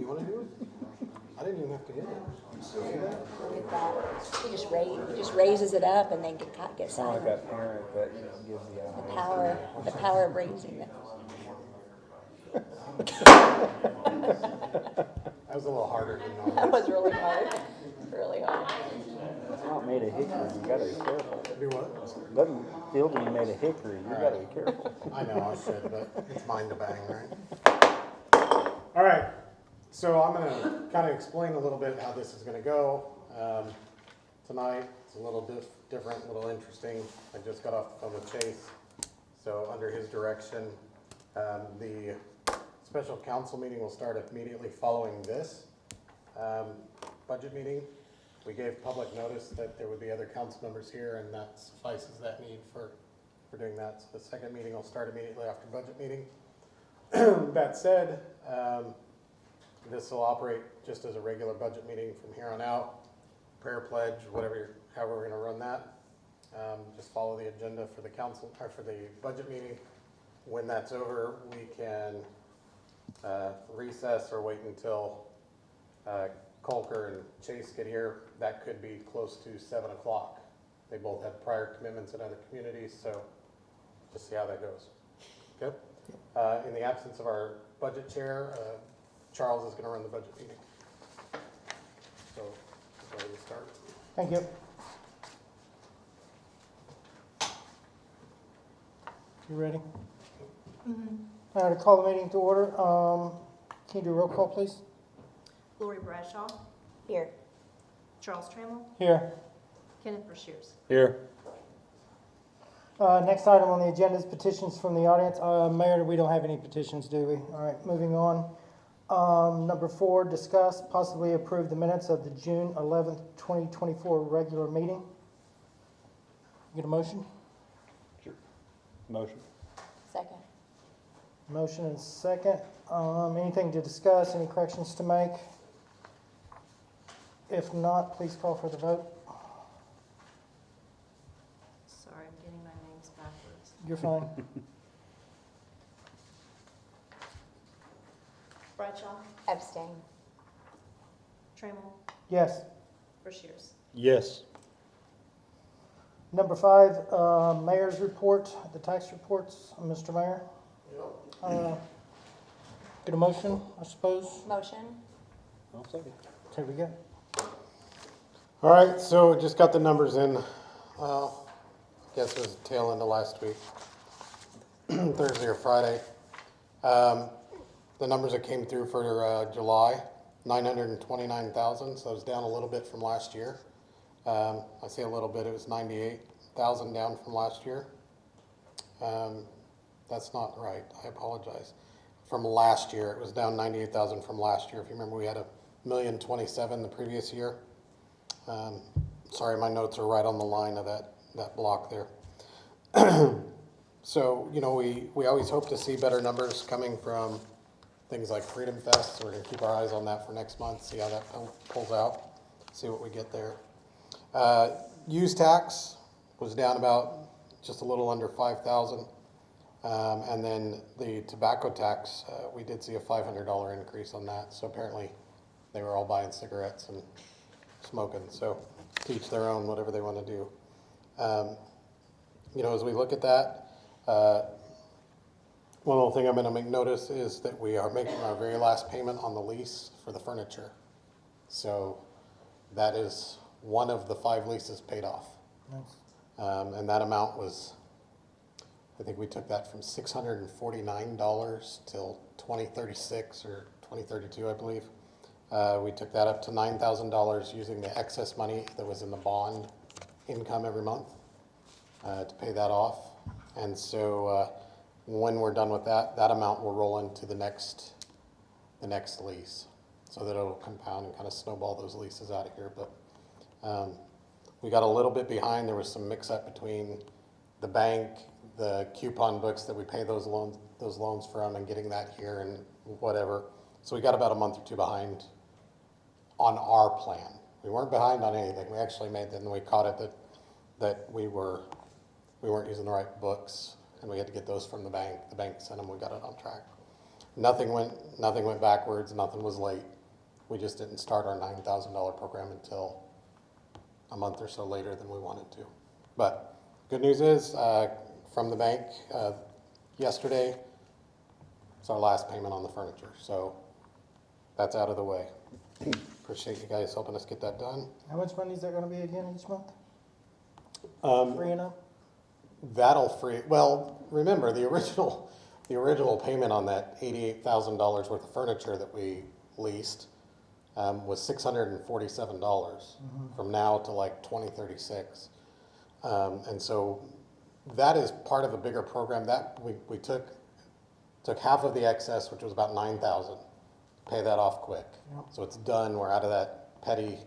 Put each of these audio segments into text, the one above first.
you want to do it? I didn't even have to hit it. You see that? Look at that. He just raises it up and then gets Kind of silent. like that parent that gives The power of raising it. That was a little harder than normal. That was really hard. Really hard. It's not made of hickory. You got to be careful. Do what? Doesn't feel to be made of hickory. You got to be careful. I know I should, but it's mine to bang, right? All right. So I'm going to kind of explain a little bit how this is going to go. Tonight, it's a little different, a little interesting. I just got off the phone with Chase. So under his direction, the special council meeting will start immediately following this budget meeting. We gave public notice that there would be other council members here, and that suffices that need for doing that. So the second meeting will start immediately after budget meeting. That said, this will operate just as a regular budget meeting from here on out. Prayer pledge, however we're going to run that. Just follow the agenda for the council or for the budget meeting. When that's over, we can recess or wait until Colker and Chase get here. That could be close to 7 o'clock. They both have prior commitments in other communities, so just see how that goes. Okay. In the absence of our budget chair, Charles is going to run the budget meeting. So, ready to start. Thank you. You ready? Mm-hmm. All right, I call the meeting to order. Can you do a roll call, please? Lori Bradshaw, Here. Charles Trammell, Here. Kenneth Brashears. Here. Next item on the agenda is petitions from the audience. Mayor, we don't have any petitions, do we? All right, moving on. Number 4, discuss, possibly approve the minutes of the June 11th, 2024 regular meeting. Get a motion? Sure. Motion. Second. Motion and second. Anything to discuss? Any corrections to make? If not, please call for the vote. Sorry, I'm getting my names backwards. You're fine. Bradshaw, Abstain. Trammell, Yes. Brashears. Yes. Number 5, mayor's report, the tax reports. Mr. Mayor? Get a motion, I suppose? Motion. I'll second. Here we go. All right, so just got the numbers in. I guess it was the tail end of last week, Thursday or Friday. The numbers that came through for July, 929,000, so it was down a little bit from last year. I say a little bit, it was 98,000 down from last year. That's not right, I apologize. From last year, it was down 98,000 from last year. If you remember, we had $1,027,000 the previous year. Sorry, my notes are right on the line of that block there. So, you know, we always hope to see better numbers coming from things like Freedom Fest, so we're going to keep our eyes on that for next month, see how that pulls out, see what we get there. Use tax was down about just a little under 5,000. And then the tobacco tax, we did see a $500 increase on that. So apparently they were all buying cigarettes and smoking. So to each their own, whatever they want to do. You know, as we look at that, one little thing I'm going to make notice is that we are making our very last payment on the lease for the furniture. So that is one of the 5 leases paid off. Nice. And that amount was, I think we took that from $649 till 2036 or 2032, I believe. We took that up to $9,000 using the excess money that was in the bond income every month to pay that off. And so when we're done with that, that amount will roll into the next lease, so that it'll compound and kind of snowball those leases out of here. But we got a little bit behind. There was some mix-up between the bank, the coupon books that we pay those loans from, and getting that here and whatever. So we got about a month or 2 behind on our plan. We weren't behind on anything. We actually made, then we caught it that we weren't using the right books, and we had to get those from the bank. The bank sent them. We got it on track. Nothing went backwards. Nothing was late. We just didn't start our $9,000 program until a month or so later than we wanted to. But good news is, from the bank yesterday, it's our last payment on the furniture, so that's out of the way. Appreciate you guys helping us get that done. How much money is that gonna be again each month? Freeing up? That'll free, well, remember, the original payment on that $88,000 worth of furniture that we leased was $647 from now to like 2036. And so that is part of a bigger program that we took half of the excess, which was about 9,000, pay that off quick. Yep. So it's done, we're out of that petty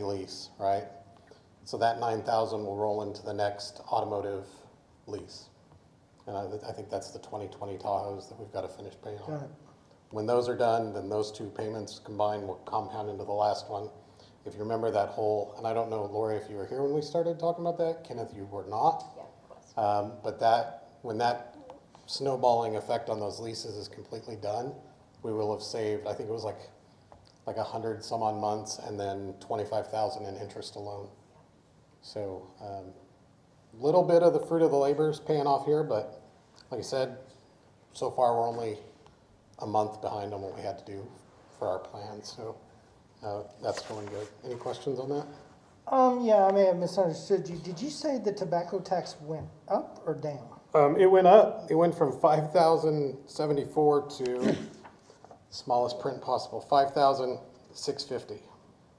lease, right? So that 9,000 will roll into the next automotive lease. And I think that's the 2020 Tahoes that we've got to finish paying Got on. it. When those are done, then those two payments combined will compound into the last one. If you remember that whole, and I don't know, Lori, if you were here when we started talking about that, Kenneth, you were not. Yeah, of course. But when that snowballing effect on those leases is completely done, we will have saved, I think it was like 100 some odd months and then 25,000 in interest alone. So, little bit of the fruit of the labor is paying off here, but like I said, so far we're only a month behind on what we had to do for our plans, so that's going good. Any questions on that? Yeah, I may have misunderstood you. Did you say the tobacco tax went up or down? It went up. It went from 5,074 to smallest print possible, 5,650.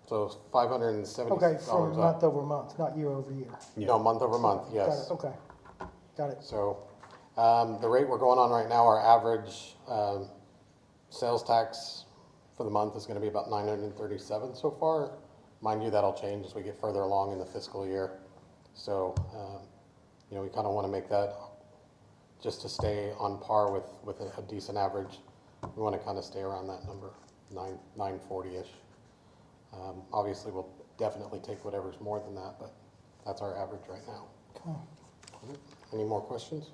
So $576 Okay, from up. month over month, not year over year. No, month over month, Got yes. it, okay. Got it. So, the rate we're going on right now, our average, sales tax for the month is gonna be about 937 so far. Mind you, that'll change as we get further along in the fiscal year. So, you know, we kinda wanna make that just to stay on par with a decent average. We wanna kinda stay around that number, 940-ish. Obviously, we'll definitely take whatever's more than that, but that's our average right now. Okay. Any more questions?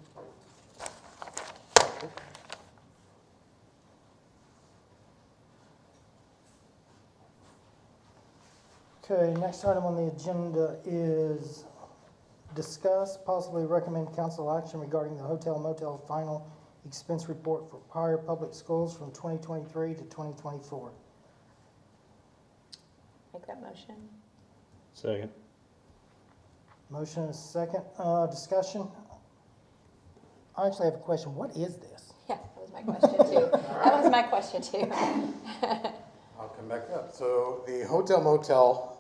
Okay, next item on the agenda is discuss, possibly recommend council action regarding the hotel-motel final expense report for Pryor Public Schools from 2023 to 2024. Make that motion. Second. Motion is second. Discussion? I actually have a question. What is this? Yeah, that was my question too. That was my question too. I'll come back up. So the hotel-motel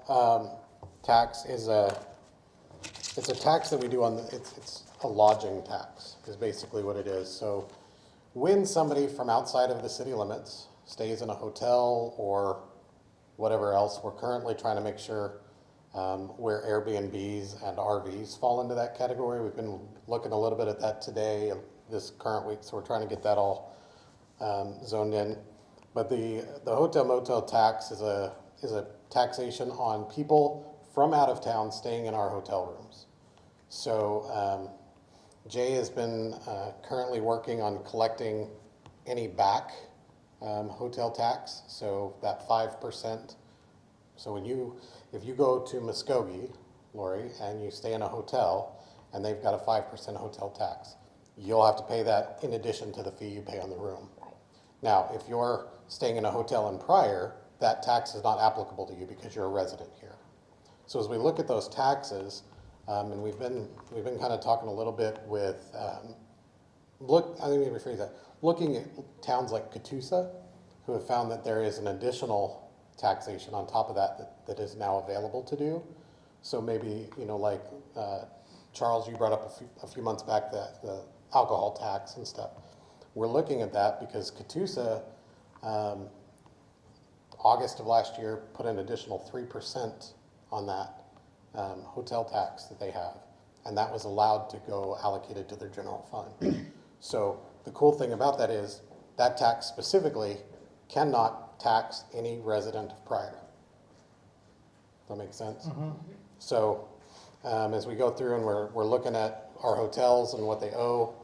tax is it's a tax that we do on it's a lodging tax is basically what it is. So when somebody from outside of the city limits stays in a hotel or whatever else, we're currently trying to make sure where Airbnbs and RVs fall into that category. We've been looking a little bit at that today, this current week, so we're trying to get that all zoned in. But the hotel-motel tax is a taxation on people from out of town staying in our hotel rooms. So Jay has been currently working on collecting any back hotel tax, so that 5%. So if you go to Muskogee, Lori, and you stay in a hotel and they've got a 5% hotel tax, you'll have to pay that in addition to the fee you pay on the room. Right. Now, if you're staying in a hotel in Pryor, that tax is not applicable to you because you're a resident here. So as we look at those taxes, and we've been kind of talking a little bit with, I think maybe rephrase that, looking at towns like Catoosa, who have found that there is an additional taxation on top of that is now available to do. So maybe, you know, like Charles, you brought up a few months back that the alcohol tax and stuff. We're looking at that because Catoosa, August of last year, put an additional 3% on that hotel tax that they have. And that was allowed to go allocated to their general fund. So the cool thing about that is that tax specifically cannot tax any resident of Pryor. Does that make sense? Mm-hmm. So as we go through and we're looking at our hotels and what they owe,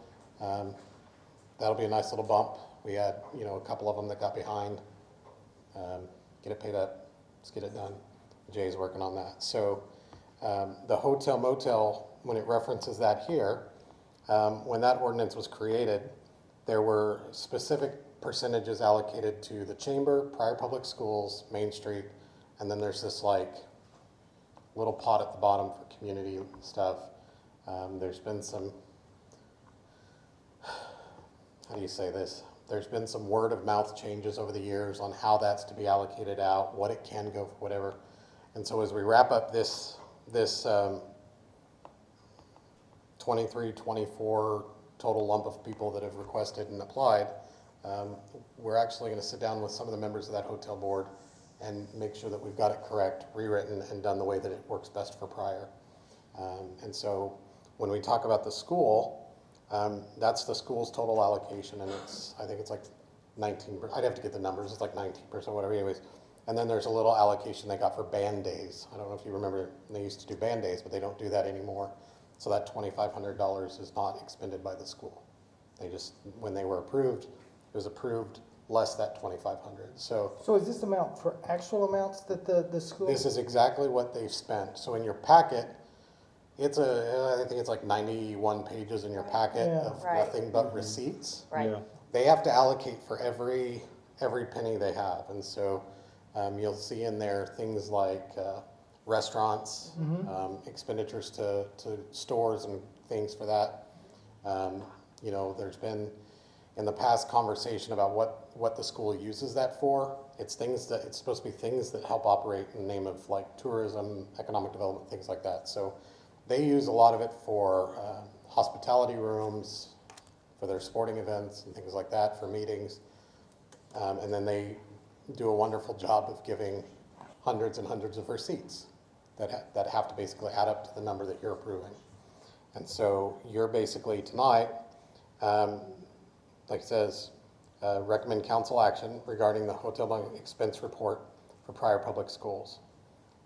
that'll be a nice little bump. We had, you know, a couple of them that got behind. get it paid up, let's get it done. Jay's working on that. So the hotel-motel, when it references that here, when that ordinance was created, there were specific percentages allocated to the chamber, Pryor Public Schools, Main Street, and then there's this like little pot at the bottom for community stuff. There's been some, how do you say this? There's been some word of mouth changes over the years on how that's to be allocated out, what it can go for, whatever. And so as we wrap up this 23, 24 total lump of people that have requested and applied, we're actually going to sit down with some of the members of that hotel board and make sure that we've got it correct, rewritten, and done the way that it works best for Pryor. And so when we talk about the school, that's the school's total allocation, and I think it's like 19%. I'd have to get the numbers. It's like 19%, whatever. Anyways, and then there's a little allocation they got for band days. I don't know if you remember, they used to do band days, but they don't do that anymore. So that $2,500 is not expended by the school. They just, when they were approved, it was approved less that $2,500. So is this amount for actual amounts that the school? this is exactly what they've spent. So in your packet, I think it's like 91 pages in your packet Yeah. of Right. nothing but receipts. Right. Yeah. They have to allocate for every penny they have. And so you'll see in there things like restaurants, expenditures to stores and things for that. You know, there's been in the past conversation about what the school uses that for. It's supposed to be things that help operate in the name of like tourism, economic development, things like that. So they use a lot of it for hospitality rooms, for their sporting events and things like that, for meetings. And then they do a wonderful job of giving hundreds and hundreds of receipts that have to basically add up to the number that you're approving. And so you're basically tonight, like it says, recommend council action regarding the hotel expense report for Pryor Public Schools.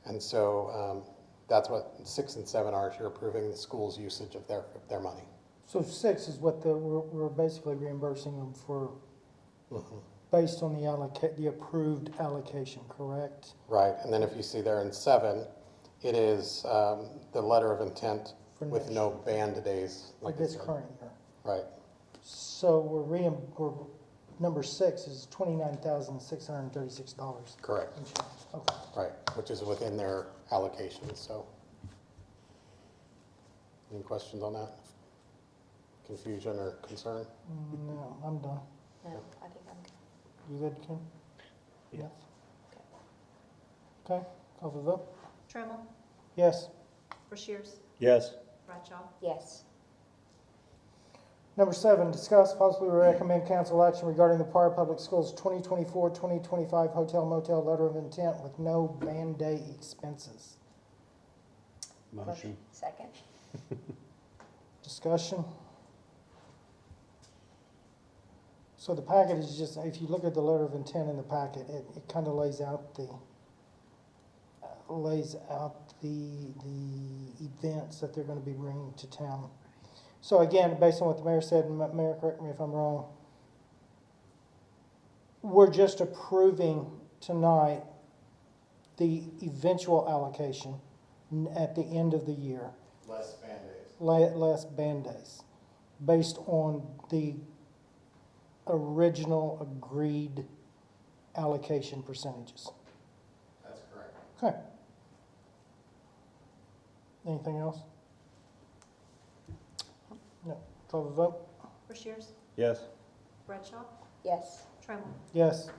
And so that's what 6 and 7 are, you're approving the school's usage of their money. So 6 is what we're basically reimbursing them for, based on the approved allocation, correct? Right, and then if you see there in 7, it is the letter of intent For with next no band days. For Like this it said. current year. Right, So we're number 6 is $29,636. correct, Okay. right, which is within their allocation, so. Any questions on that? Confusion or concern? No, I'm done. No, I think I'm good. You good, Kim? Yeah. Okay, call for the vote. Trammell, Yes. Rushiers, Yes. Bradshaw, Yes. Number 7, discuss possibly recommend council action regarding the Pryor Public Schools 2024-2025 hotel-motel letter of intent with no band day expenses. Motion. Second. Discussion. So the packet is just, if you look at the letter of intent in the packet, it kind of lays out the events that they're going to be bringing to town. So again, based on what the mayor said, and Mayor, correct me if I'm wrong, we're just approving tonight the eventual allocation at the end of the year. Less band days. Less band days, based on the original agreed allocation percentages. That's correct. Okay. Anything else? No. Call the vote? Rushiers, Yes. Bradshaw, Yes. Trammell, Yes.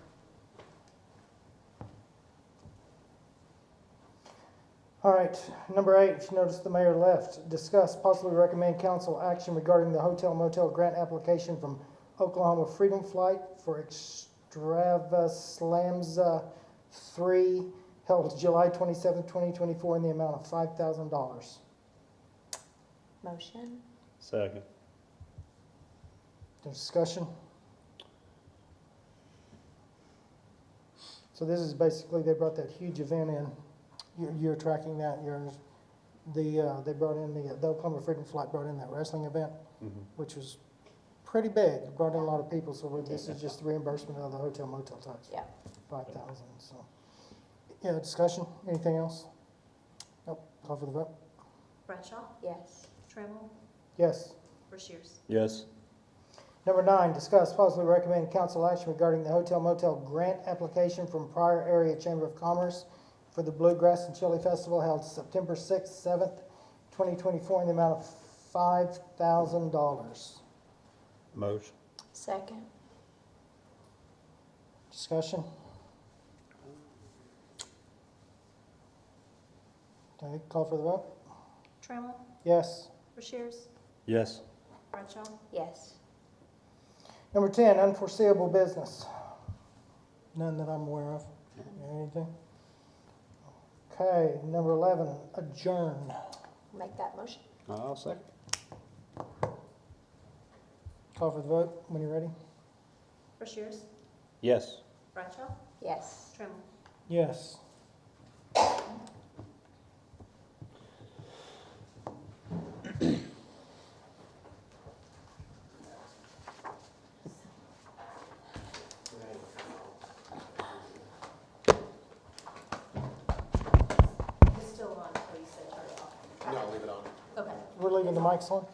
All right, number 8, notice the mayor left. Discuss, possibly recommend council action regarding the hotel-motel grant application from Oklahoma Freedom Flight for Extravaganza 3, held July 27, 2024, in the amount of $5,000. Motion? Second. Discussion? So this is basically, they brought that huge event in. You're tracking that. They brought in the Oklahoma Freedom Flight brought in that wrestling event, which was pretty big. Brought in a lot of people. So this is just the reimbursement of the hotel motel tax. Yeah. 5,000. So Yeah, discussion, anything else? Nope, call for the vote. Bradshaw, Yes. Trammell, Yes. Rushiers. Yes. Number 9, discuss possibly recommend council action regarding the hotel-motel grant application from Pryor Area Chamber of Commerce for the Bluegrass and Chili Festival held September 6th, 7th, 2024, in the amount of $5,000. Motion. Second. Discussion? Okay, call for the vote. Trammell, Yes. Rushiers, Yes. Bradshaw, Yes. Number 10, unforeseeable business. None that I'm aware of. Anything? Okay, number 11, adjourn. Make that motion. I'll second. Call for the vote when you're ready. Rushiers, Yes. Bradshaw, Yes. Trammell. Yes. It's still on, so you said turn it off. No, leave it on. Okay. We're leaving the mics on?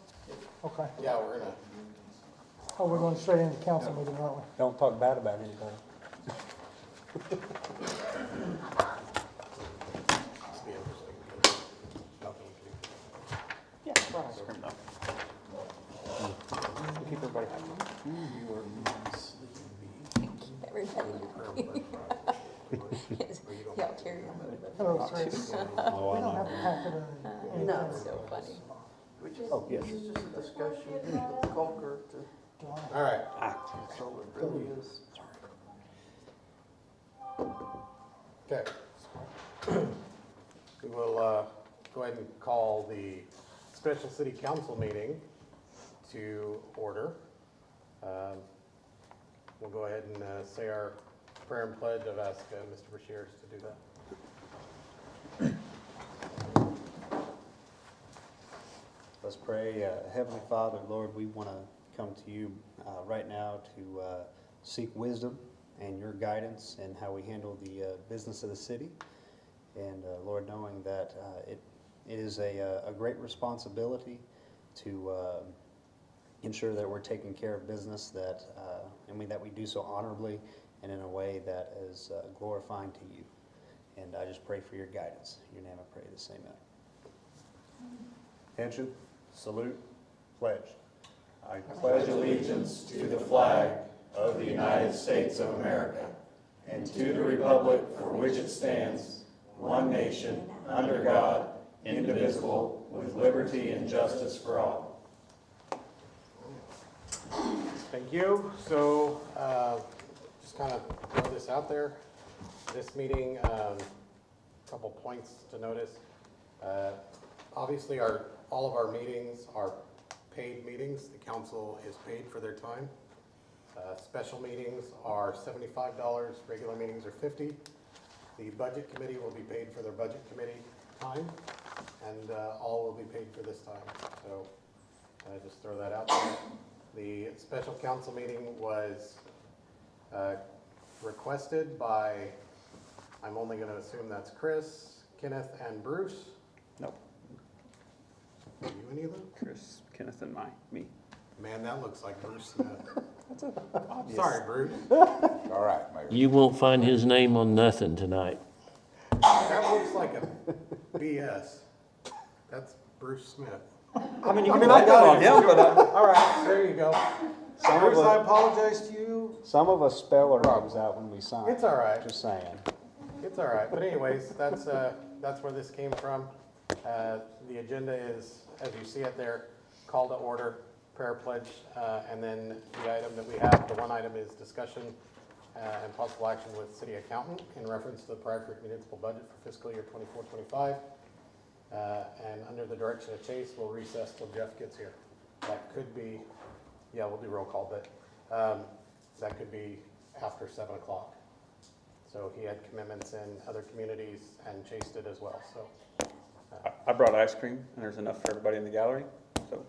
Okay. Yeah, we're gonna, Oh, we're going straight into council meeting, aren't we? Don't talk bad about anybody. it's be interesting. Nothing to do. Yeah, brought ice cream though. Keep everybody happy. Keep everybody. Yeah, ulterior motive. Hello, sir. Oh, We I don't have know. to pack it or anything. No. So funny. Oh, yes. This is just a discussion with Colker to, All right, so it really is. okay. We will go ahead and call the special city council meeting to order. We'll go ahead and say our prayer and pledge. I've asked Mr. Rushiers to do that. Let's pray. Heavenly Father, Lord, we want to come to you right now to seek wisdom and your guidance in how we handle the business of the city. And Lord, knowing that it is a great responsibility to ensure that we're taking care of business, that that we do so honorably and in a way that is glorifying to you. And I just pray for your guidance. In your name I pray this, amen. Attention, salute, pledge. I pledge allegiance to the flag of the United States of America and to the republic for which it stands, one nation, under God, indivisible, with liberty and justice for all. Thank you. So, just kind of throw this out there. This meeting, a couple points to notice. Obviously, all of our meetings are paid meetings. The council is paid for their time. Special meetings are $75, regular meetings are $50. The budget committee will be paid for their budget committee time, and all will be paid for this time. So, just throw that out there. The special council meeting was requested by, I'm only going to assume that's Chris, Kenneth, and Bruce. Nope. Are you any of them? Chris, Kenneth, and me. Man, that looks like Bruce Smith. Obvious. Sorry, Bruce. All right, Mayor. You won't find his name on nothing tonight. That looks like a BS. That's Bruce Smith. I mean, I got him, but All right, there you go. Bruce, I apologize to you. Some of us spell our names out when we sign. It's all right. Just saying. It's all right. But anyways, that's where this came from. The agenda is, as you see it there, call to order, prayer pledge, and then the item that we have, the one item is discussion and possible action with city accountant in reference to the Pryor Creek municipal budget for fiscal year 24-25. And under the direction of Chase, we'll recess till Jeff gets here. That could be, yeah, we'll do roll call, but that could be after 7 o'clock. So he had commitments in other communities and Chase did as well, so. I brought ice cream, and there's enough for everybody in the gallery, so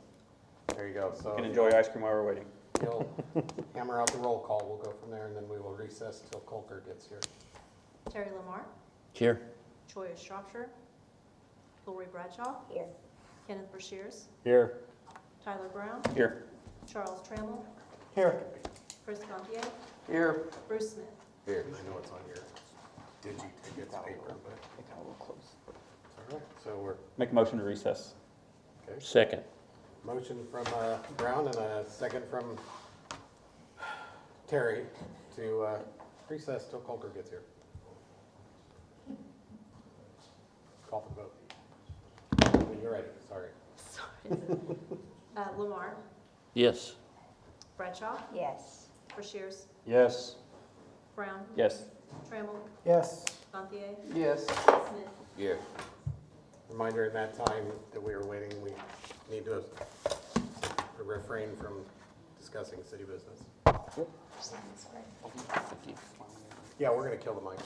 There you go. you So can enjoy ice cream while we're waiting. he'll hammer out the roll call. We'll go from there, and then we will recess till Colker gets here. Terry Lamar, Here. Troy Shropshire, Lori Bradshaw, Here. Kenneth Brashears, Here. Tyler Brown, Here. Charles Trammell, Here. Chris Gantier, Here. Bruce Smith. Here. I know it's on your digi-tickets paper, but, all right, so we're, Make a motion to recess. okay. Second. Motion from Brown and a second from Terry to recess till Colker gets here. Call for the vote. When you're ready, sorry. Lamar, Yes. Bradshaw, Yes. Brashears, Yes. Brown, Yes. Trammell, Yes. Gantier, Yes. Smith. Yeah. Reminder in that time that we were waiting, we need to refrain from discussing city business. Yeah, we're gonna kill the mic.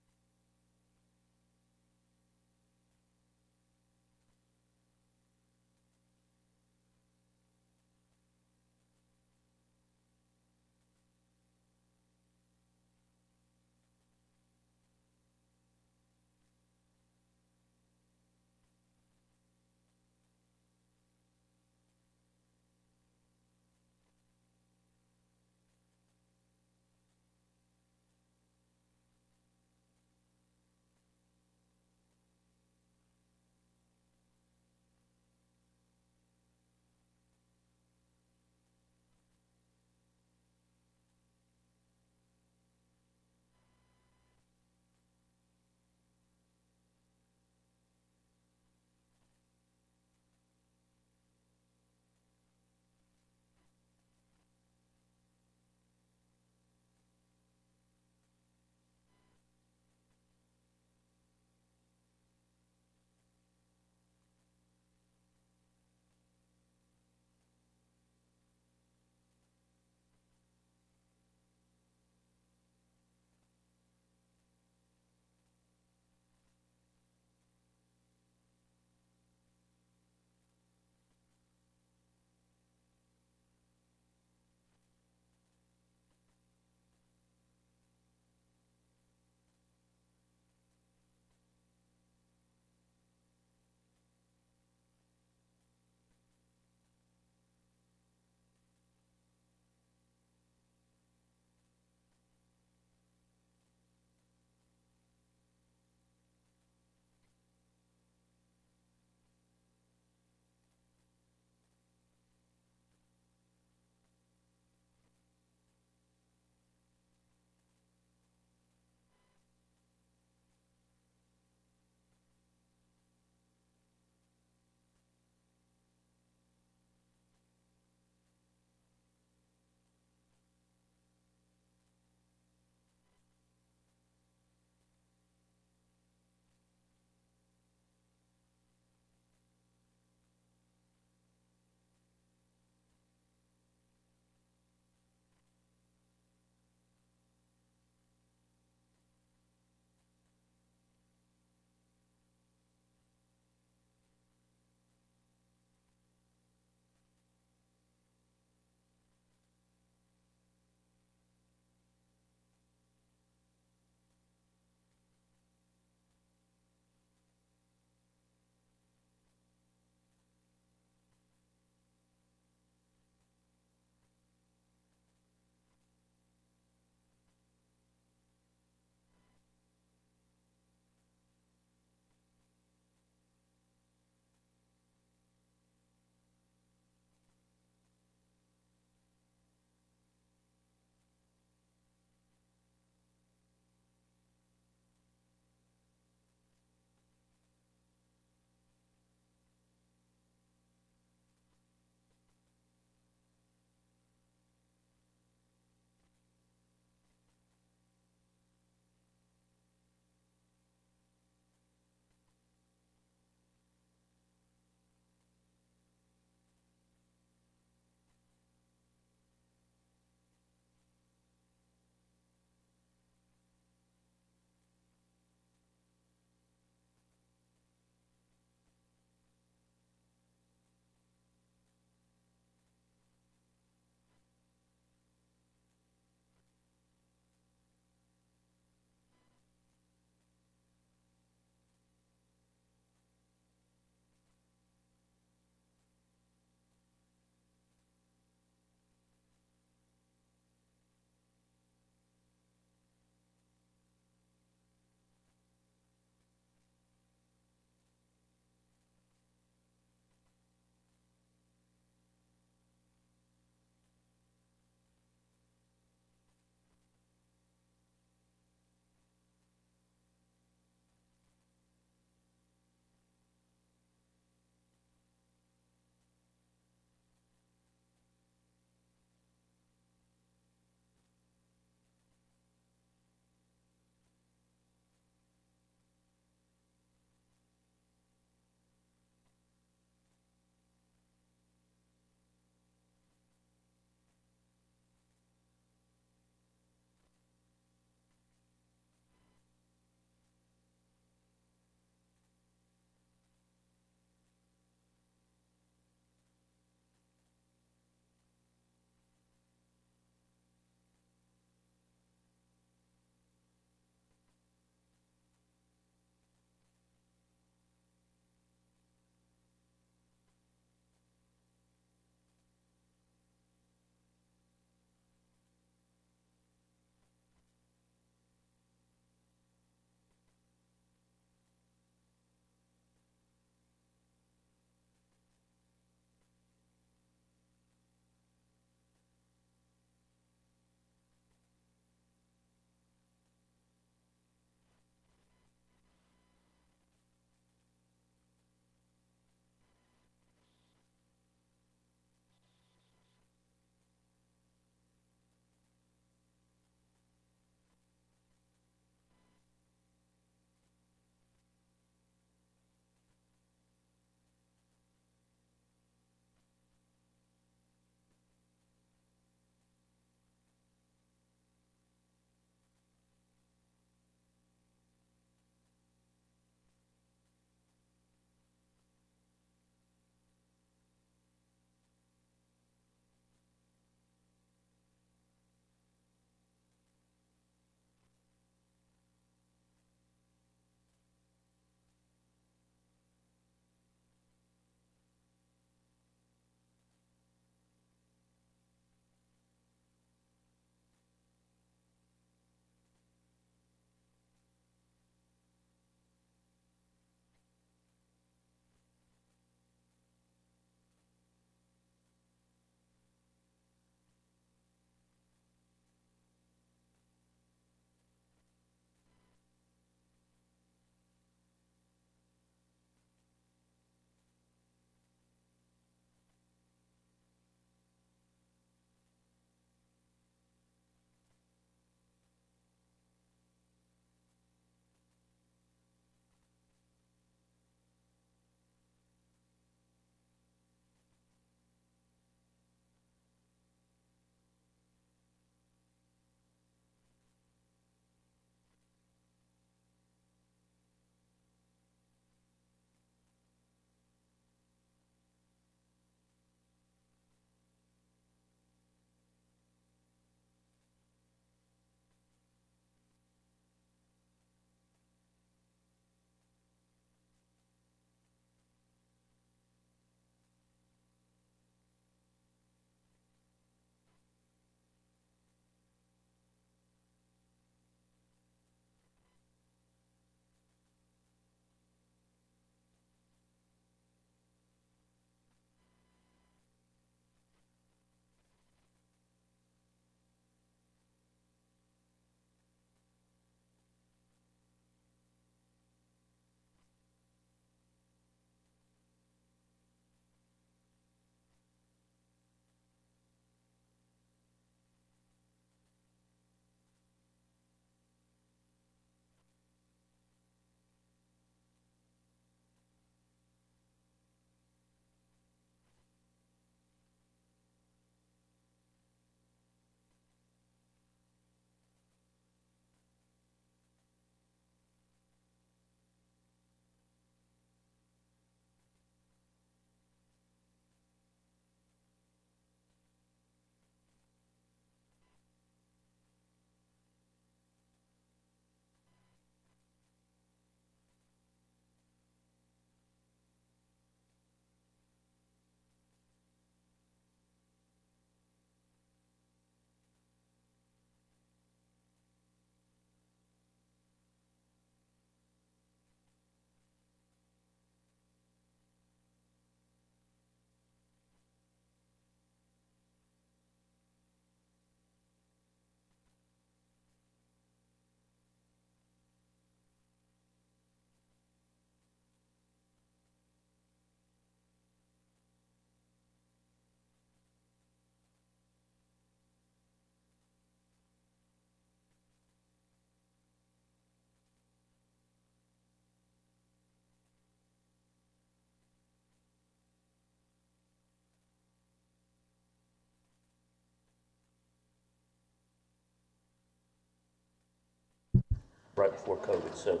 right before COVID, so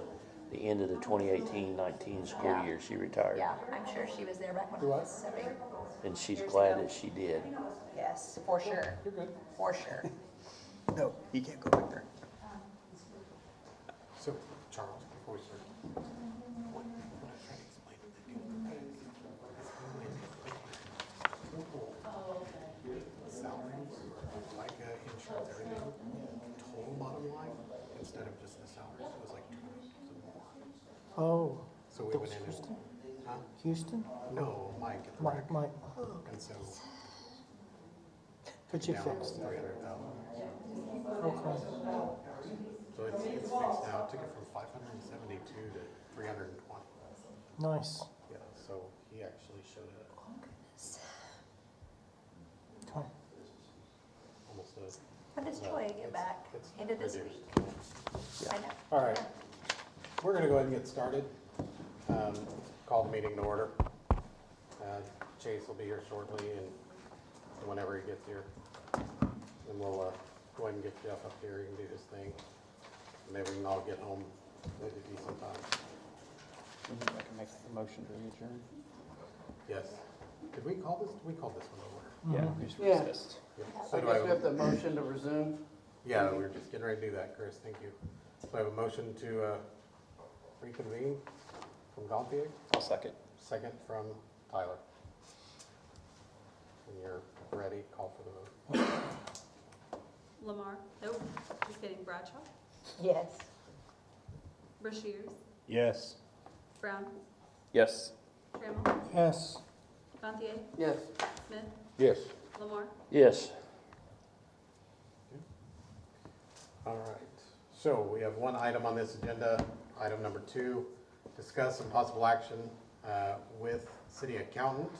the end of the 2018-19 school Yeah. year, she retired. Yeah, I'm sure she was there back when I was 7. And she's Years glad ago. that she did. Yes, for sure. You're good. For sure. No, he can't go back there. So, Charles, before we start, what I was trying to explain to the salaries, like insurance, everything, total bottom line, instead of just the salaries, it was like 20,000 more. Oh, So we that went was in and, Houston? huh? Houston? No, Mike at the Mike, rec. Mike, And so, but you down fixed it. 300,000. Okay. So it's fixed now, it took it from 572 to 320. Nice. Yeah, so he actually showed it Okay. almost a. When does Joy get back? It's End of this reduced. week? I know. All right, we're gonna go ahead and get started. Call the meeting to order. Chase will be here shortly, and whenever he gets here, then we'll go ahead and get Jeff up here, he can do his thing. Maybe we can all get home at a decent time. I can make a motion to adjourn. Yes. Did we call this? We called this one to order. Yeah, we just Yeah. recessed. Yep. I So do guess we have the motion to resume. Yeah, we were just getting ready to do that, Chris, thank you. So I have a motion to reconvene from Gauthier, I'll second. second from Tyler. When you're ready, call for the vote. Lamar, nope, just kidding, Bradshaw, Yes. Rushiers, Yes. Brown, Yes. Trammell, Yes. Gantier, Yes. Smith, Yes. Lamar. Yes. All right, so we have one item on this agenda, item number 2, discuss some possible action with city accountant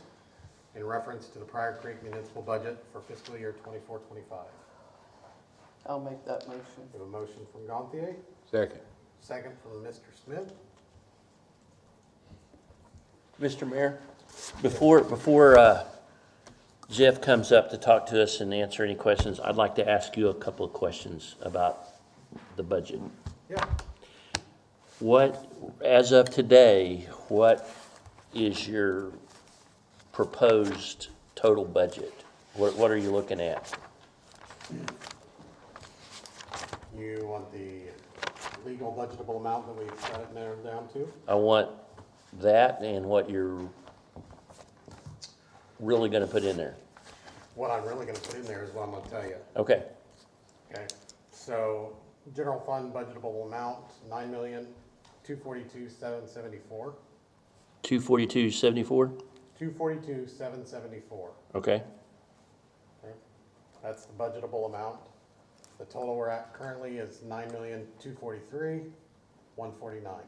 in reference to the Pryor Creek municipal budget for fiscal year 24-25. I'll make that motion. We have a motion from Gantier, Second. second from Mr. Smith. Mr. Mayor, before Jeff comes up to talk to us and answer any questions, I'd like to ask you a couple of questions about the budget. Yeah. What, as of today, what is your proposed total budget? What are you looking at? You want the legal budgetable amount that we've got it narrowed down to? I want that and what you're really gonna put in there. What I'm really gonna put in there is what I'm gonna tell you. Okay, Okay, so general fund budgetable amount, 9,242,774. 242.74, 242,774. okay? Okay, that's the budgetable amount. The total we're at currently is 9,243,149.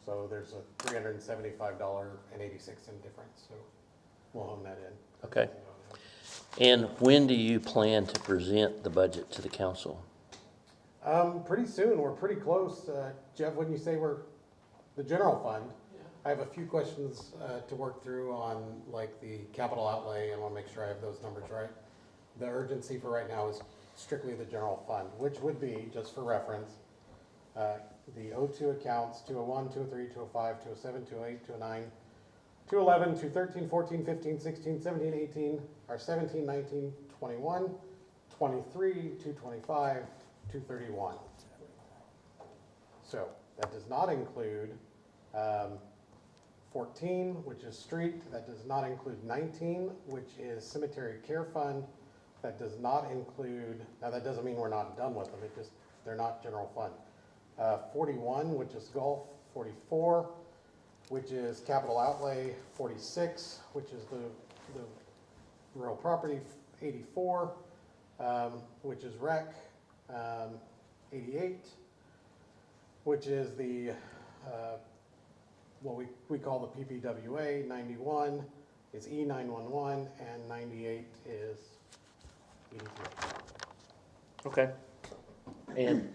So there's a $375.86 difference, so we'll hone that in. Okay. And when do you plan to present the budget to the council? Pretty soon, we're pretty close. Jeff, wouldn't you say we're, the general fund? I have a few questions to work through on like the capital outlay, and I want to make sure I have those numbers right. The urgency for right now is strictly the general fund, which would be, just for reference, the 02 accounts, 201, 203, 205, 207, 208, 209, 211, 213, 14, 15, 16, 17, 18, or 17, 19, 21, 23, 225, 231. So that does not include 14, which is street. That does not include 19, which is cemetery care fund. That does not include, now that doesn't mean we're not done with them, it just, they're not general fund. 41, which is golf. 44, which is capital outlay. 46, which is the rural property. 84, which is rec. 88, which is the, what we call the PPWA. 91 is E911, and 98 is EDT. Okay. And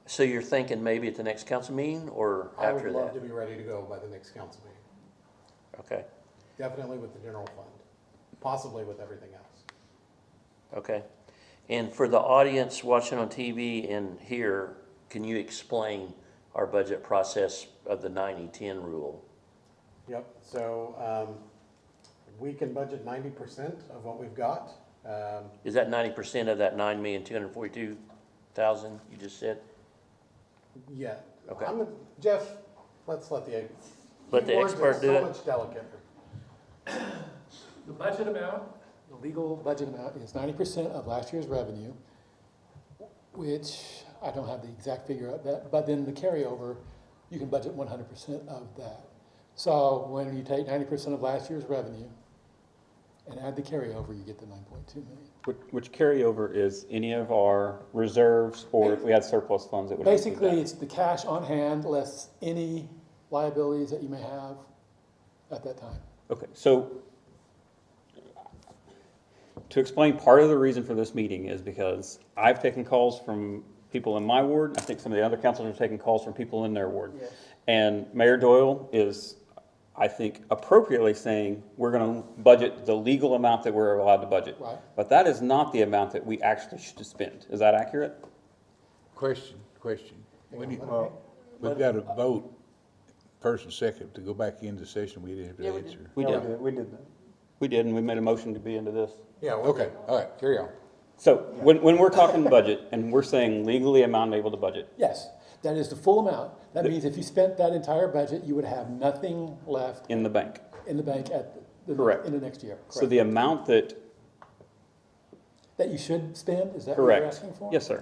so you're thinking maybe at the next council meeting or I would after love to that? be ready to go by the next council meeting. Okay, Definitely with the general fund, possibly with everything else. okay. And for the audience watching on TV and here, can you explain our budget process of the 90-10 rule? Yep, so, we can budget 90% of what we've got. Is that 90% of that 9,242,000 you just said? Yeah. Okay. Jeff, let's let the. Let the keywords are expert do so it. much delicate. The budget amount, the legal budget amount is 90% of last year's revenue, which I don't have the exact figure of that, but then the carryover, you can budget 100% of that. So when you take 90% of last year's revenue and add the carryover, you get the 9.2 million. Which carryover is any of our reserves, or if we had surplus funds, it would include Basically, that. it's the cash on hand less any liabilities that you may have at that time. Okay, so to explain, part of the reason for this meeting is because I've taken calls from people in my ward. I think some of the other councilors have taken calls from people in their ward. Yes. And Mayor Doyle is, I think, appropriately saying we're going to budget the legal amount that we're allowed to budget. Right. But that is not the amount that we actually should spend. Is that accurate? Question. We've got to vote first and second to go back into session. We didn't have to answer. We Yeah, did. We did that. We did, and we made a motion to be into this. Yeah. Okay, all right, carry on. So when we're talking budget and we're saying legally amount able to budget, Yes, that is the full amount. That means if you spent that entire budget, you would have nothing left in the bank. in the bank Correct. in the next year. So Correct. the amount that, That you should spend, is that what you're correct. asking for? Yes, sir.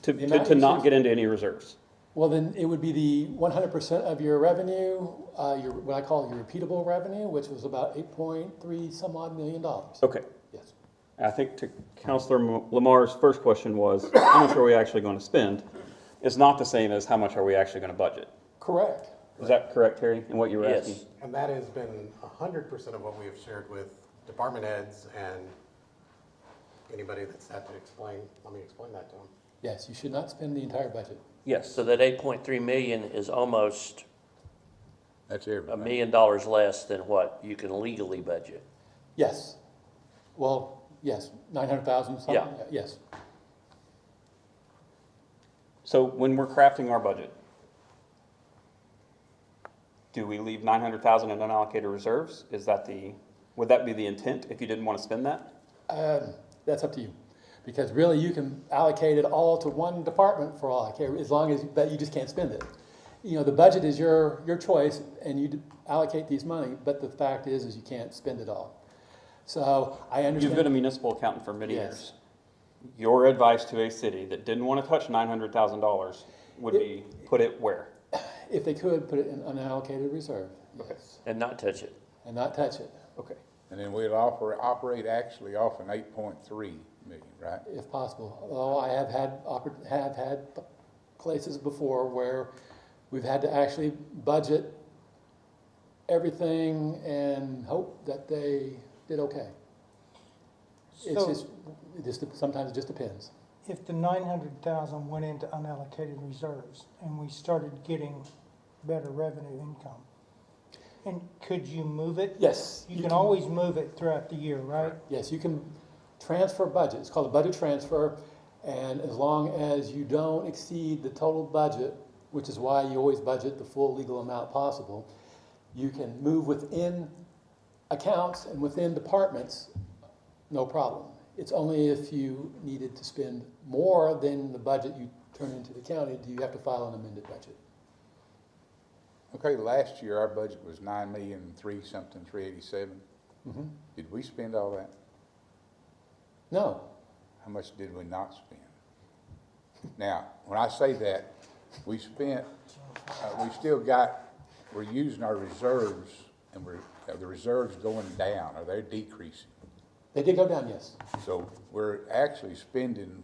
To amount you not should- get into any reserves. Well, then it would be the 100% of your revenue, your, what I call your repeatable revenue, which was about 8.3 some odd million dollars. Okay. Yes, I think to Councilor Lamar's first question was, how much are we actually going to spend? It's not the same as how much are we actually going to budget. correct. Is that correct, Terry, in what you were Yes. asking? And that has been 100% of what we have shared with department heads and anybody that's had to explain, let me explain that to them. Yes, you should not spend the entire budget. Yes. So that 8.3 million is almost That's $1 everything. million less than what you can legally budget. Yes. Well, yes, 900,000 something, Yeah. yes. So when we're crafting our budget, do we leave 900,000 in unallocated reserves? Would that be the intent if you didn't want to spend that? That's up to you. Because really, you can allocate it all to one department for all I care, as long as, but you just can't spend it. You know, the budget is your choice, and you allocate these money, but the fact is you can't spend it all. So I understand. You've been a municipal accountant for many Yes. years. Your advice to a city that didn't want to touch $900,000 would be put it where? If they could, put it in unallocated reserve, yes, And not touch it. and not touch it, Okay. And then we'll operate actually off an 8.3 million, right? if possible. Although I have had places before where we've had to actually budget everything and hope that they did okay. It's So- sometimes it just depends. If the 900,000 went into unallocated reserves and we started getting better revenue income, and could you move it? Yes. You can always move it throughout the year, right? Yes, you can transfer budget. It's called a budget transfer, and as long as you don't exceed the total budget, which is why you always budget the full legal amount possible, you can move within accounts and within departments, no problem. It's only if you needed to spend more than the budget you turn into the county, do you have to file an amended budget. Okay, last year our budget was 9,387. Mhm. Did we spend all that? No, How much did we not spend? Now, when I say that, we spent, we're using our reserves, and are the reserves going down, are they decreasing? they did go down, yes. So we're actually spending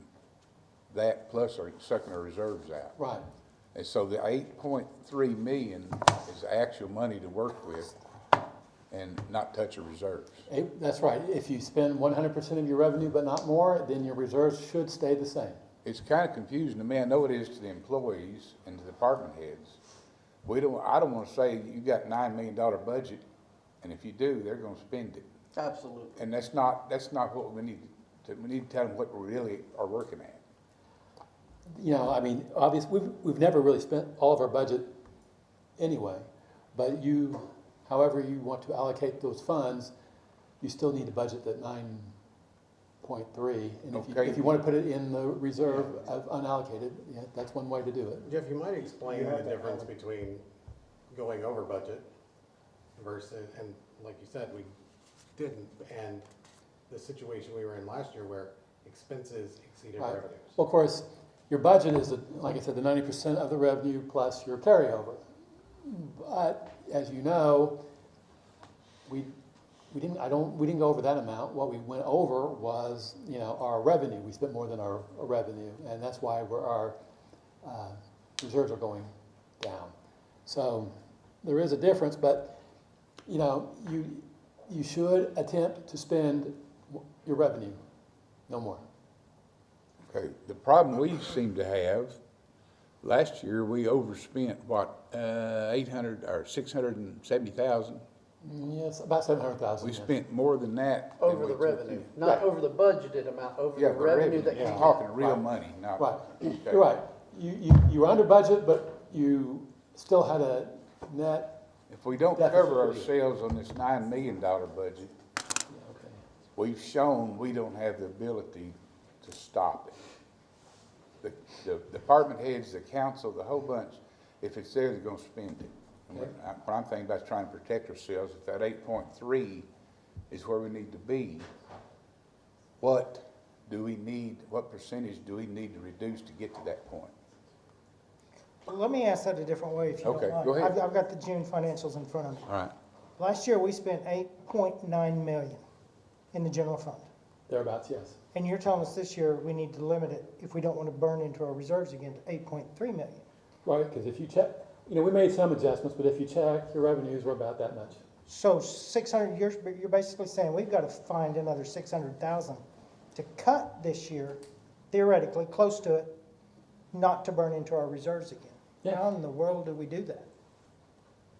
that plus or sucking our reserves out. Right. And so the 8.3 million is actual money to work with and not touch your reserves. That's right. If you spend 100% of your revenue but not more, then your reserves should stay the same. It's kind of confusing to me. I know it is to the employees and the department heads. I don't want to say you got $9 million budget, and if you do, they're going to spend it. Absolutely. And that's not what we need to tell them what we really are working at. you know, I mean, obviously, we've never really spent all of our budget anyway, but however you want to allocate those funds, you still need to budget that 9.3. And Okay. if you want to put it in the reserve of unallocated, yeah, that's one way to do it. Jeff, you might explain the difference between going over budget versus, and like you said, we didn't, and the situation we were in last year where expenses exceeded Right. revenues. Well, of course, your budget is, like I said, the 90% of the revenue plus your carryover. But as you know, we didn't go over that amount. What we went over was, you know, our revenue. We spent more than our revenue, and that's why our reserves are going down. So there is a difference, but you know, you should attempt to spend your revenue, no more. Okay, the problem we seem to have, last year, we overspent, what, 800 or 670,000? Yes, about 700,000. We yes. spent more than that. than Over we the took revenue, in. not over the budgeted amount, over Yeah, the revenue that I'm came. talking real Right. money, not. Right, Okay. you're right. You were under budget, but you still had a net. If we don't Deficit cover for you. ourselves on this $9 million budget, Okay. we've shown we don't have the ability to stop it. The department heads, the council, the whole bunch, if it's there, they're gonna spend it. And Okay. what I'm thinking about is trying to protect ourselves. If that 8.3 is where we need to be, what percentage do we need to reduce to get to that point? Let me ask that a different way, if you don't Okay, mind. go ahead. I've got the June financials in front of me. All right. Last year, we spent 8.9 million in the general fund. Thereabouts, yes. And you're telling us this year, we need to limit it, if we don't want to burn into our reserves again, to 8.3 million. Right, because if you check, you know, we made some adjustments, but if you check, your revenues were about that much. So 600, you're basically saying we've got to find another 600,000 to cut this year, theoretically, close to it, not to burn into our reserves again. Yeah. How in the world do we do that?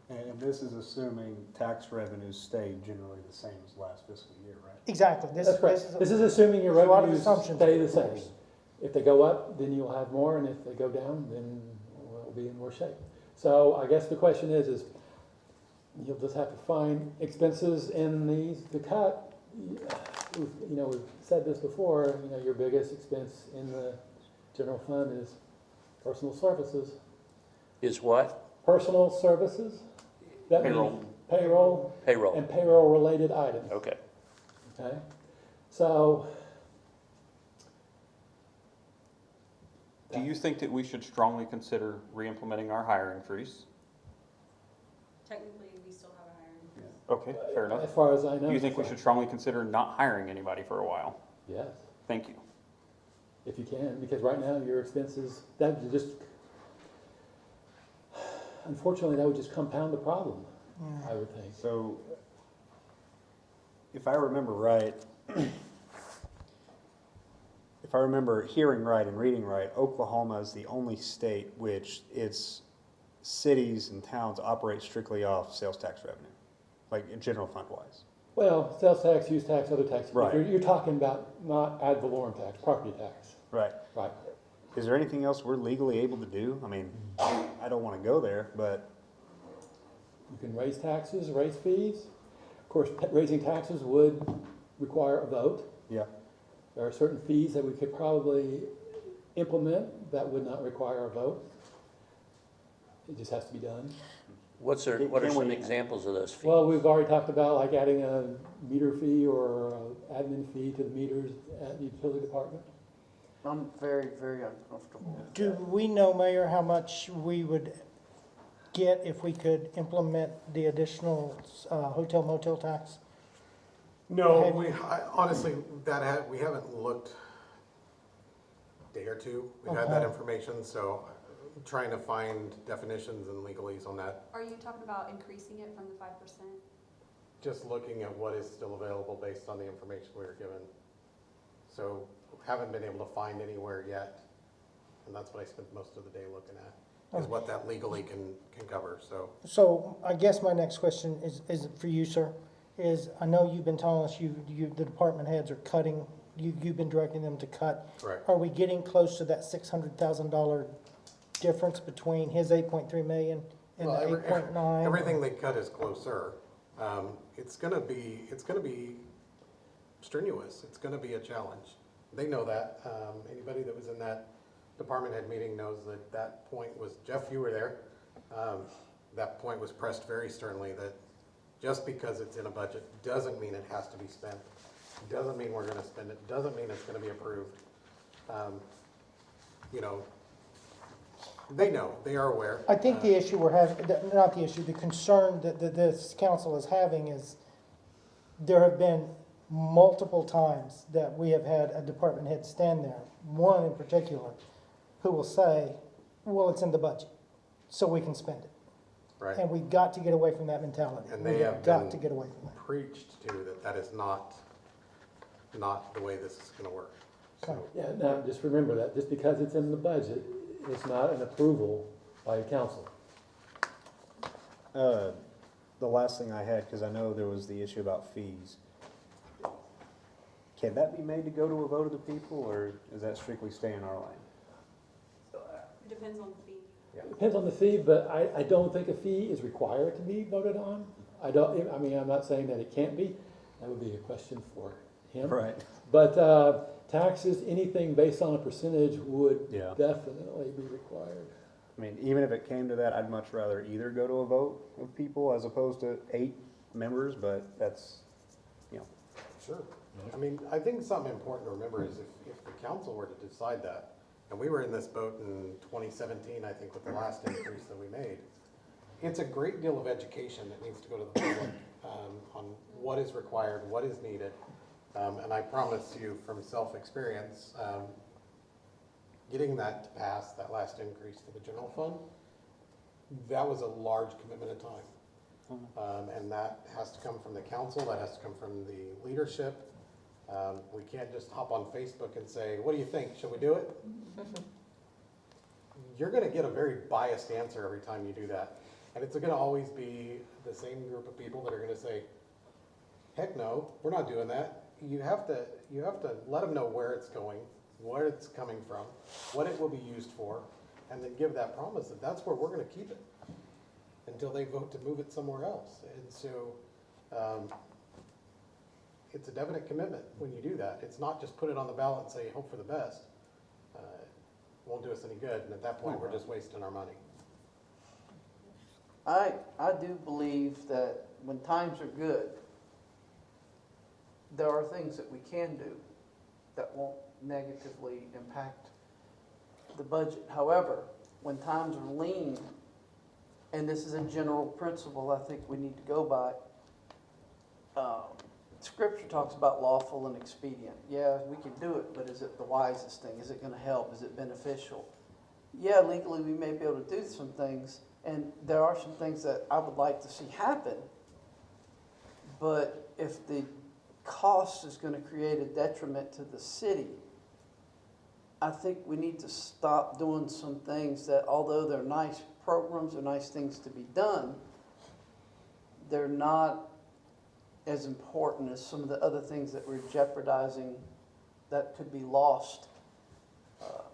And this is assuming tax revenues stay generally the same as last fiscal year, right? Exactly. That's correct. This is assuming your there's a lot of revenues assumptions, stay the of same. course. If they go up, then you'll have more, and if they go down, then we'll be in worse shape. So I guess the question is you'll just have to find expenses in these to cut. We've said this before, you know, your biggest expense in the general fund is personal services. Is what? Personal services? That means Payroll. payroll and payroll-related items. Okay. Okay, so. Do you think that we should strongly consider re-implementing our hiring freeze? Technically, we still have a hiring freeze. Okay, fair enough. As far as I know. Do you think we should strongly consider not hiring anybody for a while? Yes, Thank you. if you can, because right now your expenses, that would just, unfortunately, that would just compound the problem, I would think. So, if I remember right, if I remember hearing right and reading right, Oklahoma is the only state which its cities and towns operate strictly off sales tax revenue, like in general fund wise. Well, sales tax, use tax, other taxes. Right. You're talking about not ad valorem tax, property tax. Right. Right. Is there anything else we're legally able to do? I mean, I don't want to go there, but You can raise taxes, raise fees. Of course, raising taxes would require a vote. yeah. There are certain fees that we could probably implement that would not require a vote. It just has to be done. What are Can some we- examples of those fees? Well, we've already talked about like adding a meter fee or a admin fee to the meters at the utility department. I'm very, very uncomfortable with Do that. we know, Mayor, how much we would get if we could implement the additional hotel-motel tax? No, Have honestly, we haven't looked a day or two. We've had that Okay. information, so I'm trying to find definitions and legalese on that. Are you talking about increasing it from the 5%? Just looking at what is still available based on the information we were given. So haven't been able to find anywhere yet, and that's what I spent most of the day looking at, is what that legally can cover, so. So I guess my next question is for you, sir, is I know you've been telling us the department heads are cutting you've been directing them to cut. Correct. Are we getting close to that $600,000 difference between his 8.3 million and Well, the 8.9? everything they cut is closer. It's gonna be strenuous. It's gonna be a challenge. They know that. Anybody that was in that department head meeting knows that that point was, Jeff, you were there. That point was pressed very sternly, that just because it's in a budget doesn't mean it has to be spent. Doesn't mean we're gonna spend it. Doesn't mean it's gonna be approved. You know, they know, they are aware. I think the issue we're having, not the issue, the concern that this council is having is there have been multiple times that we have had a department head stand there, one in particular, who will say, well, it's in the budget, so we can spend it. Right. And we've got to get away from that mentality. And they We've have got been to get away from that. preached to that is not the way this is gonna work. So, Yeah, now, just remember that, just because it's in the budget, it's not an approval by the council. The last thing I had, because I know there was the issue about fees. Can that be made to go to a vote of the people, or is that strictly stay in our lane? It depends on the fee. It depends on the fee, but I don't think a fee is required to be voted on. I mean, I'm not saying that it can't be, that would be a question for him. Right. But taxes, anything based on a percentage would Yeah. definitely be required. I mean, even if it came to that, I'd much rather either go to a vote of people as opposed to 8 members, but that's, you know. sure. I mean, I think something important to remember is if the council were to decide that, and we were in this boat in 2017, I think, with the last increase that we made, it's a great deal of education that needs to go to the public on what is required, what is needed. And I promise you from self-experience, getting that to pass, that last increase to the general fund, that was a large commitment of time. And that has to come from the council, that has to come from the leadership. We can't just hop on Facebook and say, what do you think, should we do it? You're gonna get a very biased answer every time you do that. And it's gonna always be the same group of people that are gonna say, heck no, we're not doing that. You have to let them know where it's going, where it's coming from, what it will be used for, and then give that promise that that's where we're gonna keep it until they vote to move it somewhere else. And so, it's a definite commitment when you do that. It's not just put it on the ballot and say, hope for the best. It won't do us any good, and at that point, we're just wasting our money. I do believe that when times are good, there are things that we can do that won't negatively impact the budget. However, when times are lean, and this is a general principle I think we need to go by, Scripture talks about lawful and expedient. Yeah, we can do it, but is it the wisest thing? Is it going to help? Is it beneficial? Yeah, legally we may be able to do some things, and there are some things that I would like to see happen, but if the cost is going to create a detriment to the city, I think we need to stop doing some things that, although they're nice programs or nice things to be done, they're not as important as some of the other things that we're jeopardizing that could be lost.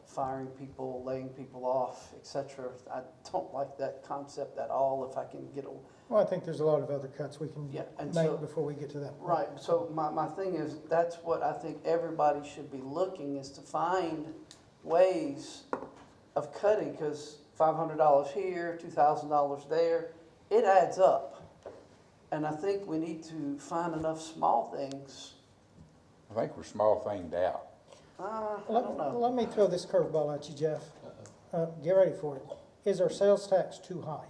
Firing people, laying people off, etc. I don't like that concept at all. If I can get a Well, I think there's a lot of other cuts we can Yeah, and make so- before we get to that point. right. So my thing is, that's what I think everybody should be looking, is to find ways of cutting, because $500 here, $2,000 there, it adds up. And I think we need to find enough small things. I think we're small thinged out. I don't know. Let me throw this curveball at you, Jeff. Get ready for it. Is our sales tax too high?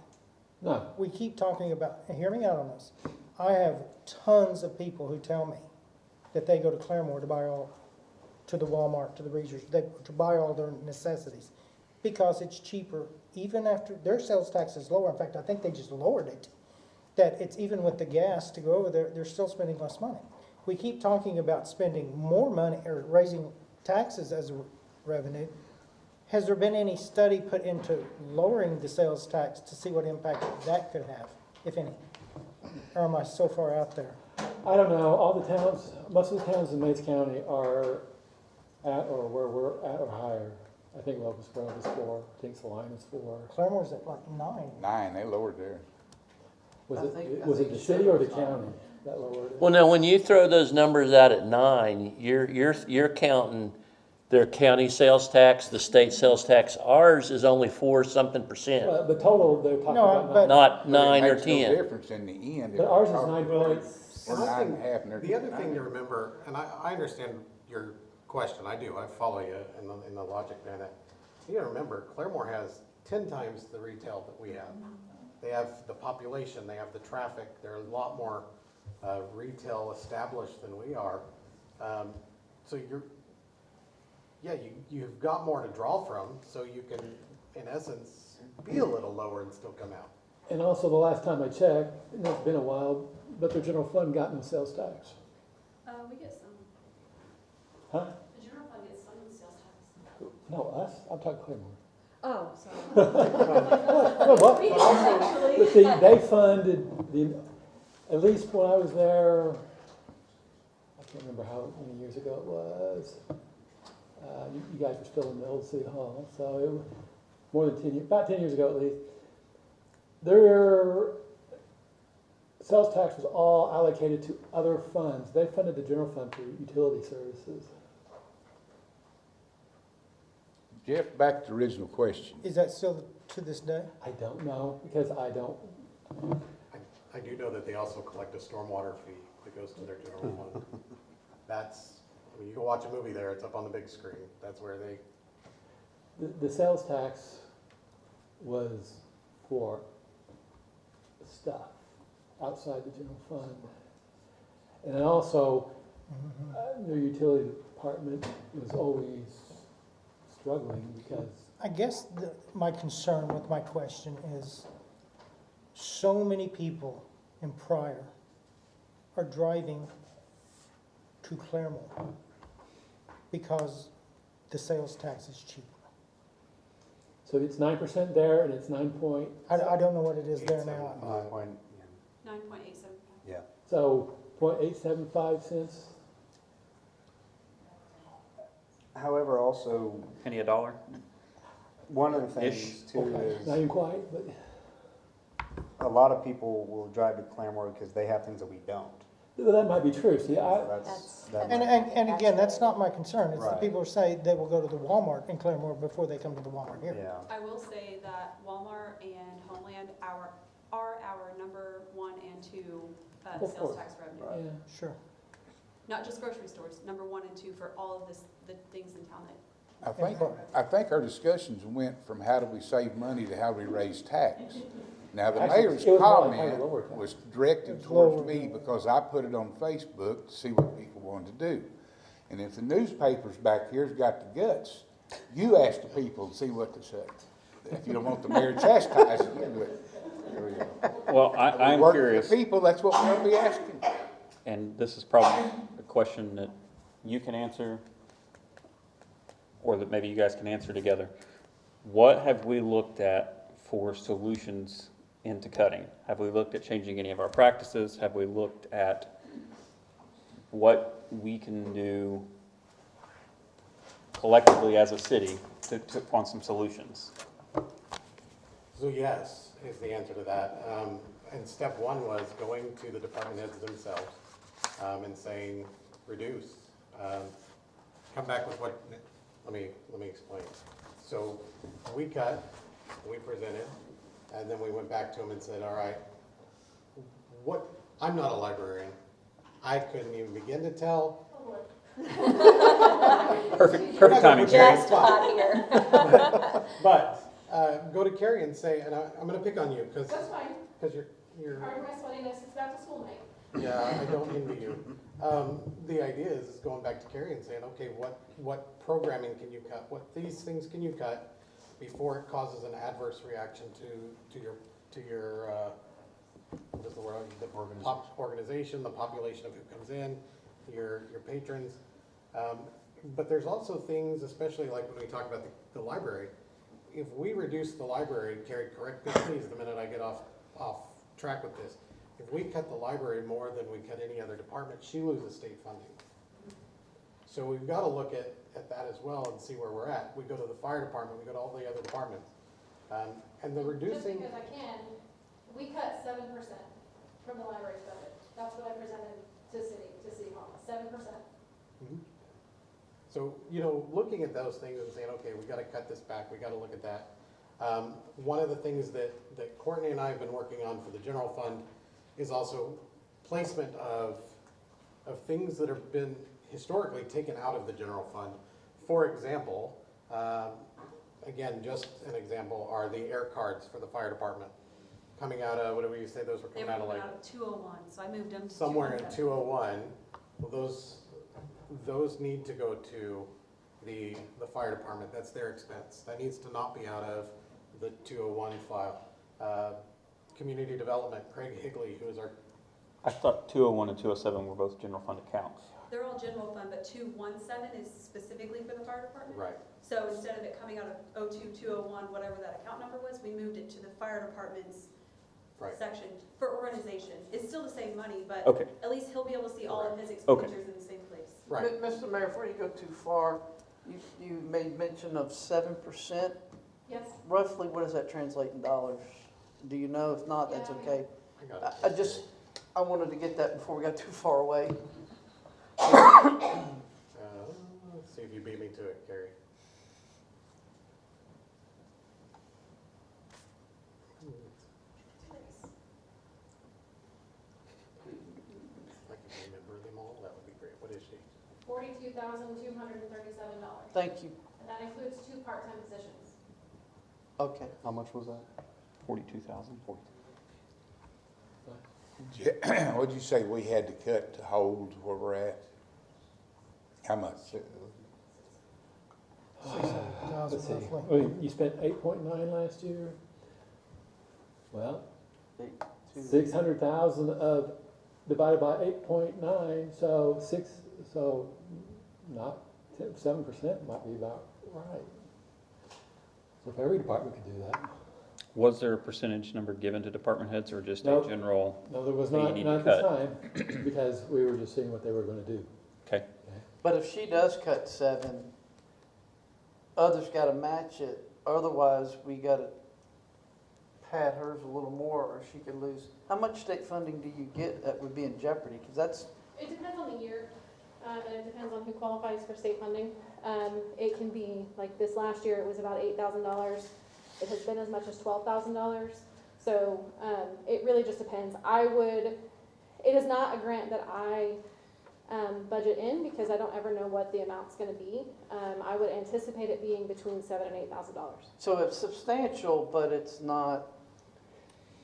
No, We keep talking about, and hear me out on this. I have tons of people who tell me that they go to Claremore to buy all, to the Walmart, to the Reasons, to buy all their necessities, because it's cheaper, even after, their sales tax is lower. In fact, I think they just lowered it. That it's even with the gas to go over there, they're still spending less money. We keep talking about spending more money or raising taxes as a revenue. Has there been any study put into lowering the sales tax to see what impact that could have, if any? Or am I so far out there? I don't know, all the towns, most of the towns in Maids County are at or where we're at or higher. I think Locust Grove is 4, I think Salina's 4. Claremore's at like 9. 9, they lowered there. Was I it, think- was I it the think city or the Sherwood's county that lowered it? Well, now, when you throw those numbers out at 9, you're counting their county sales tax, the state sales tax. Ours is only 4-something%, Well, the total, they're talking No, about but- not But 9 it or makes no 10. difference in the end. But ours is 9 point, Or 9.5 and they're The other thing to remember, and I understand your question, I do, I follow you in the logic behind that. You gotta remember, Claremore has 10 times the retail that we have. They have the population, they have the traffic, they're a lot more retail established than we are. So you've got more to draw from, so you can, in essence, be a little lower and still come out. and also the last time I checked, and it's been a while, but the general fund got no sales tax. We get some, Huh? the general fund gets some sales tax. No, us, I'm talking Claymore. Oh, sorry. No, but We also, actually. but see, they funded the, at least when I was there, I can't remember how many years ago it was. You guys were still in the old city hall, so it was more than 10 years, about 10 years ago at least. Their sales tax was all allocated to other funds. They funded the general fund through utility services. Jeff, back to the original question. Is that still to this day? I don't know, because I don't, I do know that they also collect a stormwater fee that goes to their general fund. That's, I mean, you go watch a movie there, it's up on the big screen. That's where they, the sales tax was for stuff outside the general fund. And then also, their utility department was always struggling because, I guess my concern with my question is so many people in Pryor are driving to Claremore because the sales tax is cheap. so it's 9% there and it's 9 point, I don't know what it is there now. 9.875. Yeah. so 0.875 cents. However, also, Penny a dollar? one of the Ish. things too Okay, is not even quite, but a lot of people will drive to Claremore because they have things that we don't. well, that might be true. See, And again, that's not my concern. It's the Right. people who say they will go to the Walmart in Claremore before they come to the Walmart here. Yeah. I will say that Walmart and Homeland are our number 1 and 2 Of sales course. tax revenue. yeah. Sure. Not just grocery stores, number 1 and 2 for all of the things in town that. I think our discussions went from how do we save money to how do we raise tax. Now, the Actually, mayor's it was more like how to lower comment tax. was directed It's towards lower, me yeah. because I put it on Facebook to see what people wanted to do. And if the newspapers back here's got the guts, you ask the people and see what they say. If you don't want the mayor chastising you, but there we go. Well, I'm Work for curious, the people, that's what we're gonna be asking. and this is probably a question that you can answer, or that maybe you guys can answer together. What have we looked at for solutions into cutting? Have we looked at changing any of our practices? Have we looked at what we can do collectively as a city to on some solutions? so yes, is the answer to that. And step one was going to the department heads themselves and saying, reduce. Come back with what, let me explain. So we cut, we presented, and then we went back to them and said, all right, I'm not a librarian. I couldn't even begin to tell. Perfect timing, Carrie. Just got here. But go to Carrie and say, and I'm going to pick on you because That's fine. you're. Part of my sweatiness, it's back to school night. Yeah, I don't envy you. The idea is going back to Carrie and saying, okay, what programming can you cut? What these things can you cut before it causes an adverse reaction to your what is the word? The organization, the population of who comes in, your patrons. But there's also things, especially like when we talk about the library. If we reduce the library, Carrie, correct me please the minute I get off track with this. if we cut the library more than we cut any other department, she loses state funding. So we've got to look at that as well and see where we're at. We go to the fire department, we go to all the other departments. And the Just reducing, because I can, we cut 7% from the library's budget. That's what I presented to City Hall, 7%. so, you know, looking at those things and saying, okay, we got to cut this back, we got to look at that. One of the things that Courtney and I have been working on for the general fund is also placement of things that have been historically taken out of the general fund. For example, again, just an example, are the air cards for the fire department. Coming out of, what do we say those were They coming were out of, coming like, out of 201, so I moved them to somewhere in 217. 201. Well, those need to go to the fire department. That's their expense. That needs to not be out of the 201 file. Community development, Craig Higley, who is our, I thought 201 and 207 were both general fund accounts. They're all general fund, but 217 is specifically for the fire department. right, So instead of it coming out of 02, 201, whatever that account number was, we moved it to the fire department's right. section for organization. It's still the same money, but Okay. at least he'll be able to see all of his Okay. expenditures in the same place. Right. Mr. Mayor, before you go too far, you made mention of 7%. Yes? Roughly, what does that translate in dollars? Do you know? If not, that's Yeah. okay. I got it. I wanted to get that before we got too far away. Let's see if you beat me to it, Carrie. If I can remember them all, that would be great. What is she? $42,237. Thank you. And that includes 2 part-time positions. Okay. How much was that? 42,000? What'd you say we had to cut to hold where we're at? How much? Let's see, roughly. well, you spent 8.9 last year? Well, 600,000 of, divided by 8.9, so not 7% might be about right. So if every department could do that. Was there a percentage number given to department heads or just a Nope. general? No, there was that you not, need not to this cut? time, because we were just seeing what they were gonna do. Okay. But if she does cut 7, others gotta match it. Otherwise, we gotta pad hers a little more, or she could lose. How much state funding do you get that would be in jeopardy? Because that's, It depends on the year, and it depends on who qualifies for state funding. It can be, like this last year, it was about $8,000. It has been as much as $12,000. So it really just depends. It is not a grant that I budget in because I don't ever know what the amount's gonna be. I would anticipate it being between $7,000 and $8,000. so it's substantial, but it's not.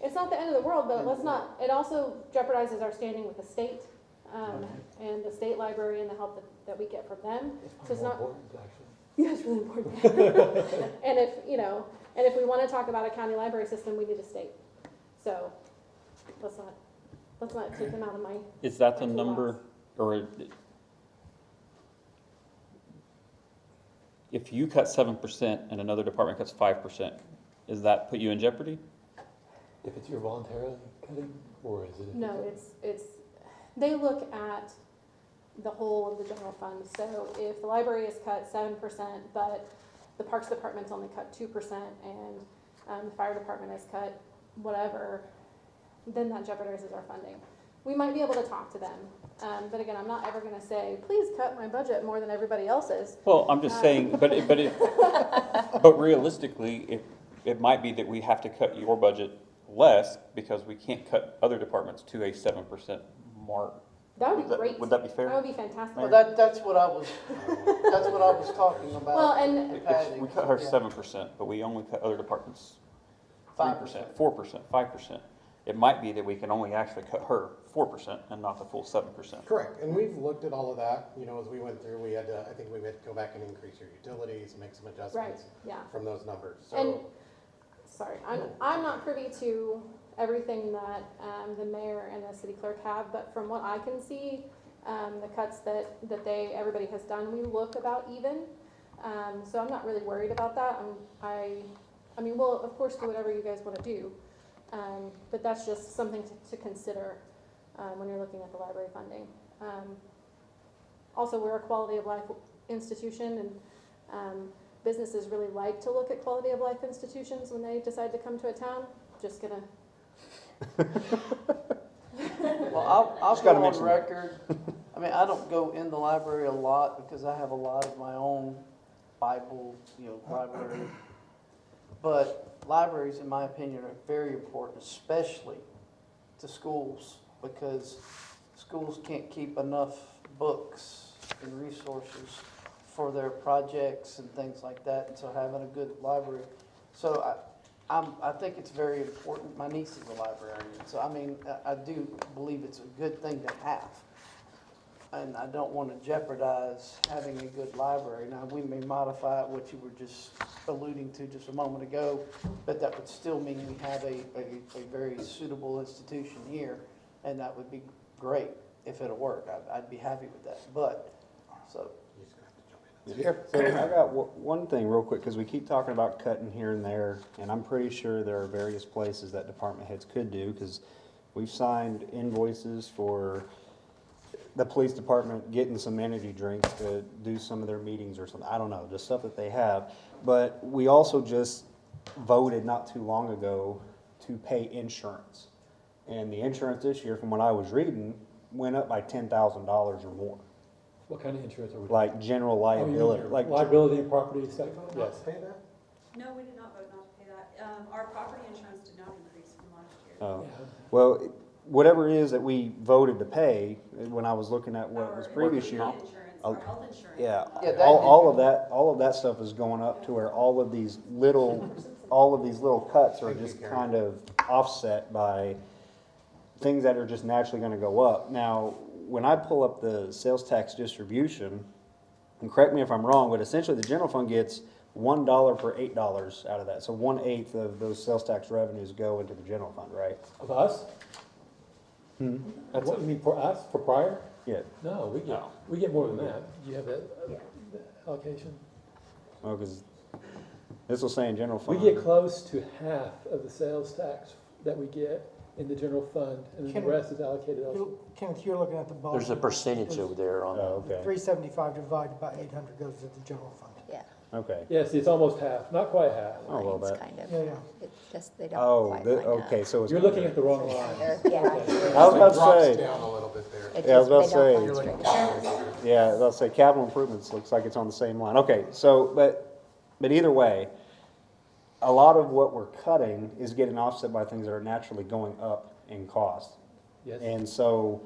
It's not the end of the world, but it also jeopardizes our standing with the state, and the state library and the help that we get from them. So it's not, Important, actually. yeah, it's really important. And if we wanna talk about a county library system, we need a state. So, let's not take them out of my, Is that the Like a number, loss. or if you cut 7% and another department cuts 5%, does that put you in jeopardy? If it's your voluntarily cutting, or is it? no, they look at the whole of the general fund. So if the library is cut 7%, but the Parks Department's only cut 2%, and the fire department is cut whatever, then that jeopardizes our funding. We might be able to talk to them, but again, I'm not ever gonna say, please cut my budget more than everybody else's. Well, I'm just saying, but realistically, it might be that we have to cut your budget less because we can't cut other departments to a 7% mark. That would be great. Would that be fair? That would be fantastic. Well, that's what I was talking about. Well, and- the If padding. we cut her Yeah. 7%, but we only cut other departments 3%, 5%. 4%, 5%, it might be that we can only actually cut her 4% and not the full 7%. Correct, and we've looked at all of that, you know, as we went through, we had to, I think we had to go back and increase your utilities, make some Right, adjustments yeah. from those numbers, And, so. sorry, I'm not privy to everything that the mayor and the city clerk have, but from what I can see, the cuts that everybody has done, we look about even. So I'm not really worried about that. I mean, we'll of course do whatever you guys want to do, But that's just something to consider when you're looking at the library funding. Also, we're a quality of life institution, and businesses really like to look at quality of life institutions when they decide to come to a town. Just gonna. Well, I'll Just go gotta on mention that. record. I mean, I don't go in the library a lot because I have a lot of my own Bible, library. But libraries, in my opinion, are very important, especially to schools, because schools can't keep enough books and resources for their projects and things like that, and so having a good library. So I think it's very important. My niece is a librarian, so I mean, I do believe it's a good thing to have. And I don't want to jeopardize having a good library. Now, we may modify what you were just alluding to just a moment ago, but that would still mean we have a very suitable institution here, and that would be great if it'll work. I'd be happy with that, but, so. So I got one thing real quick, because we keep talking about cutting here and there, and I'm pretty sure there are various places that department heads could do, because we've signed invoices for the police department getting some energy drinks to do some of their meetings or something. I don't know, just stuff that they have. But we also just voted not too long ago to pay insurance. And the insurance this year, from what I was reading, went up by $10,000 or more. What kind of insurance are we? Like general Oh, you mean liability, your like liability and property, yes. Pay that? No, we did not vote not to pay that. Our property insurance did not increase from last year. Oh, Yeah. well, whatever it is that we voted to pay, when I was looking at what was previous year. Insurance, our health insurance. Yeah, Yeah, that all of that stuff is going up to where all of these little cuts are just kind of offset by things that are just naturally gonna go up. Now, when I pull up the sales tax distribution, and correct me if I'm wrong, but essentially the general fund gets $1 per $8 out of that. So 1/8 of those sales tax revenues go into the general fund, right? Of us? That's What, you mean for us, for Pryor? Yeah. No, we get more than that. You have that allocation? Oh, because this will say in general We fund. get close to half of the sales tax that we get in the general fund, and then the Can- rest is allocated elsewhere. Kenneth, you're looking at the bottom. There's a percentage over there on Oh, The okay, 375 divided by 800 goes to the general fund. Yeah, okay. Yes, it's almost half, not quite half. Oh, a little it's bit. kind of, Yeah, yeah. it's just, they don't Oh, quite line up. okay, so it's. You're looking at the wrong line. Yeah. I was about to Drops say, down a little bit there. It Yeah, I was just- about to they say- don't line straight up. yeah, I was about to say capital improvements looks like it's on the same line. Okay, so, but either way, a lot of what we're cutting is getting offset by things that are naturally going up in cost. Yes. And so,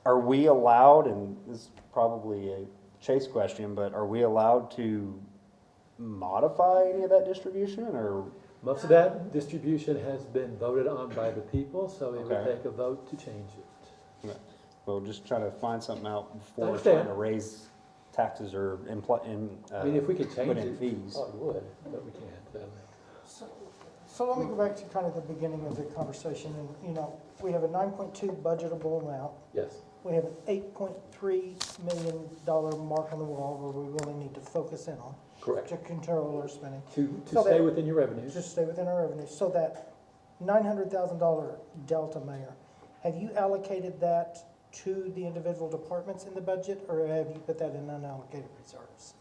are we allowed, and this is probably a Chase question, but are we allowed to modify any of that distribution, or? Most of that distribution has been voted on by the people, so it would Okay. take a vote to change it. We'll just try to find something out before Understand. trying to raise taxes or I mean, if we could change put in it, fees. probably would, but we can't. So let me go back to kind of the beginning of the conversation, and, we have a 9.2 budgetable amount. Yes, We have an $8.3 million mark on the wall where we really need to focus in on correct. to control our spending. To So stay that- within your revenues. Just stay within our revenue. So that $900,000 delta, Mayor, have you allocated that to the individual departments in the budget, or have you put that in unallocated reserves?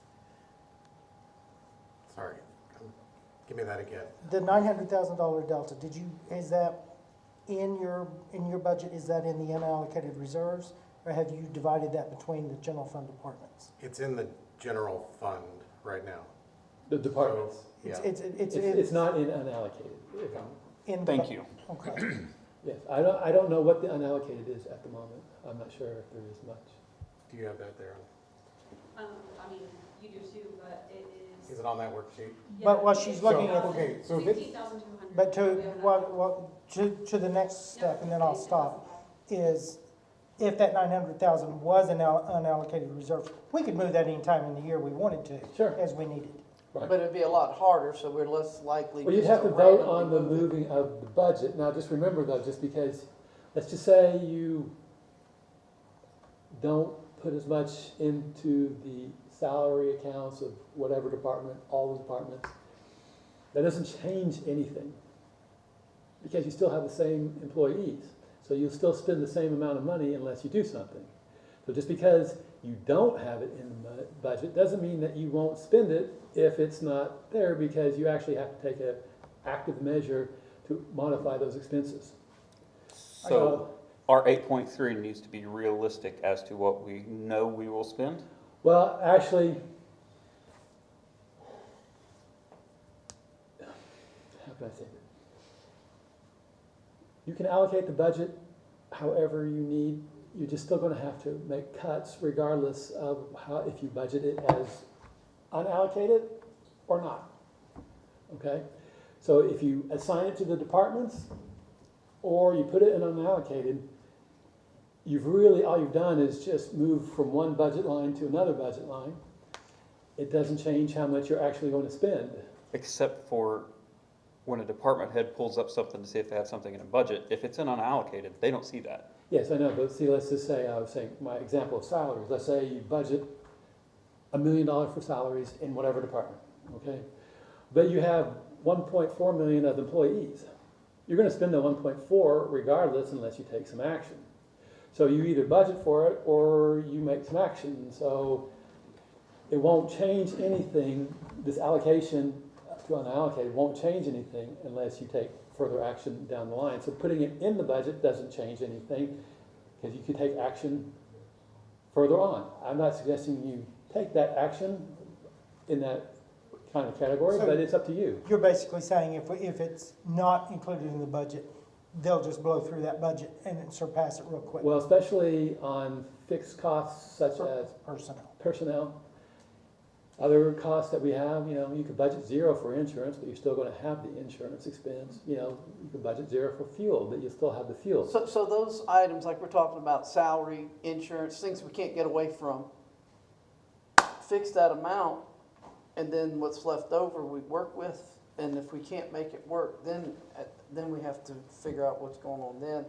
Sorry, give me that again. The $900,000 delta, is that in your budget, is that in the unallocated reserves? Or have you divided that between the general fund departments? It's in the general fund right now. The departments. Yeah. It's not in unallocated. if I'm- in. Thank you. Okay. Yes, I don't know what the unallocated is at the moment. I'm not sure if there is much. Do you have that there? I mean, you do too, but it is. Is it on that worksheet? But while she's looking at, Okay, so if it's, 16,200. but to the next step, and then I'll stop, is if that 900,000 was an unallocated reserve, we could move that anytime in the year we wanted to. Sure. As we needed. Right. But it'd be a lot harder, so we're less likely. Well, you'd just have to vote randomly on the move it. moving of the budget. Now, just remember though, just because, let's just say you don't put as much into the salary accounts of whatever department, all the departments, that doesn't change anything. because you still have the same employees. So you'll still spend the same amount of money unless you do something. So just because you don't have it in the budget doesn't mean that you won't spend it if it's not there, because you actually have to take an active measure to modify those expenses. So our 8.3 needs to be realistic as to what we know we will spend? Well, actually, how can I say that? You can allocate the budget however you need. You're just still going to have to make cuts regardless of how, if you budget it as unallocated or not. Okay? So if you assign it to the departments or you put it in unallocated, all you've done is just move from one budget line to another budget line. It doesn't change how much you're actually going to spend. Except for when a department head pulls up something to see if they have something in a budget, if it's in unallocated, they don't see that. Yes, I know, but see, let's just say, I was saying, my example of salaries, let's say you budget $1 million for salaries in whatever department, okay? But you have 1.4 million of employees. You're gonna spend the 1.4 regardless unless you take some action. So you either budget for it or you make some action. So it won't change anything, this allocation to unallocated won't change anything unless you take further action down the line. So putting it in the budget doesn't change anything because you can take action further on. I'm not suggesting you take that action in that kind of category, So but it's up to you. You're basically saying if it's not included in the budget, they'll just blow through that budget and then surpass it real quick. Well, especially on fixed costs such as personnel. Other costs that we have, you could budget zero for insurance, but you're still going to have the insurance expense. You could budget zero for fuel, but you'll still have the fuel. So those items, like we're talking about, salary, insurance, things we can't get away from, fix that amount, and then what's left over we work with, and if we can't make it work, then we have to figure out what's going on then.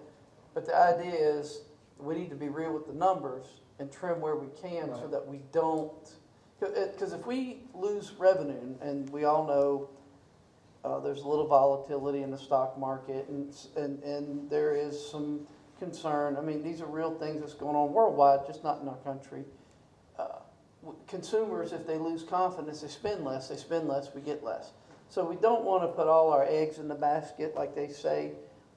But the idea is we need to be real with the numbers and trim where we can so that we don't. Because if we lose revenue, and we all know there's a little volatility in the stock market, and there is some concern. I mean, these are real things that's going on worldwide, just not in our country. Consumers, if they lose confidence, they spend less, we get less. So we don't want to put all our eggs in the basket, like they say.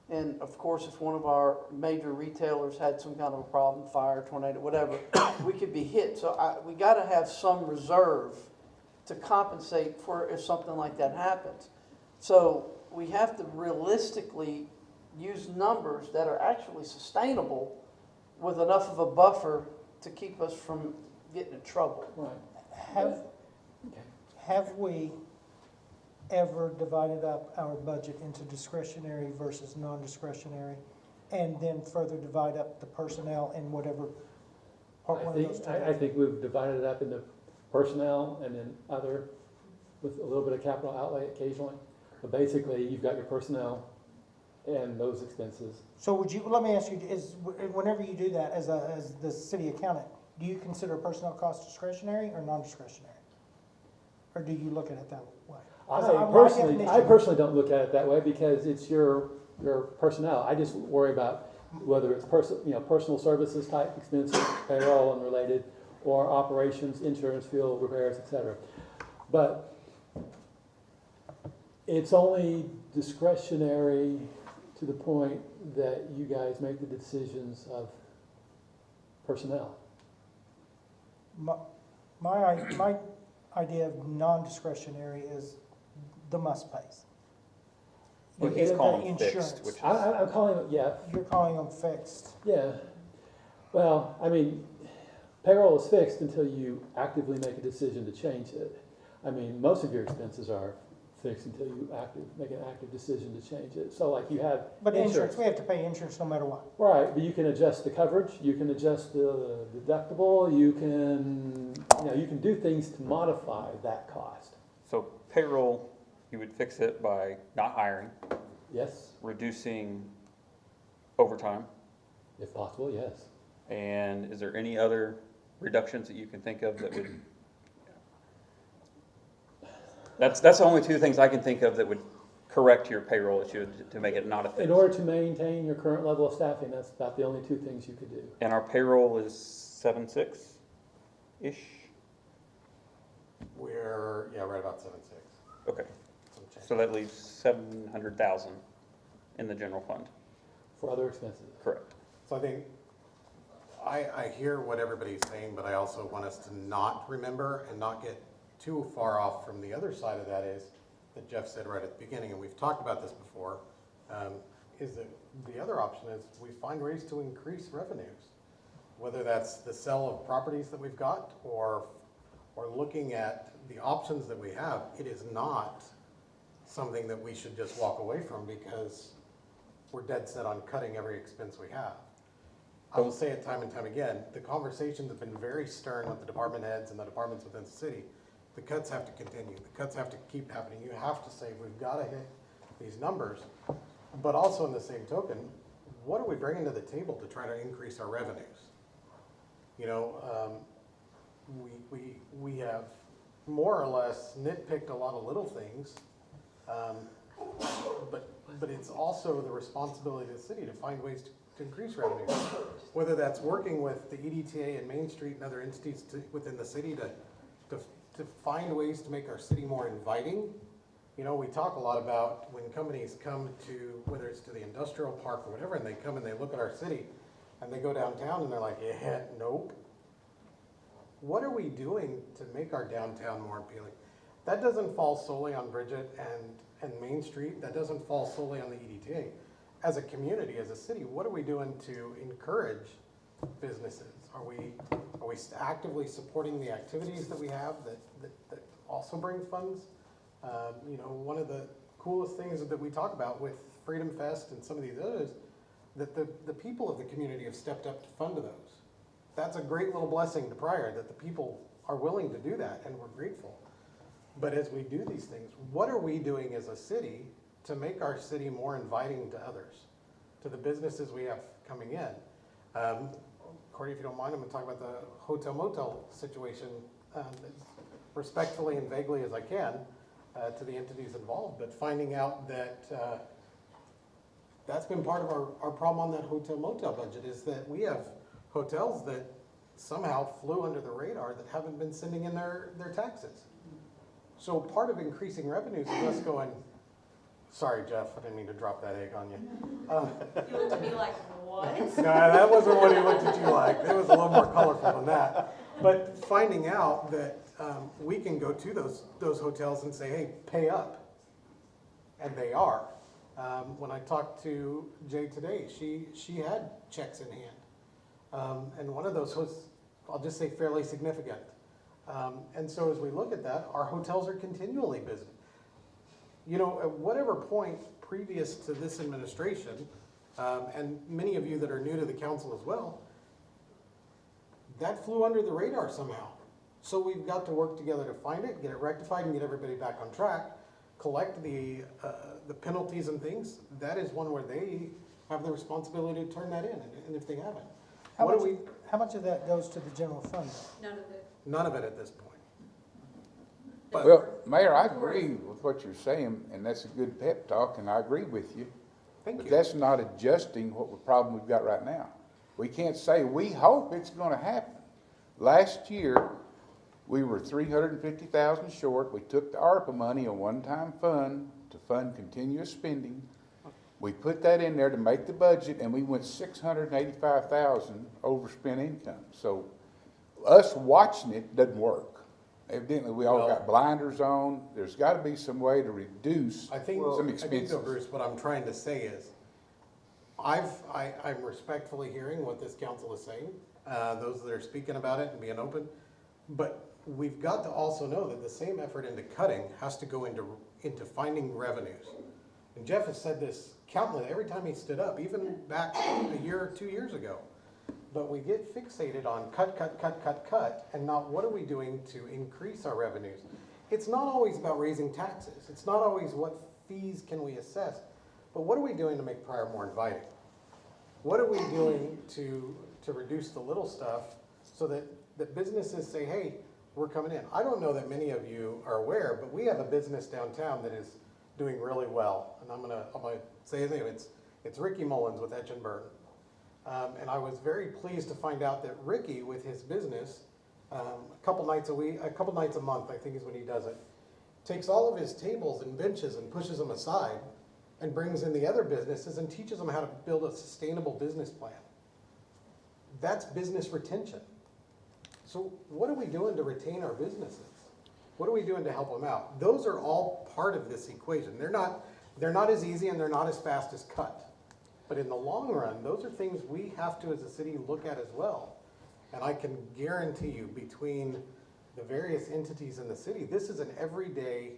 And of course, if one of our major retailers had some kind of a problem, fire, tornado, whatever, we could be hit. So we got to have some reserve to compensate for if something like that happens. So we have to realistically use numbers that are actually sustainable with enough of a buffer to keep us from getting in trouble. Right. Have we ever divided up our budget into discretionary versus non-discretionary, and then further divide up the personnel in whatever part one of those two? I think we've divided it up into personnel and then other, with a little bit of capital outlay occasionally. But basically, you've got your personnel and those expenses. So let me ask you, whenever you do that as the city accountant, do you consider personnel costs discretionary or non-discretionary? Or do you look at it that way? I personally don't look at it that way because it's your personnel. I just worry about whether it's personal services type expenses, payroll and related, or operations, insurance, fuel, repairs, etc. But it's only discretionary to the point that you guys make the decisions of personnel. My idea of non-discretionary is the must-pays. Well, he's calling it fixed, which is... I'm calling it, yeah. You're calling them fixed. Yeah. Well, I mean, payroll is fixed until you actively make a decision to change it. I mean, most of your expenses are fixed until you make an active decision to change it. So like you have But insurance, we have to pay insurance no matter what. Right, but you can adjust the coverage, you can adjust the deductible, you can do things to modify that cost. So payroll, you would fix it by not hiring. Yes. Reducing overtime. If possible, yes. And is there any other reductions that you can think of that would... That's the only two things I can think of that would correct your payroll issue to make it not a In fix. order to maintain your current level of staffing, that's about the only two things you could do. And our payroll is 7.6-ish? We're, yeah, right about 7.6. Okay, Some change. so that leaves 700,000 in the general fund, For other expenses. correct? So I think, I hear what everybody's saying, but I also want us to not remember and not get too far off from the other side of that is, that Jeff said right at the beginning, and we've talked about this before, is that the other option is we find ways to increase revenues. Whether that's the sale of properties that we've got or looking at the options that we have, it is not something that we should just walk away from because we're dead set on cutting every expense we have. I will say it time and time again, the conversations have been very stern with the department heads and the departments within the city. The cuts have to continue. The cuts have to keep happening. You have to say, we've got to hit these numbers. But also in the same token, what are we bringing to the table to try to increase our revenues? You know, we have more or less nitpicked a lot of little things, but it's also the responsibility of the city to find ways to increase revenues. Whether that's working with the EDTA and Main Street and other entities within the city to find ways to make our city more inviting. You know, we talk a lot about when companies come to, whether it's to the industrial park or whatever, and they come and they look at our city and they go downtown and they're like, yeah, nope. What are we doing to make our downtown more appealing? That doesn't fall solely on Bridget and Main Street. That doesn't fall solely on the EDTA. As a community, as a city, what are we doing to encourage businesses? Are we actively supporting the activities that we have that also bring funds? You know, one of the coolest things that we talk about with Freedom Fest and some of these others, that the people of the community have stepped up to fund those. That's a great little blessing to Pryor, that the people are willing to do that, and we're grateful. But as we do these things, what are we doing as a city to make our city more inviting to others, to the businesses we have coming in? Corey, if you don't mind, I'm going to talk about the hotel-motel situation as respectfully and vaguely as I can to the entities involved, but finding out that that's been part of our problem on that hotel-motel budget is that we have hotels that somehow flew under the radar that haven't been sending in their taxes. So part of increasing revenues is us going, sorry, Jeff, I didn't mean to drop that egg on you. You looked at me like, what? No, that wasn't what he looked at you like. It was a little more colorful than that. But finding out that we can go to those hotels and say, hey, pay up. And they are. When I talked to Jay today, she had checks in hand. And one of those was, I'll just say, fairly significant. And so as we look at that, our hotels are continually busy. You know, at whatever point previous to this administration, and many of you that are new to the council as well, that flew under the radar somehow. So we've got to work together to find it, get it rectified, and get everybody back on track, collect the penalties and things. That is one where they have the responsibility to turn that in, and if they haven't. How much of that goes to the general fund? None of it. None of it at this point. Well, Mayor, I agree with what you're saying, and that's a good pep talk, and I agree with you. Thank But you. that's not adjusting what the problem we've got right now. We can't say, we hope it's gonna happen. Last year, we were 350,000 short. We took the ARPA money, a one-time fund, to fund continuous spending. We put that in there to make the budget, and we went 685,000 overspent income. So us watching it doesn't work. Evidently, we all got blinders on. There's got to be some way to reduce I think some though, expenses. Bruce, what I'm trying to say is, I'm respectfully hearing what this council is saying, those that are speaking about it and being open, but we've got to also know that the same effort into cutting has to go into finding revenues. And Jeff has said this countless, every time he stood up, even back a year or 2 years ago. But we get fixated on cut, and not what are we doing to increase our revenues. It's not always about raising taxes. It's not always what fees can we assess, but what are we doing to make Pryor more inviting? What are we doing to reduce the little stuff so that businesses say, hey, we're coming in. I don't know that many of you are aware, but we have a business downtown that is doing really well. And I'm gonna say his name. It's Ricky Mullins with Etch and Burn. And I was very pleased to find out that Ricky, with his business, a couple nights a month, I think is when he does it, takes all of his tables and benches and pushes them aside and brings in the other businesses and teaches them how to build a sustainable business plan. That's business retention. So what are we doing to retain our businesses? What are we doing to help them out? Those are all part of this equation. They're not as easy and they're not as fast as cut. But in the long run, those are things we have to, as a city, look at as well. And I can guarantee you, between the various entities in the city, this is an everyday,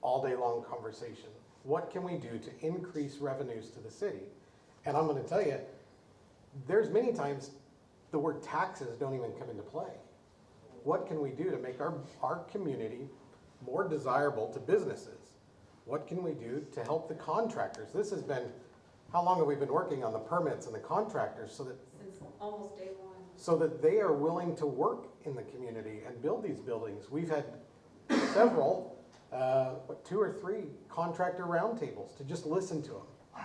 all day long conversation. What can we do to increase revenues to the city? And I'm gonna tell you, there's many times the word taxes don't even come into play. What can we do to make our community more desirable to businesses? What can we do to help the contractors? This has been, how long have we been working on the permits and the contractors so that Since almost day one. so that they are willing to work in the community and build these buildings? We've had several, 2 or 3 contractor roundtables to just listen to them.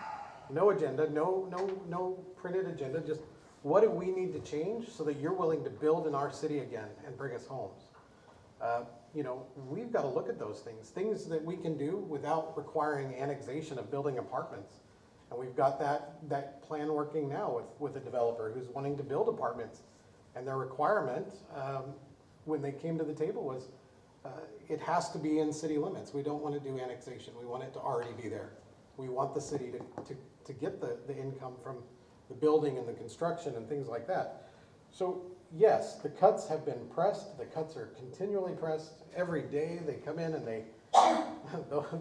No agenda, no printed agenda, just what do we need to change so that you're willing to build in our city again and bring us homes? You know, we've got to look at those things that we can do without requiring annexation of building apartments. And we've got that plan working now with a developer who's wanting to build apartments. And their requirement, when they came to the table, was it has to be in city limits. We don't want to do annexation. We want it to already be there. We want the city to get the income from the building and the construction and things like that. So yes, the cuts have been pressed. The cuts are continually pressed. Every day they come in and they,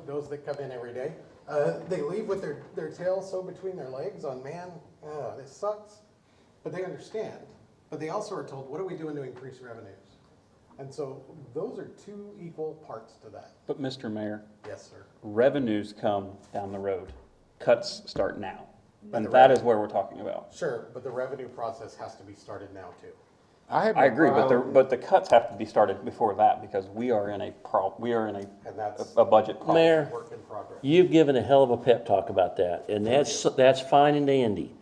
those that come in every day, they leave with their tail so between their legs on, man, this sucks. But they understand. But they also are told, what are we doing to increase revenues? And so those are 2 equal parts to that. But Mr. Mayor, Yes, sir. revenues come down the road. Cuts start now. And the that is where we're talking about. Sure, but the revenue process has to be started now too. I have I agree, no problem. but the cuts have to be started before that because we are in And that's a budget problem. Mayor, work in progress. you've given a hell of a pep talk about that, and that's fine and dandy.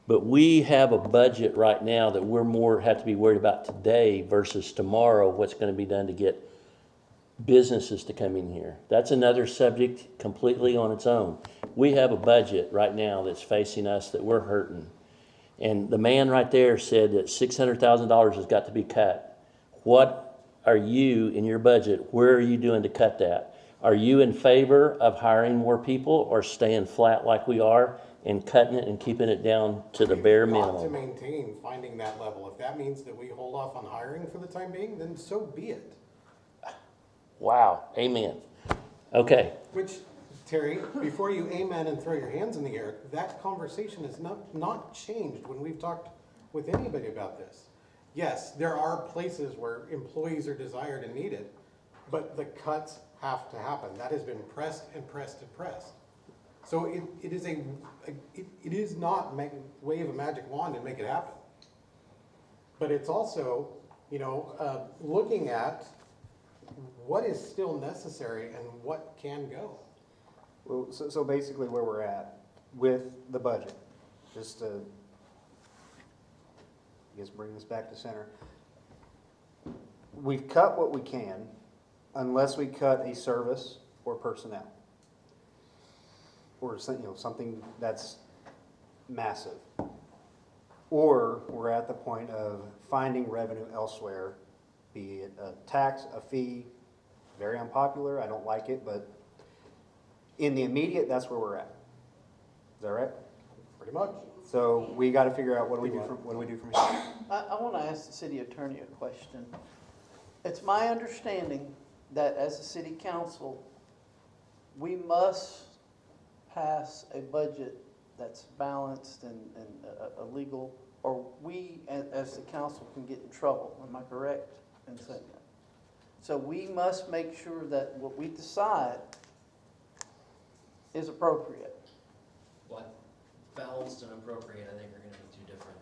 But we have a budget right now that have to be worried about today versus tomorrow, what's gonna be done to get businesses to come in here. That's another subject completely on its own. We have a budget right now that's facing us that we're hurting. And the man right there said that $600,000 has got to be cut. What are you, in your budget, where are you doing to cut that? Are you in favor of hiring more people or staying flat like we are and cutting it and keeping it down to the bare We've got to minimum? maintain finding that level. If that means that we hold off on hiring for the time being, then so be it. Wow, amen. Okay, Which, Terry, before you amen and throw your hands in the air, that conversation has not changed when we've talked with anybody about this. Yes, there are places where employees are desired and needed, but the cuts have to happen. That has been pressed and pressed and pressed. So it is not wave a magic wand and make it happen. But it's also, you know, looking at what is still necessary and what can go. Well, so basically where we're at with the budget, just to, I guess, bring this back to center. We've cut what we can unless we cut a service or personnel. Or something that's massive. Or we're at the point of finding revenue elsewhere, be it a tax, a fee, very unpopular, I don't like it, but in the immediate, that's where we're at. Is that right? Pretty much. So we gotta figure out what do we do from here. I want to ask the city attorney a question. It's my understanding that as a city council, we must pass a budget that's balanced and a legal, or we as the council can get in trouble. Am I correct in saying that? So we must make sure that what we decide is appropriate. What balanced and appropriate, I think, are going to be 2 different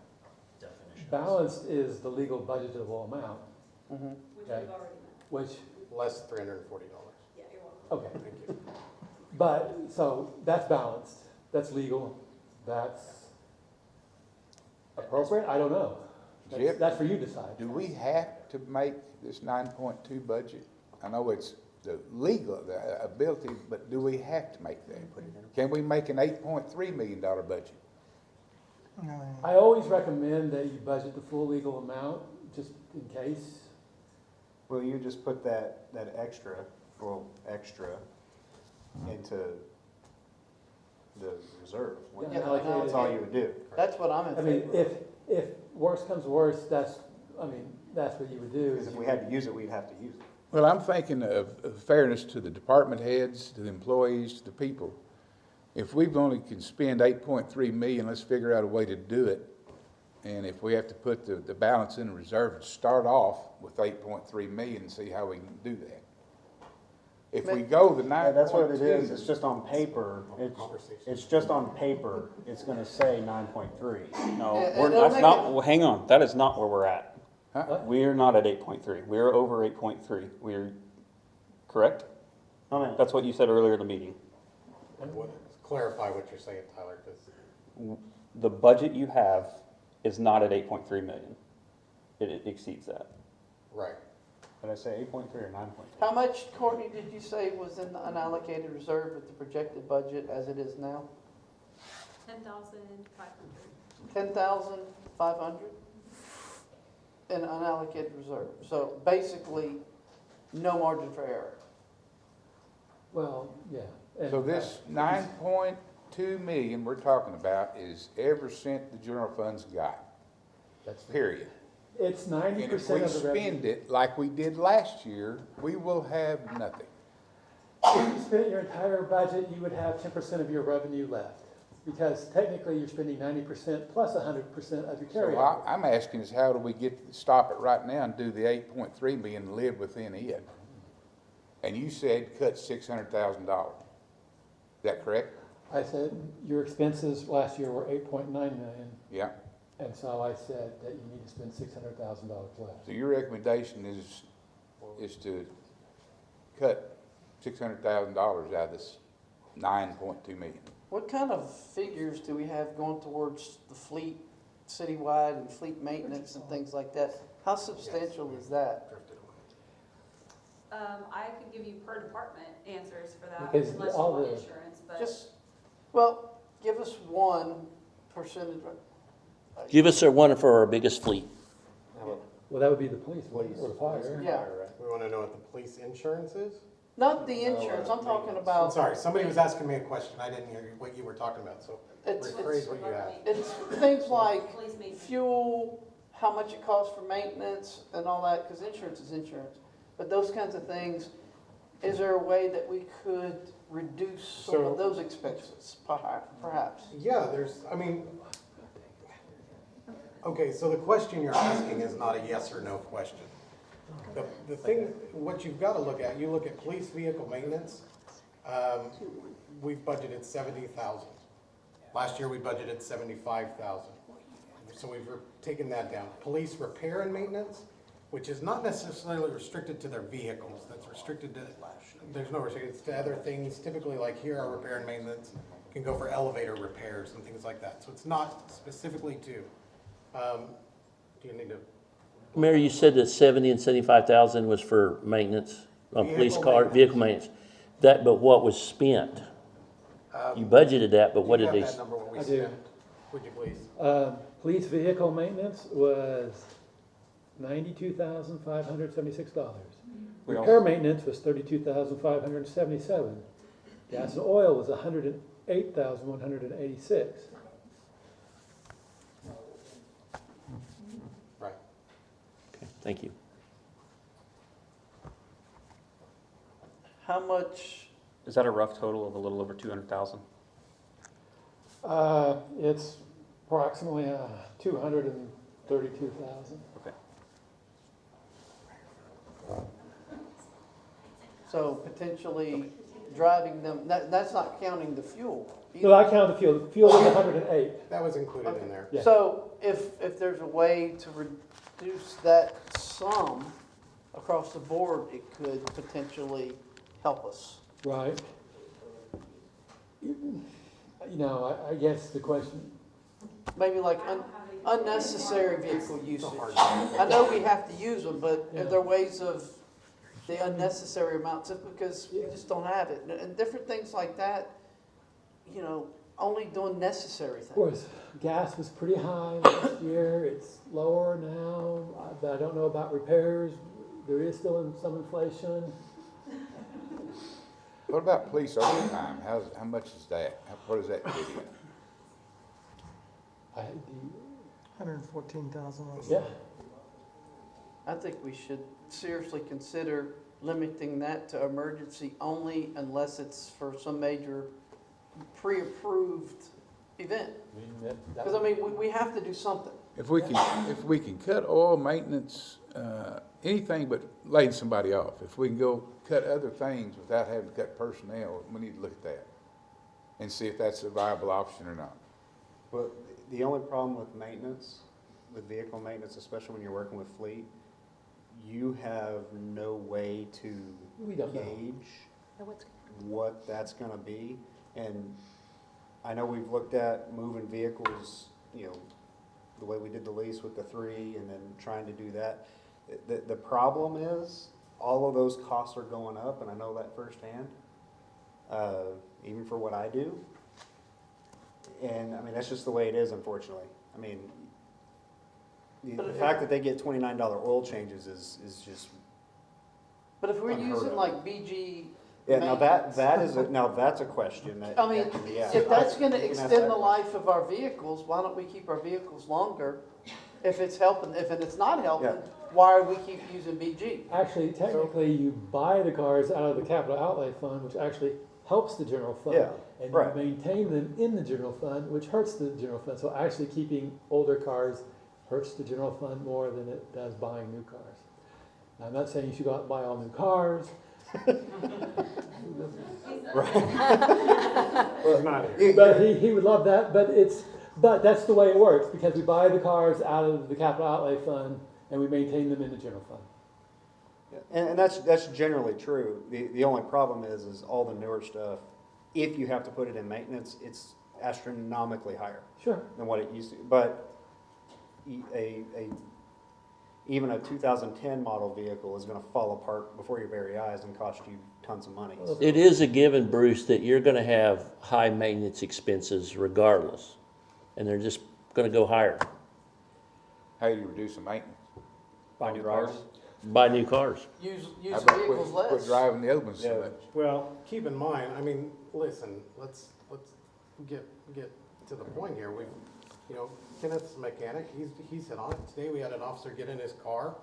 definitions. Balanced is the legal budgetable amount, Mm-hmm. Which Okay. we've already met. which, Less $340. Yeah, you're welcome. okay. Thank you. But, so that's balanced, that's legal, that's appropriate, I don't know. Jip? That's for you to decide. Do we have to make this 9.2 budget? I know it's the legal, the ability, but do we have to make that? Can we make an $8.3 million budget? I always recommend that you budget the full legal amount, just in case. Will you just put that extra into the reserve? Yeah, That's all you would do. That's what I'm I in mean, favor of. if worse comes worse, that's what you would do. Because if we had to use it, we'd have to use it. Well, I'm thinking of fairness to the department heads, to the employees, to the people. If we've only can spend 8.3 million, let's figure out a way to do it. And if we have to put the balance in the reserve and start off with 8.3 million and see how we can do that. If we go the 9.2. Yeah, that's what it is. It's just on paper. It's just on paper. It's gonna say 9.3. No, Yeah, we're, it'll that's make not, it- well, hang on, that is not where we're at. Huh? We're not at 8.3, we're over 8.3, we're, correct? I mean, That's what you said earlier in the meeting. Clarify what you're saying, Tyler, because The budget you have is not at 8.3 million. It exceeds that. right. did I say 8.3 or 9.3? How much, Courtney, did you say was in the unallocated reserve with the projected budget as it is now? 10,500. 10,500 in unallocated reserve. So basically, no margin for error. Well, yeah. And, So this 9.2 million we're talking about is every cent the general fund's got, That's period. It's And if 90% we of the revenue. spend it like we did last year, we will have nothing. If you spent your entire budget, you would have 10% of your revenue left. Because technically, you're spending 90% plus 100% of your So carryover. I'm asking is how do we stop it right now and do the 8.3 million and live within it? And you said cut $600,000. Is that correct? I said, your expenses last year were 8.9 million. Yeah. And so I said that you need to spend $600,000 less. So your recommendation is to cut $600,000 out of this 9.2 million. What kind of figures do we have going towards the fleet citywide and fleet maintenance and things like that? How substantial is that? I could give you per department answers for that, Because unless you all want the- insurance, but. Just, well, give us one percentage. Give us one for our biggest fleet. Well, that would be the police or the fire. Yeah, We want to know what the police insurance is? not the insurance, I'm talking I'm about, sorry, somebody was asking me a question. I didn't hear what you were talking about, so it's, rephrase what you have. it's things like Police maintenance. fuel, how much it costs for maintenance and all that, because insurance is insurance. But those kinds of things, is there a way that we could reduce some So- of those expenses, perhaps? Yeah, okay, so the question you're asking is not a yes or no question. The thing, what you've got to look at, you look at police vehicle maintenance, we've budgeted 70,000. Last year, we budgeted 75,000. So we've taken that down. Police repair and maintenance, which is not necessarily restricted to their vehicles, that's restricted to, there's no restrictions to other things, typically like here, our repair and maintenance can go for elevator repairs and things like that, so it's not specifically to, do you need to? Mary, you said that 70 and 75,000 was for maintenance on police Vehicle car, maintenance. vehicle maintenance. But what was spent? You budgeted that, but what Do did you they? have that number, what we I do. spent? Would you please? Police vehicle maintenance was $92,576. We Repair also- maintenance was $32,577. Gas and oil was $108,186. Right. Okay, thank you. How much, Is that a rough total of a little over 200,000? It's approximately 232,000. Okay. so potentially driving them, that's not counting the fuel. No, I counted the fuel. The fuel was 108. That was included in there. Yeah. So if there's a way to reduce that sum across the board, it could potentially help us. Right. You know, I guess the question, Maybe like unnecessary vehicle usage. I know we have to use them, but are there ways of the unnecessary amount, just because we just don't have it? And different things like that, you know, only doing necessary of things. course, gas was pretty high last year, it's lower now, but I don't know about repairs. There is still some inflation. What about police overtime? How much is that? What does that give you? $114,000. Yeah, I think we should seriously consider limiting that to emergency only unless it's for some major pre-approved event. Because, I mean, we have to do something. If we can cut oil maintenance, anything but laying somebody off, if we can go cut other things without having to cut personnel, we need to look at that and see if that's a viable option or not. Well, the only problem with maintenance, with vehicle maintenance, especially when you're working with fleet, you have no way to we don't know. gauge what that's gonna be. And I know we've looked at moving vehicles, you know, the way we did the lease with the 3 and then trying to do that. The problem is, all of those costs are going up, and I know that firsthand, even for what I do. And, I mean, that's just the way it is, unfortunately. I mean, the fact that they get $29 oil changes is just But if we're unheard using of. like BG. Yeah, now that's a question that. I mean, that can be asked. if that's gonna You can ask extend that the question. life of our vehicles, why don't we keep our vehicles longer? If it's helping, if it's not helping, Yeah. why are we keep using BG? Actually, technically, you buy the cars out of the capital outlay fund, which actually helps the general fund. Yeah, And right. you maintain them in the general fund, which hurts the general fund. So actually keeping older cars hurts the general fund more than it does buying new cars. Now, I'm not saying you should go out and buy all new cars. But he would love that, but that's the way it works, because we buy the cars out of the capital outlay fund and we maintain them in the general fund. Yeah, and that's generally true. The only problem is all the newer stuff, if you have to put it in maintenance, it's astronomically higher Sure. than what it used to. But even a 2010 model vehicle is going to fall apart before your very eyes and cost you tons of money. It is a given, Bruce, that you're gonna have high maintenance expenses regardless, and they're just gonna go higher. How do you reduce the maintenance? Buy new cars. Buy new cars. Use How the about vehicles quit less. driving the other ones so Yeah. much? Well, keep in mind, I mean, listen, let's get to the point here. You know, Kenneth's a mechanic, he's hit on it. Today we had an officer get in his car,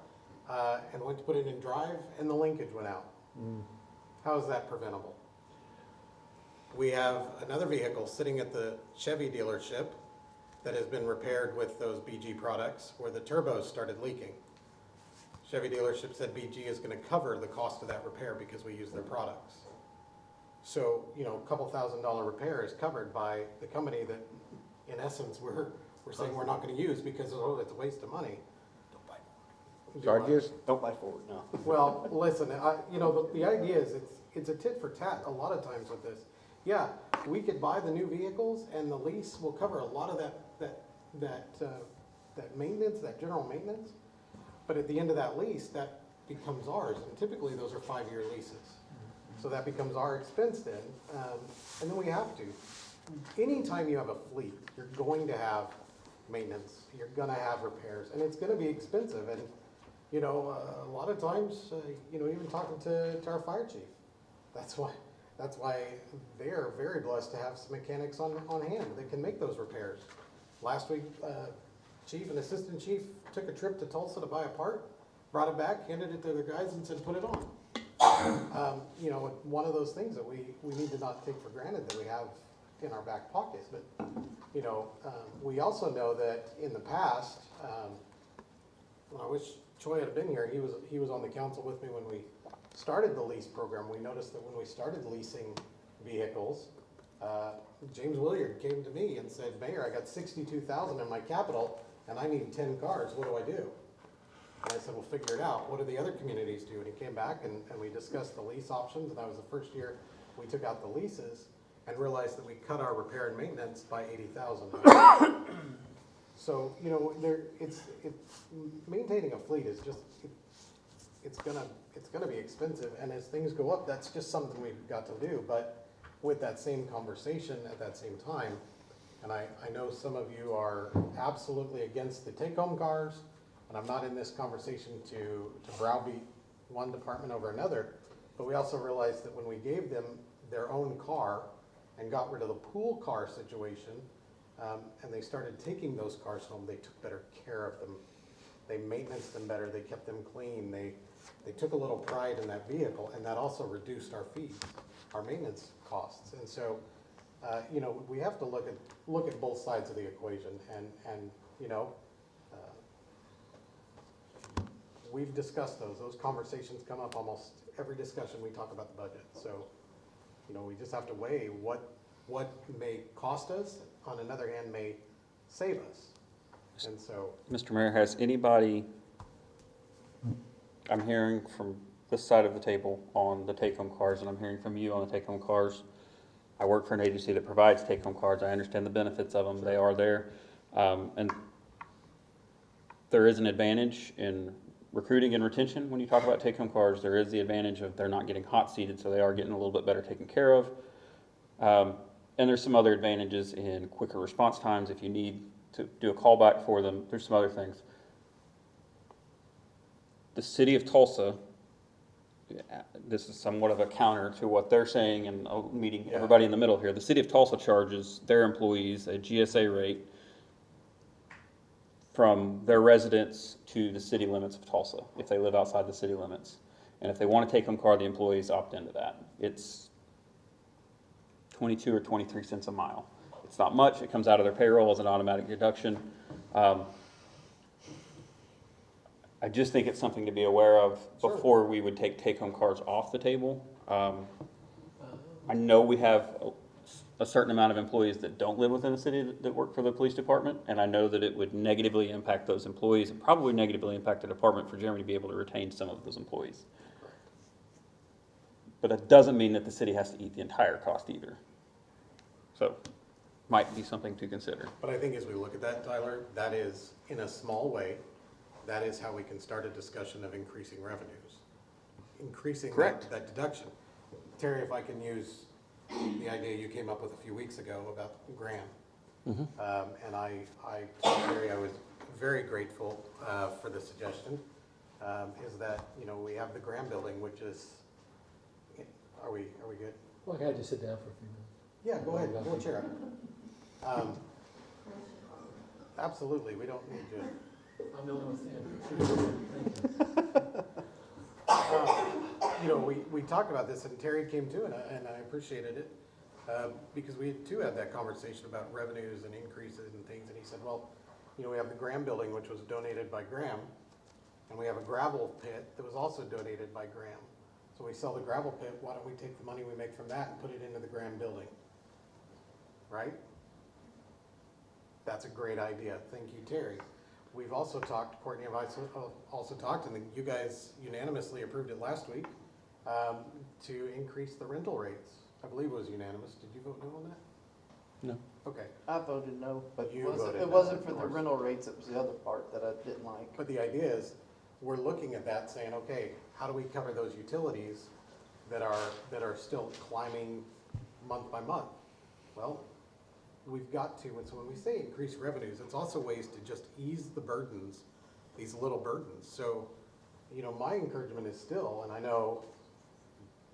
and went to put it in drive, and the linkage went out. How is that preventable? We have another vehicle sitting at the Chevy dealership that has been repaired with those BG products, where the turbos started leaking. Chevy dealership said BG is gonna cover the cost of that repair because we use their products. So, you know, a couple $1,000 repair is covered by the company that, in essence, we're saying we're not gonna use because, oh, it's a waste of money. So I guess, Don't buy Ford, no. Well, listen, you know, the idea is it's a tit for tat a lot of times with this. Yeah, we could buy the new vehicles and the lease will cover a lot of that maintenance, that general maintenance. But at the end of that lease, that becomes ours, and typically those are 5-year leases. So that becomes our expense then, and then we have to. Anytime you have a fleet, you're going to have maintenance, you're gonna have repairs, and it's gonna be expensive. And you know, a lot of times, you know, even talking to our fire chief, that's why they're very blessed to have some mechanics on hand that can make those repairs. Last week, chief and assistant chief took a trip to Tulsa to buy a part, brought it back, handed it to the guys and said, put it on. You know, one of those things that we need to not take for granted that we have in our back pocket. But, you know, we also know that in the past, I wish Troy had been here. He was on the council with me when we started the lease program. We noticed that when we started leasing vehicles, James Williard came to me and said, Mayor, I got $62,000 in my capital and I need 10 cars. What do I do? And I said, well, figure it out. What do the other communities do? And he came back and we discussed the lease options, and that was the first year we took out the leases. and realized that we cut our repair and maintenance by $80,000. So, you know, maintaining a fleet is just, it's gonna be expensive, and as things go up, that's just something we've got to do. But with that same conversation at that same time, and I know some of you are absolutely against the take-home cars, and I'm not in this conversation to browbeat one department over another, but we also realized that when we gave them their own car and got rid of the pool car situation, and they started taking those cars home, they took better care of them. They maintenanced them better, they kept them clean, they took a little pride in that vehicle, and that also reduced our fees, our maintenance costs. And so, you know, we have to look at both sides of the equation, and you know, we've discussed those conversations come up almost every discussion we talk about the budget. So, you know, we just have to weigh what may cost us, on another hand may save us. And so, Mr. Mayor, has anybody, I'm hearing from this side of the table on the take-home cars, and I'm hearing from you on the take-home cars. I work for an agency that provides take-home cars. I understand the benefits of them. They are there. And there is an advantage in recruiting and retention when you talk about take-home cars. There is the advantage of they're not getting hot-seated, so they are getting a little bit better taken care of. And there's some other advantages in quicker response times if you need to do a callback for them. There's some other things. The city of Tulsa, this is somewhat of a counter to what they're saying, and meeting everybody in the middle here. The city of Tulsa charges their employees a GSA rate from their residence to the city limits of Tulsa, if they live outside the city limits. And if they want to take home car, the employees opt into that. It's 22 or 23 cents a mile. It's not much. It comes out of their payroll as an automatic deduction. I just think it's something to be aware of before we would take-home cars off the table. I know we have a certain amount of employees that don't live within the city that work for the police department, and I know that it would negatively impact those employees, and probably negatively impact the department for Jeremy to be able to retain some of those employees. But that doesn't mean that the city has to eat the entire cost either. So, might be something to consider. but I think as we look at that, Tyler, that is, in a small way, that is how we can start a discussion of increasing revenues. Increasing that deduction. Terry, if I can use the idea you came up with a few weeks ago about Graham. And I told Terry I was very grateful for the suggestion, is that, you know, we have the Graham building, which is, are we good? Well, I gotta just sit down for a few minutes. Yeah, go ahead, pull a chair up. Absolutely, we don't need to. I'm the only one standing. You know, we talked about this, and Terry came to, and I appreciated it, because we too had that conversation about revenues and increases and things, and he said, well, you know, we have the Graham building, which was donated by Graham, and we have a gravel pit that was also donated by Graham. So we sell the gravel pit, why don't we take the money we make from that and put it into the Graham building? Right? That's a great idea. Thank you, Terry. We've also talked, Courtney and I also talked, and you guys unanimously approved it last week, to increase the rental rates. I believe it was unanimous. Did you vote no on that? No. Okay. I voted no, but You voted it no, wasn't of for the course. rental rates, it was the other part that I didn't like. But the idea is, we're looking at that saying, okay, how do we cover those utilities that are still climbing month by month? Well, we've got to, and so when we say increase revenues, it's also ways to just ease the burdens, these little burdens. So, you know, my encouragement is still, and I know,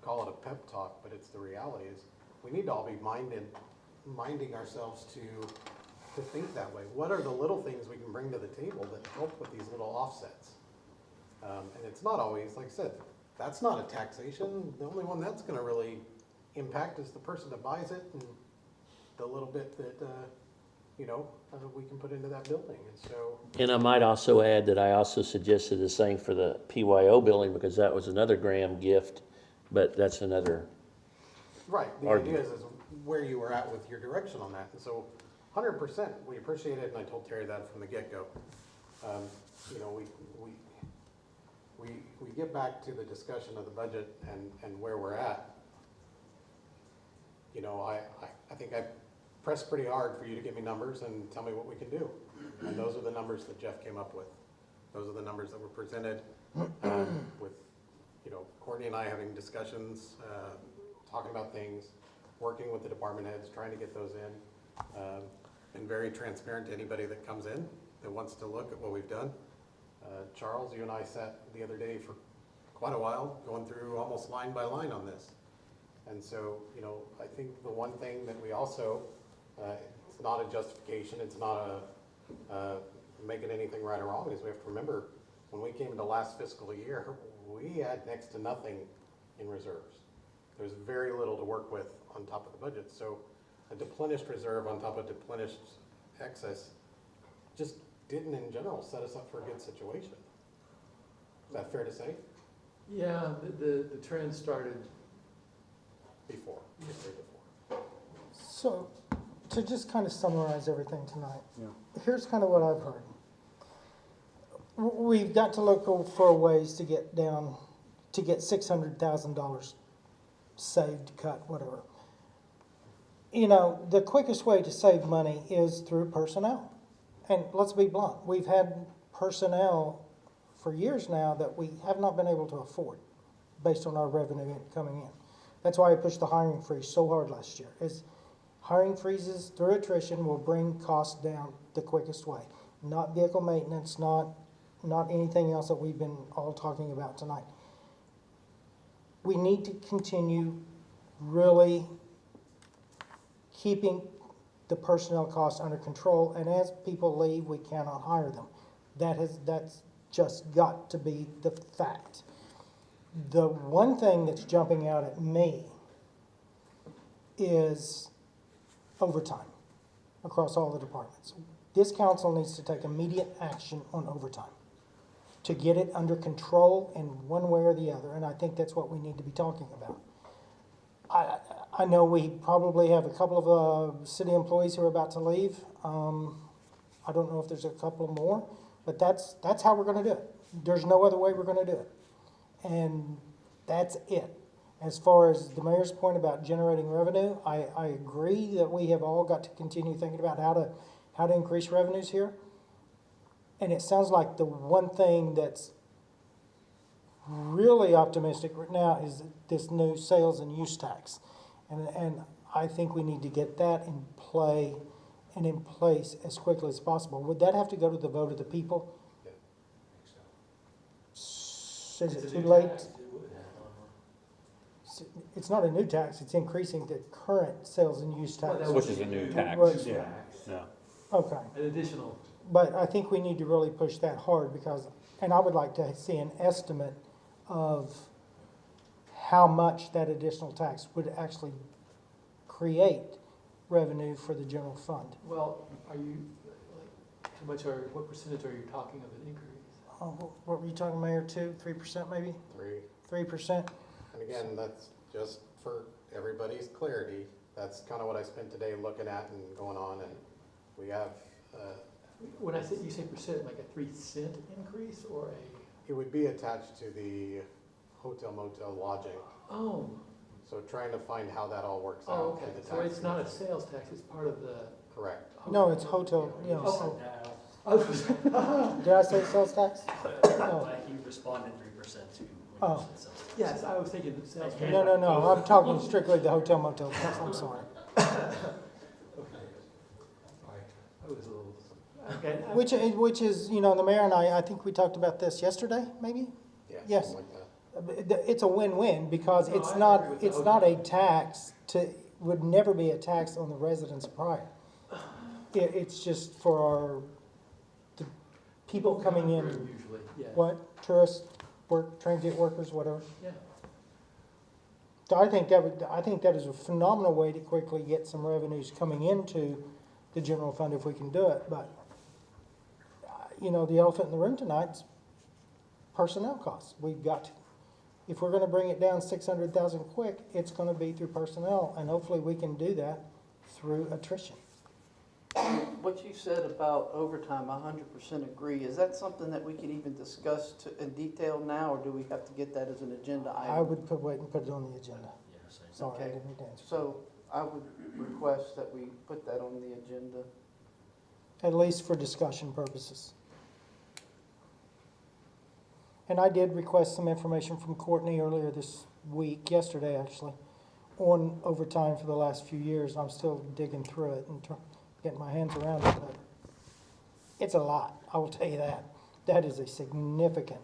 call it a pep talk, but it's the reality, is we need to all be minding ourselves to think that way. What are the little things we can bring to the table that help with these little offsets? And it's not always, like I said, that's not a taxation. The only one that's gonna really impact is the person that buys it and the little bit that, you know, we can put into that building. And so, And I might also add that I also suggested the same for the PYO building, because that was another Graham gift, but that's another. right, the Argument. idea is where you were at with your direction on that. And so 100%, we appreciate it, and I told Terry that from the get-go. You know, we get back to the discussion of the budget and where we're at. you know, I think I pressed pretty hard for you to give me numbers and tell me what we can do. And those are the numbers that Jeff came up with. Those are the numbers that were presented with, you know, Courtney and I having discussions, talking about things, working with the department heads, trying to get those in. Been very transparent to anybody that comes in that wants to look at what we've done. Charles, you and I sat the other day for quite a while, going through almost line by line on this. And so, you know, I think the one thing that we also, it's not a justification, it's not a making anything right or wrong, is we have to remember, when we came into last fiscal year, we had next to nothing in reserves. There's very little to work with on top of the budget. So a deplenished reserve on top of deplenished excess just didn't in general set us up for a good situation. Is that fair to say? Yeah, the trend started Before. So, to just kind of summarize everything tonight, Yeah. here's kind of what I've heard. We've got to look for ways to get $600,000 saved, cut, whatever. You know, the quickest way to save money is through personnel. And let's be blunt, we've had personnel for years now that we have not been able to afford based on our revenue coming in. That's why I pushed the hiring freeze so hard last year. Is hiring freezes through attrition will bring costs down the quickest way. Not vehicle maintenance, not anything else that we've been all talking about tonight. We need to continue really keeping the personnel costs under control, and as people leave, we cannot hire them. That's just got to be the fact. The one thing that's jumping out at me is overtime across all the departments. This council needs to take immediate action on overtime to get it under control in one way or the other, and I think that's what we need to be talking about. I know we probably have a couple of city employees who are about to leave. I don't know if there's a couple more, but that's how we're gonna do it. There's no other way we're gonna do it. And that's it. As far as the mayor's point about generating revenue, I agree that we have all got to continue thinking about how to increase revenues here. And it sounds like the one thing that's really optimistic right now is this new sales and use tax. And I think we need to get that in play and in place as quickly as possible. Would that have to go to the vote of the people? Is it too late? It's not a new tax, it's increasing the current sales and use tax. Which is a new tax. Right. Yeah. Okay. an additional. But I think we need to really push that hard because, and I would like to see an estimate of how much that additional tax would actually create revenue for the general fund. Well, are you, like, what percentage are you talking of an increase? What were you talking, Mayor, 3% maybe? 3%? And again, that's just for everybody's clarity. That's kind of what I spent today looking at and going on, and we have, When you say percent, like a 3-cent increase or a? it would be attached to the hotel-motel lodging. Oh, So trying to find how that all works out. okay, through the so tax it's not a commission. sales tax, it's part of the. Correct. No, it's hotel, yeah. Oh. Did I say sales tax? Oh. Like you responded 3% to when Oh. you said sales tax. Yes, I was thinking the sales. tax. No, I'm talking strictly the hotel motel tax, I'm sorry. I was a little, okay. Which is, you know, the mayor and I think we talked about this yesterday, maybe? Yeah, Yes. something like that. It's a win-win because No, it's I not, agree with it's the not a hotel. tax would never be a tax on the residents of Pryor. It's just for the people coming in, Usually, yeah. what, tourists, transient workers, whatever. Yeah. So I think that is a phenomenal way to quickly get some revenues coming into the general fund if we can do it, but, you know, the elephant in the room tonight's personnel costs. We've got to, if we're gonna bring it down 600,000 quick, it's gonna be through personnel, and hopefully we can do that through attrition. What you said about overtime, I 100% agree. Is that something that we can even discuss in detail now, or do we have to get that as an agenda item? I would wait and put it on the agenda. Yeah, same. Sorry, I Okay. didn't mean to answer. So I would request that we put that on the agenda. At least for discussion purposes. And I did request some information from Courtney earlier this week, yesterday actually, on overtime for the last few years. I'm still digging through it and getting my hands around it, but it's a lot, I will tell you that. That is a significant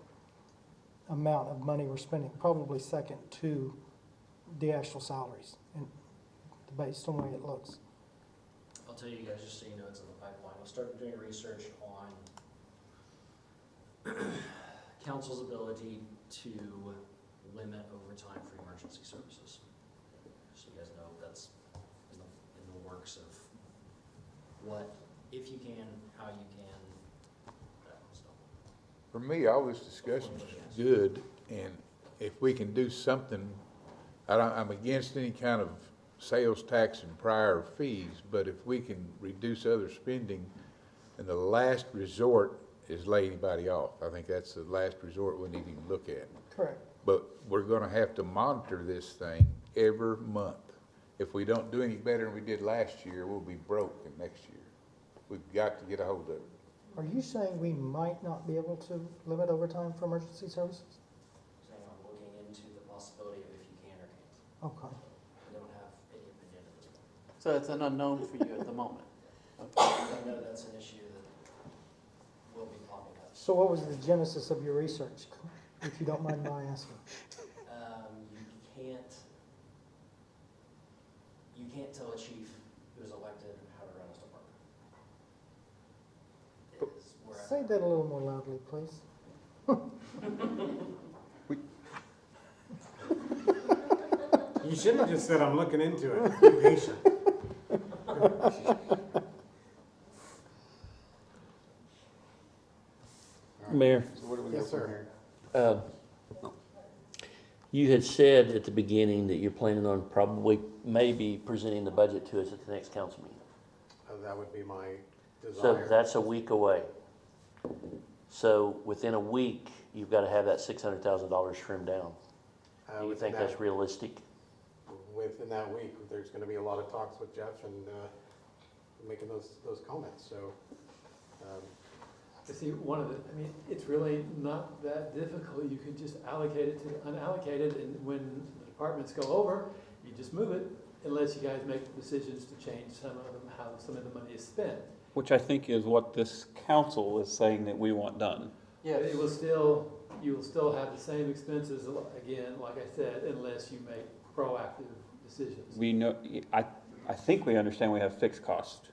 amount of money we're spending, probably second to the actual salaries, and based on the way it looks. I'll tell you guys, just so you know, it's in the pipeline. We'll start doing research on council's ability to limit overtime for emergency services. So you guys know that's in the works of what, if you can, how you can, that kind of stuff. For me, all this discussion is good, and if we can do something, I'm against any kind of sales tax and prior fees, but if we can reduce other spending, and the last resort is lay anybody off. I think that's the last resort we need to even look at. Correct. But we're gonna have to monitor this thing every month. If we don't do any better than we did last year, we'll be broke in next year. We've got to get a hold of it. Are you saying we might not be able to limit overtime for emergency services? Saying I'm looking into the possibility of if you can or can't. Okay. I don't have any opinion at this point. So it's an unknown for you at the moment. I know that's an issue that will be popping up. So what was the genesis of your research, if you don't mind my asking? You can't tell a chief who's elected how to run his department. Is where I'm Say that a little more loudly, please. You should have just said, I'm looking into it. Be patient. Mayor, So what do we Yes, go from sir. here? you had said at the beginning that you're planning on probably, maybe presenting the budget to us at the next council meeting. That would be my So desire. that's a week away. So within a week, you've got to have that $600,000 trimmed down. Do you Within think that- that's realistic? Within that week, there's gonna be a lot of talks with Jeff and, making those comments, so, You see, I mean, it's really not that difficult. You could just allocate it to unallocated, and when the departments go over, you just move it, unless you guys make decisions to change some of them, how some of the money is spent. Which I think is what this council is saying that we want done. Yes. It will you will still have the same expenses, again, like I said, unless you make proactive decisions. We know, I think we understand we have fixed costs.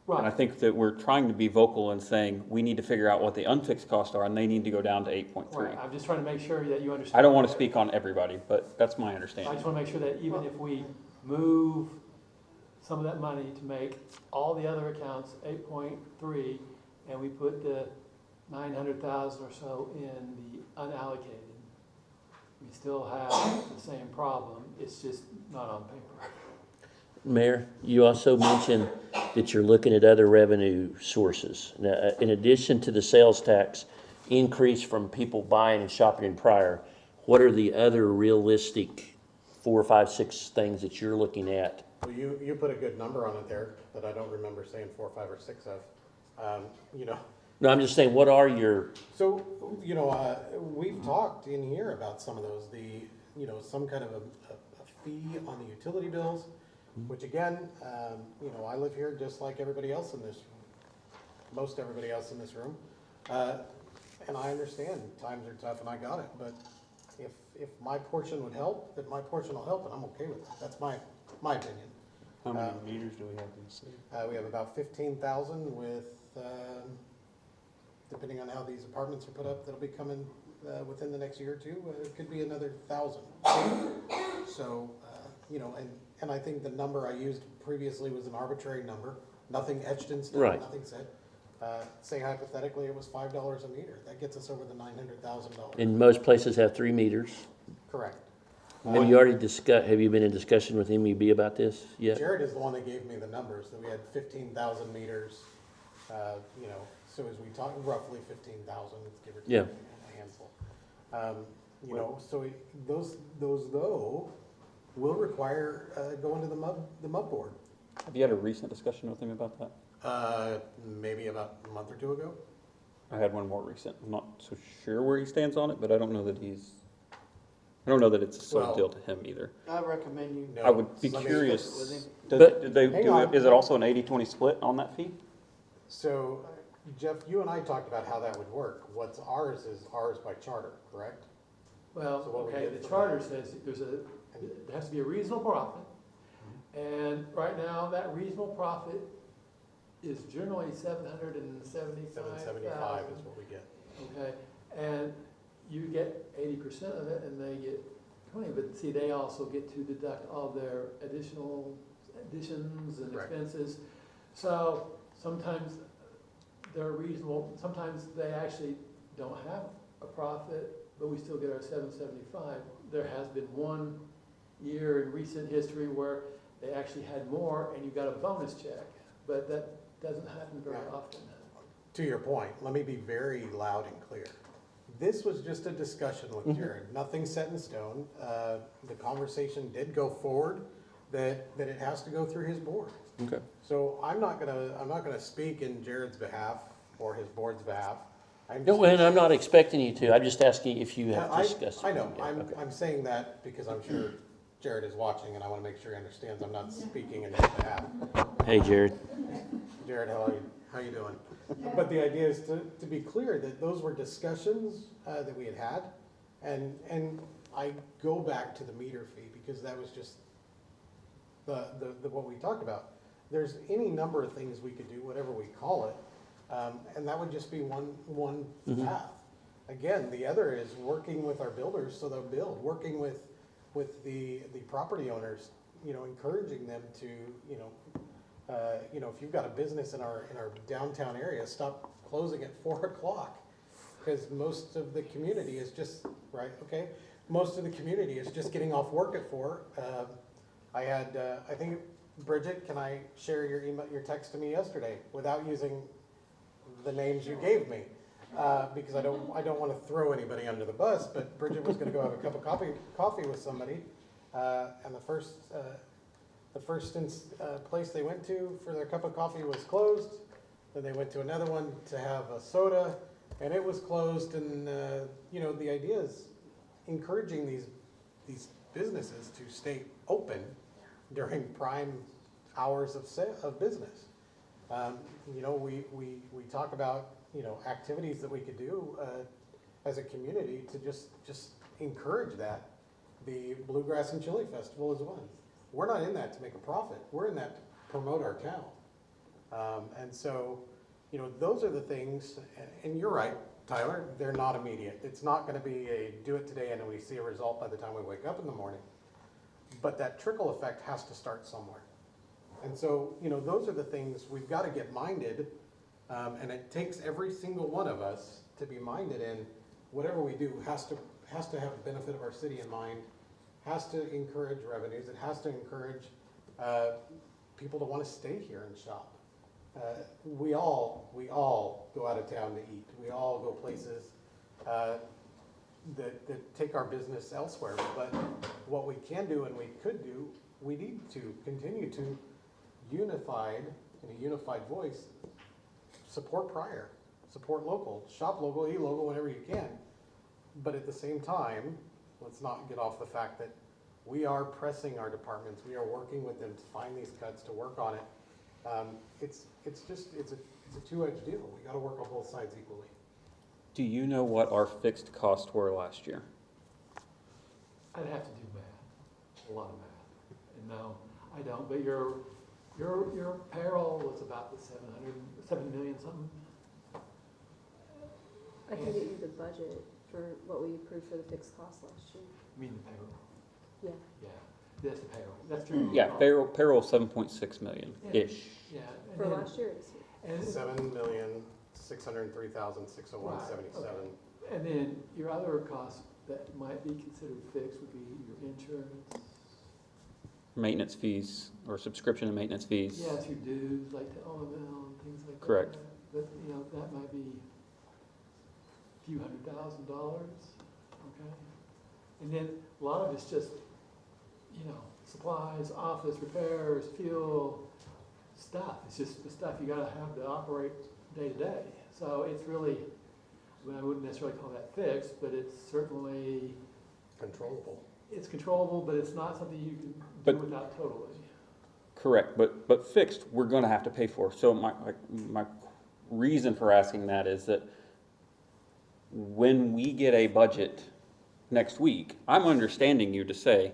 And I Right, think that we're trying to be vocal and saying, we need to figure out what the unfixed costs are, and they need to go down to 8.3. right. I'm just trying to make sure that you understand. I don't want to speak on everybody, but that's my I understanding. just want to make sure that even if we move some of that money to make all the other accounts 8.3, and we put the 900,000 or so in the unallocated, we still have the same problem. It's just not on paper. Mayor, you also mentioned that you're looking at other revenue sources. Now, in addition to the sales tax increase from people buying and shopping in Pryor, what are the other realistic 4, 5, 6 things that you're looking at? well, you put a good number on it there, that I don't remember saying 4, 5, or 6 of. You know, No, I'm just saying, what are your, so, you know, we've talked in here about some of those, some kind of a fee on the utility bills, which again, I live here just like everybody else in this, most everybody else in this room. And I understand times are tough and I got it, but if my portion would help, then my portion will help and I'm okay with it. That's my opinion. How many meters do we have in the city? We have about 15,000 with, depending on how these apartments are put up, that'll be coming within the next year or two. It could be another 1,000. So, and I think the number I used previously was an arbitrary number, nothing etched in stone, Right. nothing said. Say hypothetically it was $5 a meter, that gets us over the $900,000. and most places have 3 meters. Correct. Have you already have you been in discussion with MEB about this yet? Jared is the one that gave me the numbers, that we had 15,000 meters, so as we talk, roughly 15,000, give or take, Yeah. a handful. So those though, will require going to the MUB board. Have you had a recent discussion with him about that? Maybe about a month or two ago. I had one more recent. I'm not so sure where he stands on it, but I don't know that I don't know that it's a sole Well, deal to him either. I recommend you. No, I would be let me- curious, with him. did they Hang do, on. is it also an 80-20 split on that fee? So, Jeff, you and I talked about how that would work. What's ours is ours by charter, correct? Well, So what we okay, get the for charter that- says there has to be a reasonable profit. And right now, that reasonable profit is generally $775,000. 775 is what we get. Okay, and you get 80% of it and they get 20, but see, they also get to deduct all their additions and Right. expenses. So sometimes they're reasonable, sometimes they actually don't have a profit, but we still get our 775. There has been one year in recent history where they actually had more and you got a bonus check, but that doesn't happen very Yeah. often. To your point, let me be very loud and clear. This was just a discussion with Jared, nothing set in stone. The conversation did go forward, that it has to go through his board. Okay. So I'm not gonna speak in Jared's behalf or his board's behalf. No, and I'm not expecting you to, I'm just asking if you have I- discussed. it. I know, Yeah, okay. I'm saying that because I'm sure Jared is watching and I wanna make sure he understands I'm not speaking in his behalf. Hey, Jared. Jared, how you doing? But the idea is to be clear that those were discussions that we had. And I go back to the meter fee because that was just the what we talked about. There's any number of things we could do, whatever we call it, and that would just be one path. Again, the other is working with our builders so they'll build, working with the property owners, encouraging them to, if you've got a business in our downtown area, stop closing at 4 o'clock. Because most of the community is just, right, okay? Most of the community is just getting off work at 4. I think, Bridget, can I share your text to me yesterday without using the names you gave me? Because I don't want to throw anybody under the bus, but Bridget was gonna go have a cup of coffee with somebody. And the first place they went to for their cup of coffee was closed. Then they went to another one to have a soda, and it was closed. And the idea is encouraging these businesses to stay open during prime hours of business. We talk about activities that we could do as a community to just encourage that. The Bluegrass and Chili Festival is one. We're not in that to make a profit. We're in that to promote our town. And so, those are the things, and you're right, Tyler, they're not immediate. It's not gonna be a do it today and then we see a result by the time we wake up in the morning. But that trickle effect has to start somewhere. And so, those are the things we've gotta get minded, and it takes every single one of us to be minded in whatever we do has to have the benefit of our city in mind, has to encourage revenues, it has to encourage people to want to stay here and shop. We all go out of town to eat. We all go places that take our business elsewhere. But what we can do and we could do, we need to continue to in a unified voice, support Pryor, support local, shop local, eat local whenever you can. But at the same time, let's not get off the fact that we are pressing our departments. We are working with them to find these cuts, to work on it. It's a two-edged deal. We got to work on both sides equally. Do you know what our fixed costs were last year? I'd have to do math, a lot of math. And no, I don't, but your payroll was about the 7 million something. I can get you the budget for what we approved for the fixed cost last year. You mean the payroll? Yeah. Yeah, that's the payroll, that's true. Yeah, payroll 7.6 million-ish. Yeah. and For then- last year, it's and- 7,603,601.77. And then your other costs that might be considered fixed would be your insurance. Maintenance fees, or subscription and maintenance fees. Yeah, it's your dues, like the OML and things like that. Correct. But, that might be a few $100,000, okay? And then a lot of it's just, you know, supplies, office repairs, fuel, stuff. It's just the stuff you gotta have to operate day to day. So it's really, I mean, I wouldn't necessarily call that fixed, but it's certainly, Controllable. it's controllable, but it's not something you can But- do without totally. Correct, but fixed, we're gonna have to pay for. So my reason for asking that is that when we get a budget next week, I'm understanding you to say,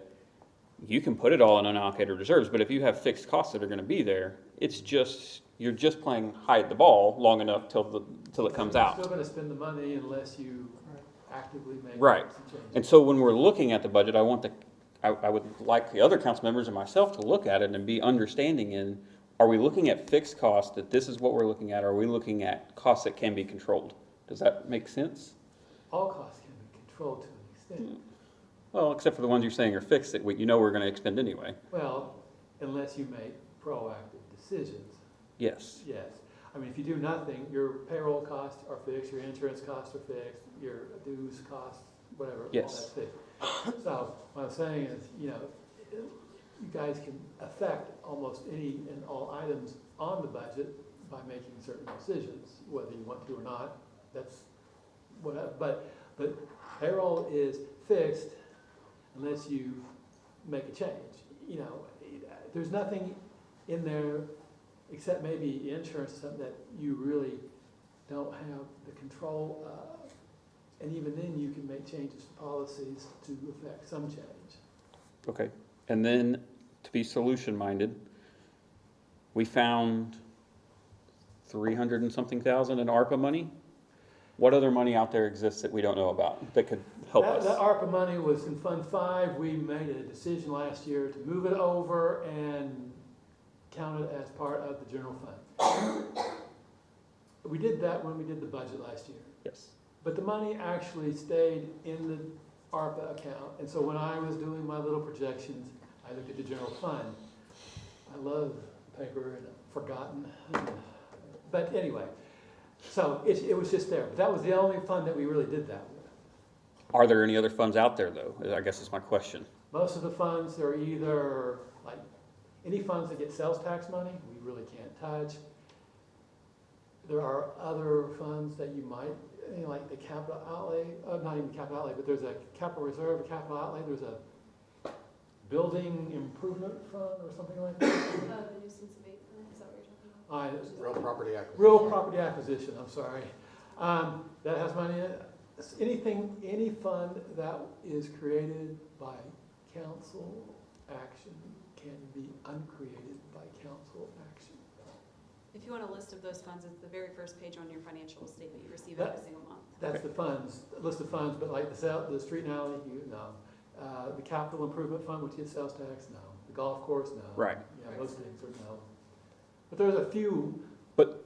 you can put it all in unallocated reserves, but if you have fixed costs that are gonna be there, it's just, you're just playing hide the ball long enough till it comes You're out. still gonna spend the money unless you actively make Right. some changes. And so when we're looking at the budget, I would like the other council members and myself to look at it and be understanding in, are we looking at fixed costs, that this is what we're looking at, or are we looking at costs that can be controlled? Does that make sense? All costs can be controlled to an extent. Well, except for the ones you're saying are fixed that you know we're gonna expend anyway. Well, unless you make proactive decisions, Yes. yes. I mean, if you do nothing, your payroll costs are fixed, your insurance costs are fixed, your dues costs, whatever, all Yes. that's fixed. So what I'm saying is, you know, you guys can affect almost any and all items on the budget by making certain decisions, whether you want to or not. That's what, but payroll is fixed unless you make a change. You know, there's nothing in there except maybe insurance, something that you really don't have the control of. And even then, you can make changes to policies to affect some change. Okay, and then to be solution-minded, we found 300 and something thousand in ARPA money. What other money out there exists that we don't know about that could help That us? ARPA money was in Fund 5. We made a decision last year to move it over and count it as part of the general fund. We did that when we did the budget last year. Yes. But the money actually stayed in the ARPA account, and so when I was doing my little projections, I looked at the general fund. I love paper and forgotten, but anyway, so it was just there. But that was the only fund that we really did that with. Are there any other funds out there, though? I guess is my question. Most of the funds are either, like, any funds that get sales tax money, we really can't touch. There are other funds that you might, you know, like the capital outlay, not even capital outlay, but there's a capital reserve, a capital outlay, there's a building improvement fund or something like that. The nuisance abatement, is that what you're talking about? Real property acquisition. Real property acquisition, I'm sorry. That has money in it. Any fund that is created by council action can be uncreated by council action. If you want a list of those funds, it's the very first page on your financial statement you receive every single month. That's the funds, list of funds, but like the street and alley, no. The capital improvement fund, which gets sales tax, no. The golf course, no. Right. Yeah, those things are no. But there's a few. But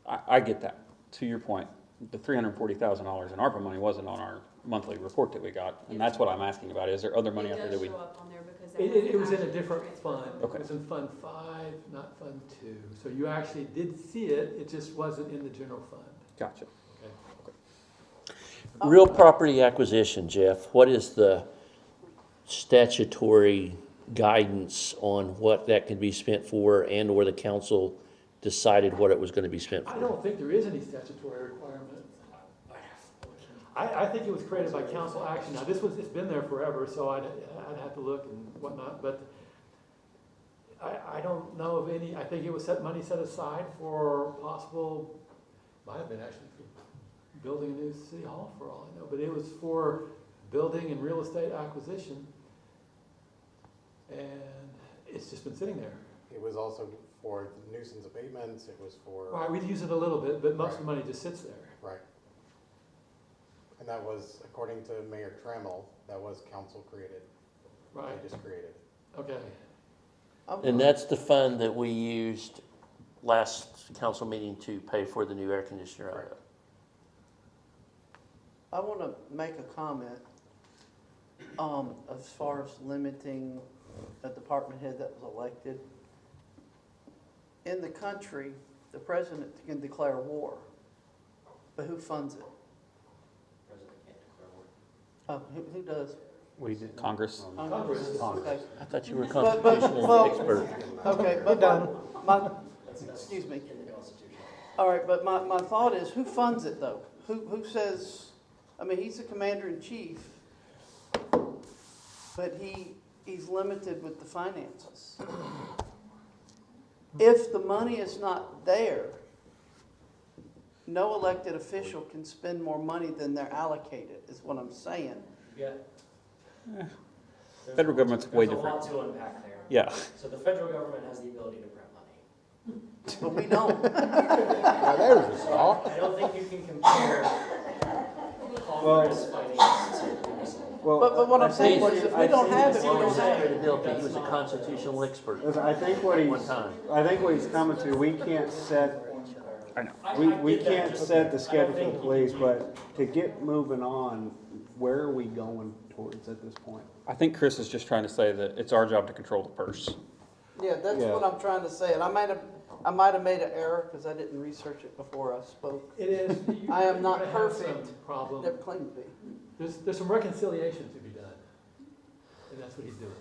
I get that. To your point, the $340,000 in ARPA money wasn't on our monthly report that we got, and that's what I'm asking about. Is there other money out there that we? It does show up on there because It was in a actually different transferred fund. from- Okay. It was in Fund 5, not Fund 2. So you actually did see it, it just wasn't in the general fund. Gotcha. Real property acquisition, Jeff, what is the statutory guidance on what that can be spent for, and or the council decided what it was gonna be spent I for? don't think there is any statutory requirement. I think it was created by council action. Now, it's been there forever, so I'd have to look and whatnot, but I don't know of any. I think it was money set aside for possible, might have been actually for building a new city hall for all I know, but it was for building and real estate acquisition. And it's just been sitting there. It was also for nuisance abatements, it was for. Right, we'd use it a little bit, but most of the money just sits there. Right. And that was, according to Mayor Trammell, that was council created. Right, They just created. okay. And that's the fund that we used last council meeting to pay for the new air conditioner out of. I want to make a comment as far as limiting a department head that was elected. In the country, the president can declare war, but who funds it? President can't declare war. Who does? What do you do? Congress. Congress. Okay. I thought you were a But- constitutional well- expert. Okay, but excuse me. All right, but my thought is, who funds it though? Who says, I mean, he's the commander in chief, but he's limited with the finances. If the money is not there, no elected official can spend more money than they're allocated, is what I'm saying. Yeah. Federal government's way There's a different. lot to unpack there. Yeah. So the federal government has the ability to print money. But we don't. Now, there's a thought. I don't think you can compare Congress finance to municipal. But what I'm saying is, if we don't have it, we don't have it. Credibility. He was a constitutional expert Listen, I think what one he's, time. I think what he's coming to, we can't set, I know. we can't set the schedule for the police, but to get moving on, where are we going towards at this point? I think Chris is just trying to say that it's our job to control the purse. Yeah, that's Yeah. what I'm trying to say, and I might have made an error, because I didn't research it before I spoke. It is. I am you're not gonna have perfect. some problem. Never claimed to be. There's some reconciliation to be done, and that's what he's doing.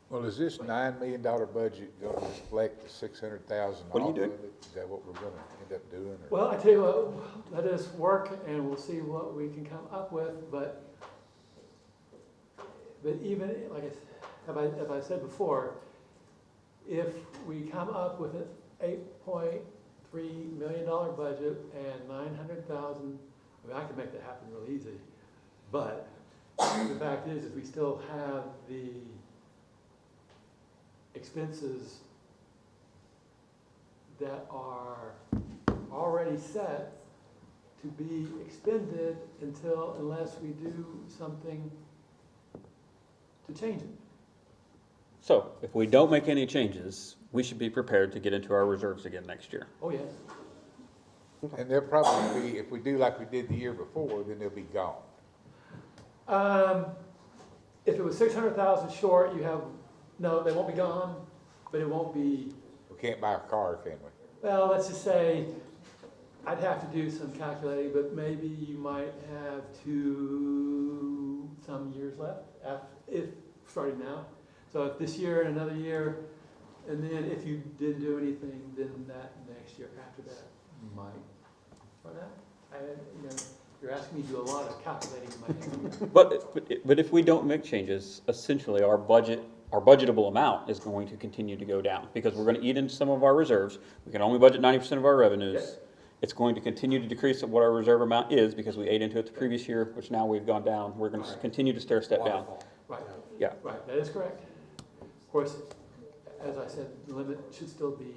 Well, is this $9 million budget gonna reflect the 600,000 What are you off of doing? it? Is that what we're gonna end up doing? or- Well, I tell you what, let us work and we'll see what we can come up with, but even, like as I said before, if we come up with an $8.3 million budget and 900,000, I mean, I can make that happen real easy, but the fact is, if we still have the expenses that are already set to be expended unless we do something to change it. So if we don't make any changes, we should be prepared to get into our reserves again next year. Oh, yes. And they'll probably be, if we do like we did the year before, then they'll be gone. If it was 600,000 short, no, they won't be gone, but it won't be, We can't buy a car, can we? well, let's just say, I'd have to do some calculating, but maybe you might have some years left, starting now. So if this year and another year, and then if you didn't do anything, then that next year after that might run out. You're asking me to do a lot of calculating in my head. But if we don't make changes, essentially our budgetable amount is going to continue to go down because we're going to eat into some of our reserves. We can only budget 90% of our revenues. Yes. It's going to continue to decrease what our reserve amount is because we ate into it the previous year, which now we've gone down. We're going to continue to stair step down. Right. Yeah. Right, that is correct. Of course, as I said, the limit should still be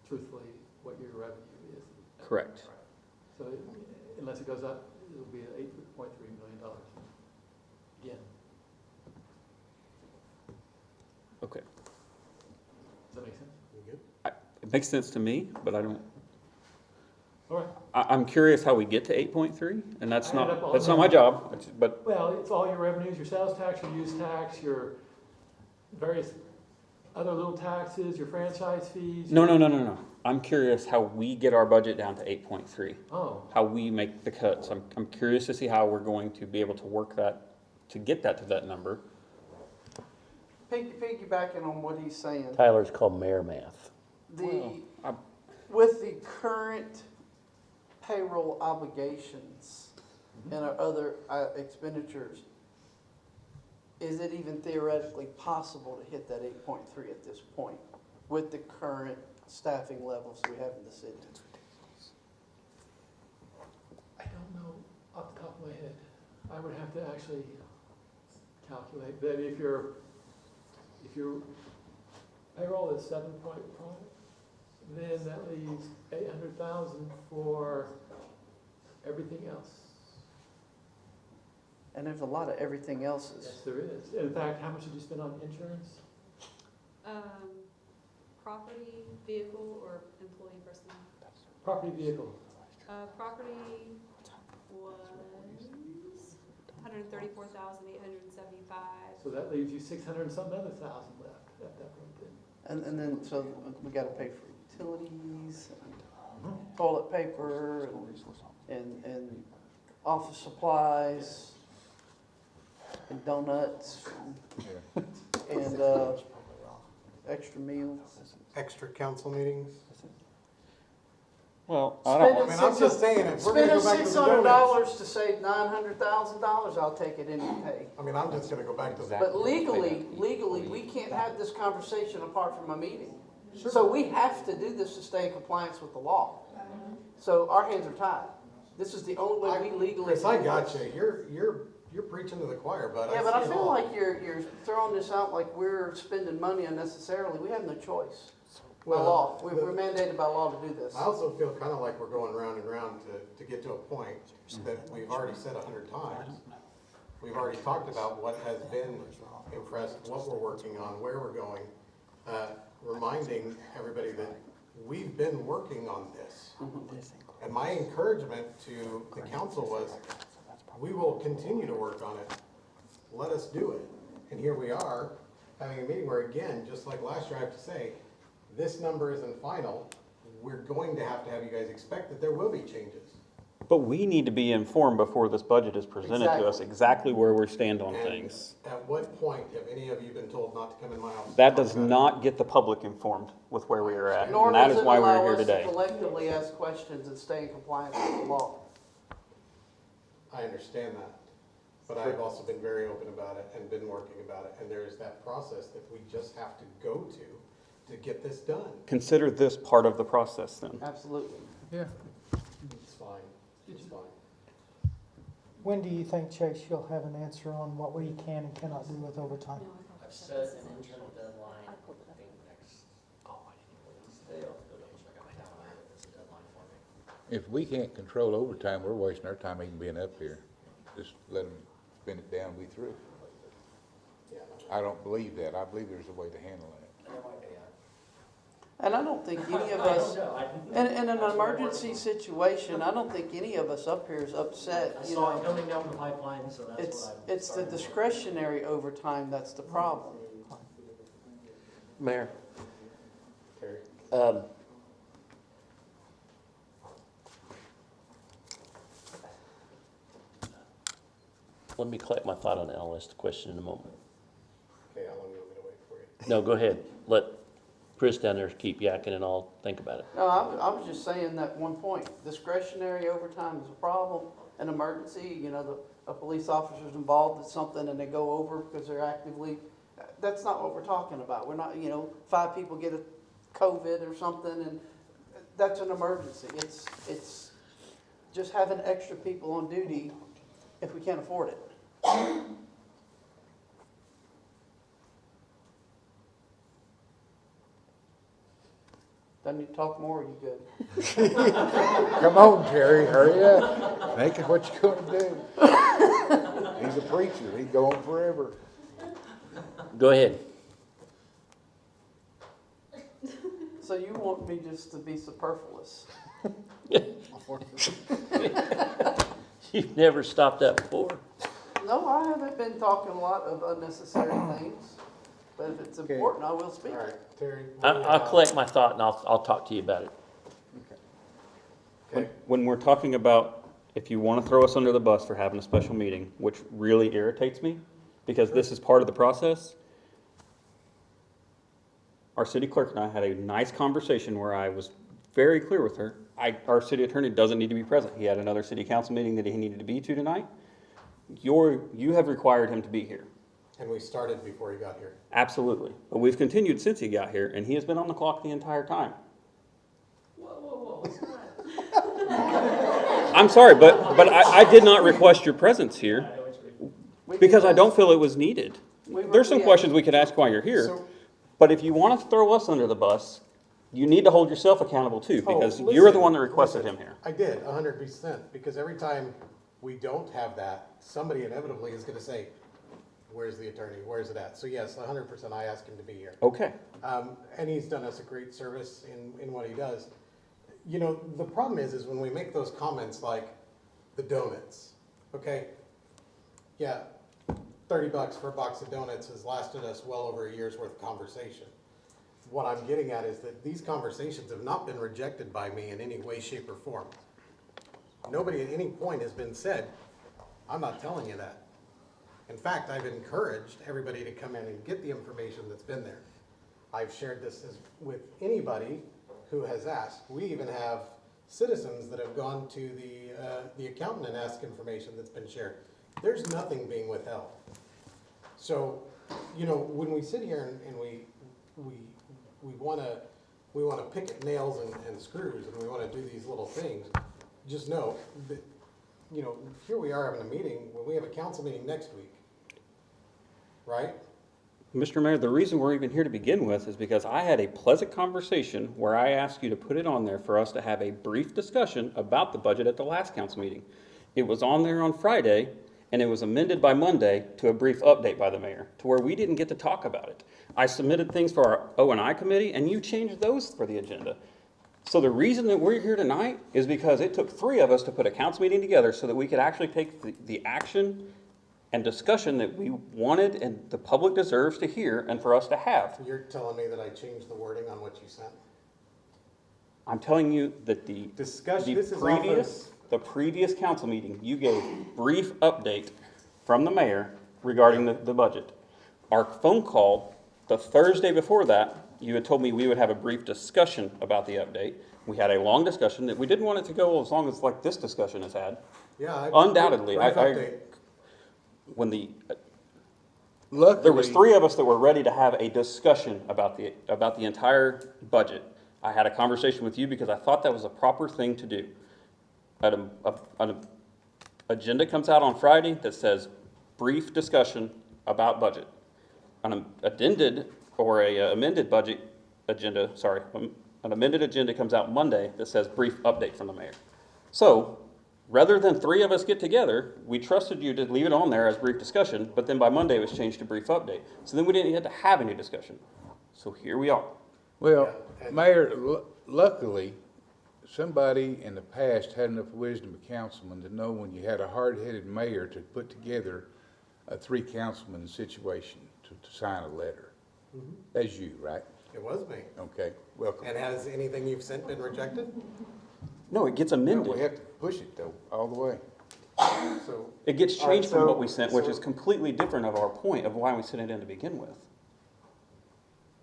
truthfully what your revenue is. Correct. So unless it goes up, it'll be at $8.3 million. Again, Okay. does that make sense? It makes sense to me, but I don't. All right. I'm curious how we get to 8.3, and that's I ended up not on my that. job. But Well, it's all your revenues, your sales tax, your use tax, your various other little taxes, your franchise fees. no. I'm curious how we get our budget down to 8.3. Oh, How we make the cuts. I'm curious to see how we're going to be able to work that to get that to that number. Piggybacking on what he's saying, Tyler's called mayor math. with the current payroll obligations and our other expenditures, is it even theoretically possible to hit that 8.3 at this point with the current staffing levels we have in the city? I don't know off the top of my head. I would have to actually calculate, but if your payroll is 7.5, then that leaves 800,000 for everything else. And there's a lot of everything else's. Yes, there is. In fact, how much did you spend on insurance? Property, vehicle, or employee personnel? Property, vehicle. Property was 134,875. So that leaves you 600 and something other thousand left at that point then. And then, so we gotta pay for utilities, and toilet paper, and office supplies, and donuts, and, extra meals. Extra council meetings? Well, I don't, I mean, I'm just saying, if we're gonna Spending go back to the $600 donuts. to save $900,000, I'll take it any day. I mean, I'm just gonna go back to that. But legally, we can't have this conversation apart from a meeting. So we have to do this to stay in compliance with the law. So our hands are tied. This is the only way we legally. Chris, I do got this. you. You're preaching to the choir, bud. Yeah, but I see it feel all. like you're throwing this out like we're spending money unnecessarily. We have no choice. By Well, law, we're mandated by law to do this. I also feel kind of like we're going round and round to get to a point that we've already said 100 times. We've already talked about what has been impressed, what we're working on, where we're going, reminding everybody that we've been working on this. And my encouragement to the council was, we will continue to work on it. Let us do it. And here we are, having a meeting where, again, just like last year, I have to say, this number isn't final. We're going to have you guys expect that there will be changes. but we need to be informed before this budget is presented to us exactly where we stand on And things. at what point have any of you been told not to come in my office? That to does talk about it? not get the public informed with where we are at, Nor and that does is it why we're allow here us to today. collectively ask questions and stay in compliance with the law. I understand that, but I've also been very open about it and been working about it, and there is that process that we just have to go to get this done. Consider this part of the process then. Absolutely. It's fine, it's fine. When do you think, Chase, you'll have an answer on what we can and cannot do with overtime? I've set an internal deadline, I think next, Wednesday, I'll go double check on my calendar, but there's a deadline for me. If we can't control overtime, we're wasting our time even being up here. Just let them spin it down, we through. Yeah. I don't believe that. I believe there's a way to handle that. There might be, And I don't think any of us, in an emergency situation, I don't think any of us up here is upset, I you saw it know. coming down the pipeline, so that's what I'm. It's the discretionary overtime that's the problem. Mayor, Terry? let me collect my thought on that. I'll ask the question in a moment. Okay, how long do you want me to wait for you? No, go ahead. Let Chris down there keep yakking and I'll think about it. No, I was just saying that one point, discretionary overtime is a problem, an emergency, you know, a police officer's involved in something and they go over because they're actively, that's not what we're talking about. We're not, you know, 5 people get a COVID or something and that's an emergency. It's just having extra people on duty if we can't afford it. Do I need to talk more, or are you good? Come on, Terry, hurry up. Think of what you're gonna do. He's a preacher. He'd go on forever. Go ahead. So you want me just to be superfluous? You've never stopped that before. No, I haven't been talking a lot of unnecessary things, but if it's important, I will speak. All right, Terry. I'll collect my thought and I'll talk to you about it. Okay. When we're talking about, if you want to throw us under the bus for having a special meeting, which really irritates me, because this is part of the process, our city clerk and I had a nice conversation where I was very clear with her. Our city attorney doesn't need to be present. He had another city council meeting that he needed to be to tonight. You have required him to be here. And we started before he got here. Absolutely. But we've continued since he got here, and he has been on the clock the entire time. Whoa, it's not. I'm sorry, but I did not request your presence here because I don't feel it was needed. There's some questions we could ask while you're here, So- but if you want to throw us under the bus, you need to hold yourself accountable too, because Oh, you're the listen, one that requested listen. him here. I did, 100%, because every time we don't have that, somebody inevitably is gonna say, where's the attorney, where's it at? So yes, 100% I asked him to be here. Okay. And he's done us a great service in what he does. You know, the problem is when we make those comments like the donuts, okay? Yeah, $30 for a box of donuts has lasted us well over a year's worth of conversation. What I'm getting at is that these conversations have not been rejected by me in any way, shape, or form. nobody at any point has been said, I'm not telling you that. In fact, I've encouraged everybody to come in and get the information that's been there. I've shared this with anybody who has asked. We even have citizens that have gone to the accountant and asked information that's been shared. There's nothing being withheld. So, you know, when we sit here and we want to pick at nails and screws, and we want to do these little things, just know that, you know, here we are having a meeting when we have a council meeting next week, right? Mr. Mayor, the reason we're even here to begin with is because I had a pleasant conversation where I asked you to put it on there for us to have a brief discussion about the budget at the last council meeting. It was on there on Friday, and it was amended by Monday to a brief update by the mayor, to where we didn't get to talk about it. I submitted things for our O&I committee, and you changed those for the agenda. So the reason that we're here tonight is because it took 3 of us to put a council meeting together so that we could actually take the action and discussion that we wanted and the public deserves to hear and for us to have. You're telling me that I changed the wording on what you sent? I'm telling you that the previous council meeting, you gave brief update from the mayor regarding the budget. Our phone call, the Thursday before that, you had told me we would have a brief discussion about the update. We had a long discussion that we didn't want it to go as long as like this discussion has had. Yeah. Undoubtedly, brief update. When there Luckily, was 3 of us that were ready to have a discussion about the entire budget. I had a conversation with you because I thought that was a proper thing to do. An agenda comes out on Friday that says brief discussion about budget. An amended budget agenda, an amended agenda comes out Monday that says brief update from the mayor. So, rather than 3 of us get together, we trusted you to leave it on there as brief discussion, but then by Monday it was changed to brief update. So then we didn't get to have any discussion. So here we are. well, Yeah, Mayor, luckily, somebody in the past had enough wisdom, a councilman, to know when you had a hard-headed mayor to put together a 3-councilman situation to sign a letter. That's you, right? It was me. Okay, welcome. And has anything you've sent been rejected? No, it gets No, amended. we have to push it though, all the way. So, It gets All right, changed from so- what we sent, which is completely different of our point of why we sent it in to begin with.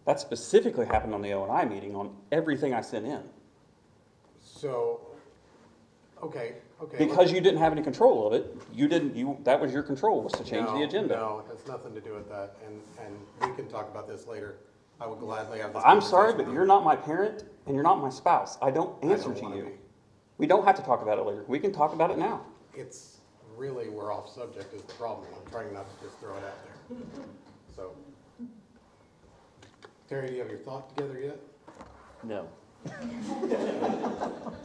That specifically happened on the O&I meeting on everything I sent in. okay. Because you didn't have any control of it, that was your control, was to change the agenda. No, it has nothing to do with that, and we can talk about this later. I would gladly have this. I'm sorry, conversation but you're not my parent and you're not my spouse. I don't answer to wanna you. be. We don't have to talk about it later. We can talk about it now. It's really, we're off subject is the problem. I'm trying not to just throw it out there. So, Terry, do you have your thought together yet? No.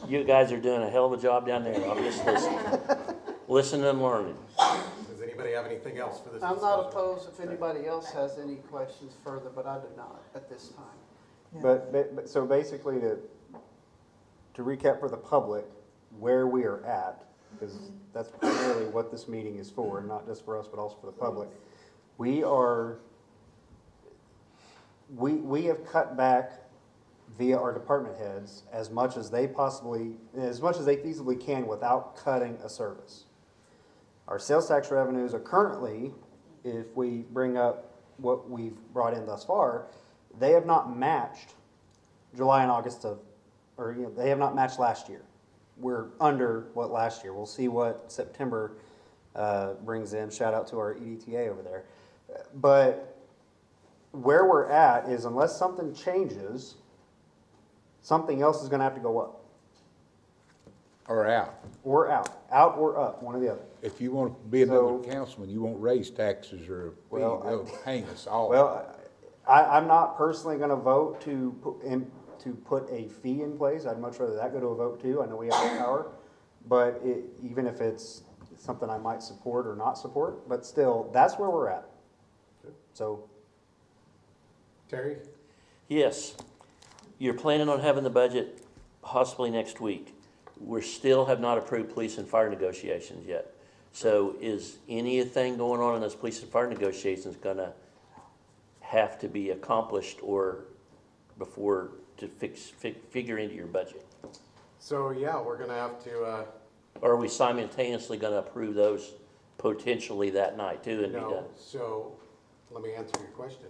You guys are doing a hell of a job down there. I'm just listening and learning. Does anybody have anything else for this I'm discussion? not opposed if anybody else has any questions further, but I do not at this time. But so basically to recap for the public, where we are at, because that's primarily what this meeting is for, not just for us, but also for the public. We have cut back via our department heads as much as they feasibly can without cutting a service. Our sales tax revenues are currently, if we bring up what we've brought in thus far, they have not matched July and August they have not matched last year. We're under what last year. We'll see what September brings in. Shout out to our EDTA over there. But where we're at is unless something changes, something else is going to have to go up. Or out. Or out. Out or up, one or the other. If you want to be another So- councilman, you won't raise taxes or a fee, Well, they'll hang us all. Well, I'm not personally going to vote to put a fee in place. I'd much rather that go to a vote too. I know we have the power. But even if it's something I might support or not support, but still, that's where we're at. So, Terry? Yes, you're planning on having the budget possibly next week. We still have not approved police and fire negotiations yet. So is anything going on in those police and fire negotiations gonna have to be accomplished or before to figure into your budget? So, yeah, we're gonna have to Or are we simultaneously gonna approve those potentially that night too and be done? No, so let me answer your question.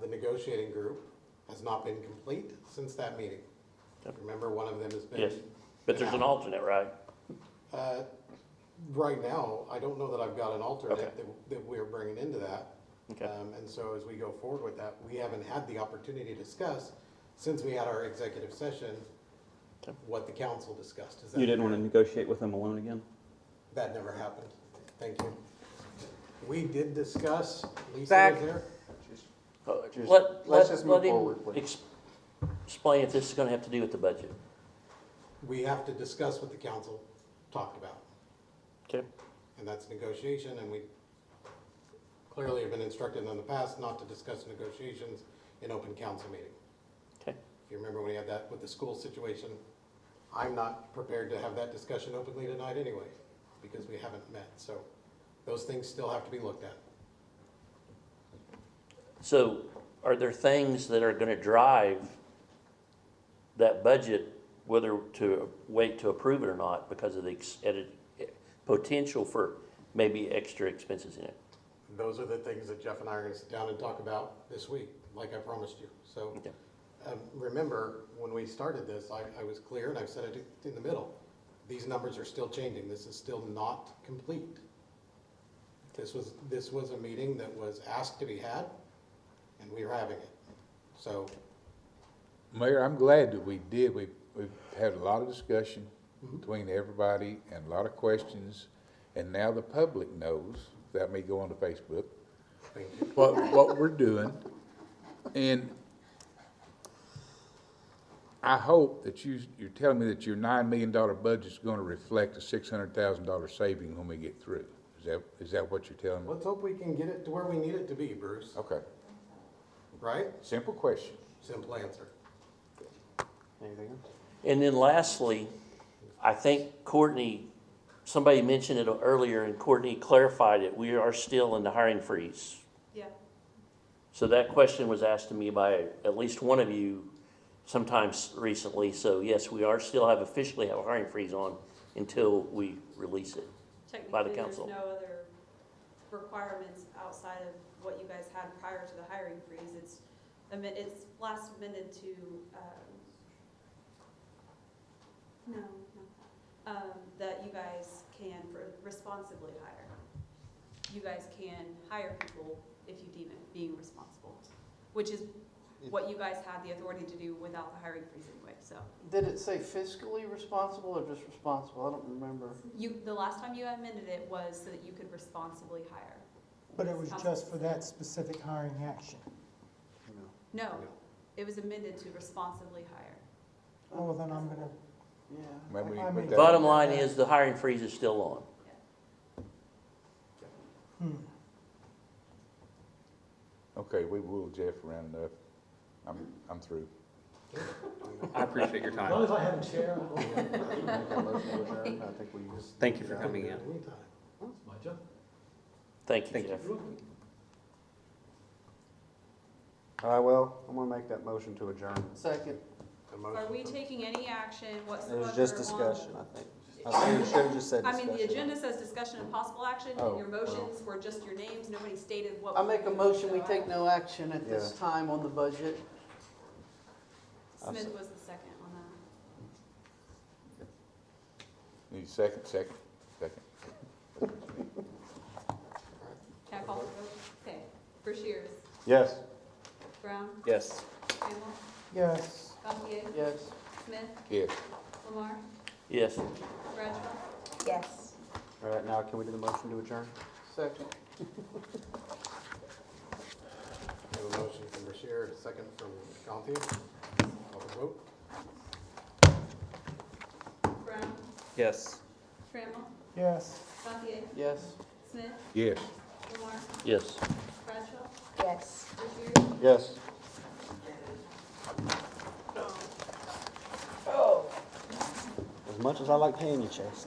The negotiating group has not been complete since that meeting. Remember, one of them has been. Yes, but there's an alternate, right? Right now, I don't know that I've got an alternate Okay. that we're bringing into that. Okay. And so as we go forward with that, we haven't had the opportunity to discuss, since we had our executive session, Okay. what the council discussed. Is that You didn't want to correct? negotiate with them alone again? That never happened. Thank you. We did discuss, Lisa Zach. was there. let's just move him forward, please. Explain if this is gonna have to do with the budget. We have to discuss what the council talked about. Okay. And that's negotiation, and we clearly have been instructed in the past not to discuss negotiations in open council meeting. Okay. If you remember when we had that with the school situation, I'm not prepared to have that discussion openly tonight anyway, because we haven't met, so those things still have to be looked at. So are there things that are gonna drive that budget, whether to wait to approve it or not, because of the potential for maybe extra expenses in it? Those are the things that Jeff and I are gonna sit down and talk about this week, like I promised you, so. Okay. Remember, when we started this, I was clear, and I've said it in the middle, these numbers are still changing, this is still not complete. This was a meeting that was asked to be had, and we are having it, so. Mayor, I'm glad that we did. We've had a lot of discussion between everybody and a lot of questions. And now the public knows, without me going to Facebook, Thank you. what we're doing. And I hope that you're telling me that your $9 million budget is going to reflect a $600,000 saving when we get through. Is that what you're telling me? Let's hope we can get it to where we need it to be, Bruce, Okay. right? Simple question. Simple answer. Anything else? And then lastly, I think Courtney, somebody mentioned it earlier and Courtney clarified it, we are still in the hiring freeze. Yeah. So that question was asked to me by at least one of you sometimes recently. So yes, we are still officially have a hiring freeze on until we release it. By the Technically, there's council. no other requirements outside of what you guys had prior to the hiring freeze. It's last amended to, that you guys can responsibly hire. You guys can hire people if you deem it being responsible, which is what you guys had the authority to do without the hiring freeze anyway, so. Did it say fiscally responsible or just responsible? I don't remember. The last time you amended it was so that you could responsibly hire. But it was just for that specific hiring action. No, it was amended to responsibly hire. Oh, well, then I'm gonna, Yeah. Maybe we I put mean- that- Bottom line is the hiring freeze is still on. Okay, we will, Jeff, around enough. I'm through. I appreciate your As long time. as I have a chair, I'm Make a motion to adjourn. I think we just. Thank you for coming in. Anytime. my job. Thank you, Thank you. Jeff. All right, well, I'm gonna make that motion to adjourn. Second. A motion Are we for- taking any action It whatsoever was just on- discussion, I think. I think you should have just said I discussion. mean, the agenda says discussion and possible action, Oh, and your motions were just your names, nobody stated what. I make a motion, we take no action at this Yeah. time on the budget. Smith was the second on that. Need a second. Can I call for the vote? Okay, Brashears, Yes. Brown, Yes. Campbell, yes. Gantier, Yes. Smith, Yes. Lamar, Yes. Bradshaw. Yes. All right, now can we do the motion to adjourn? Second. We have a motion from Bashir, a second from Gantier. Call the vote. Brown, Yes. Trammell, Yes. Gantier, Yes. Smith, Yes. Lamar, Yes. Bradshaw, Yes. Brashears. Yes. As much as I like paying you, Chase.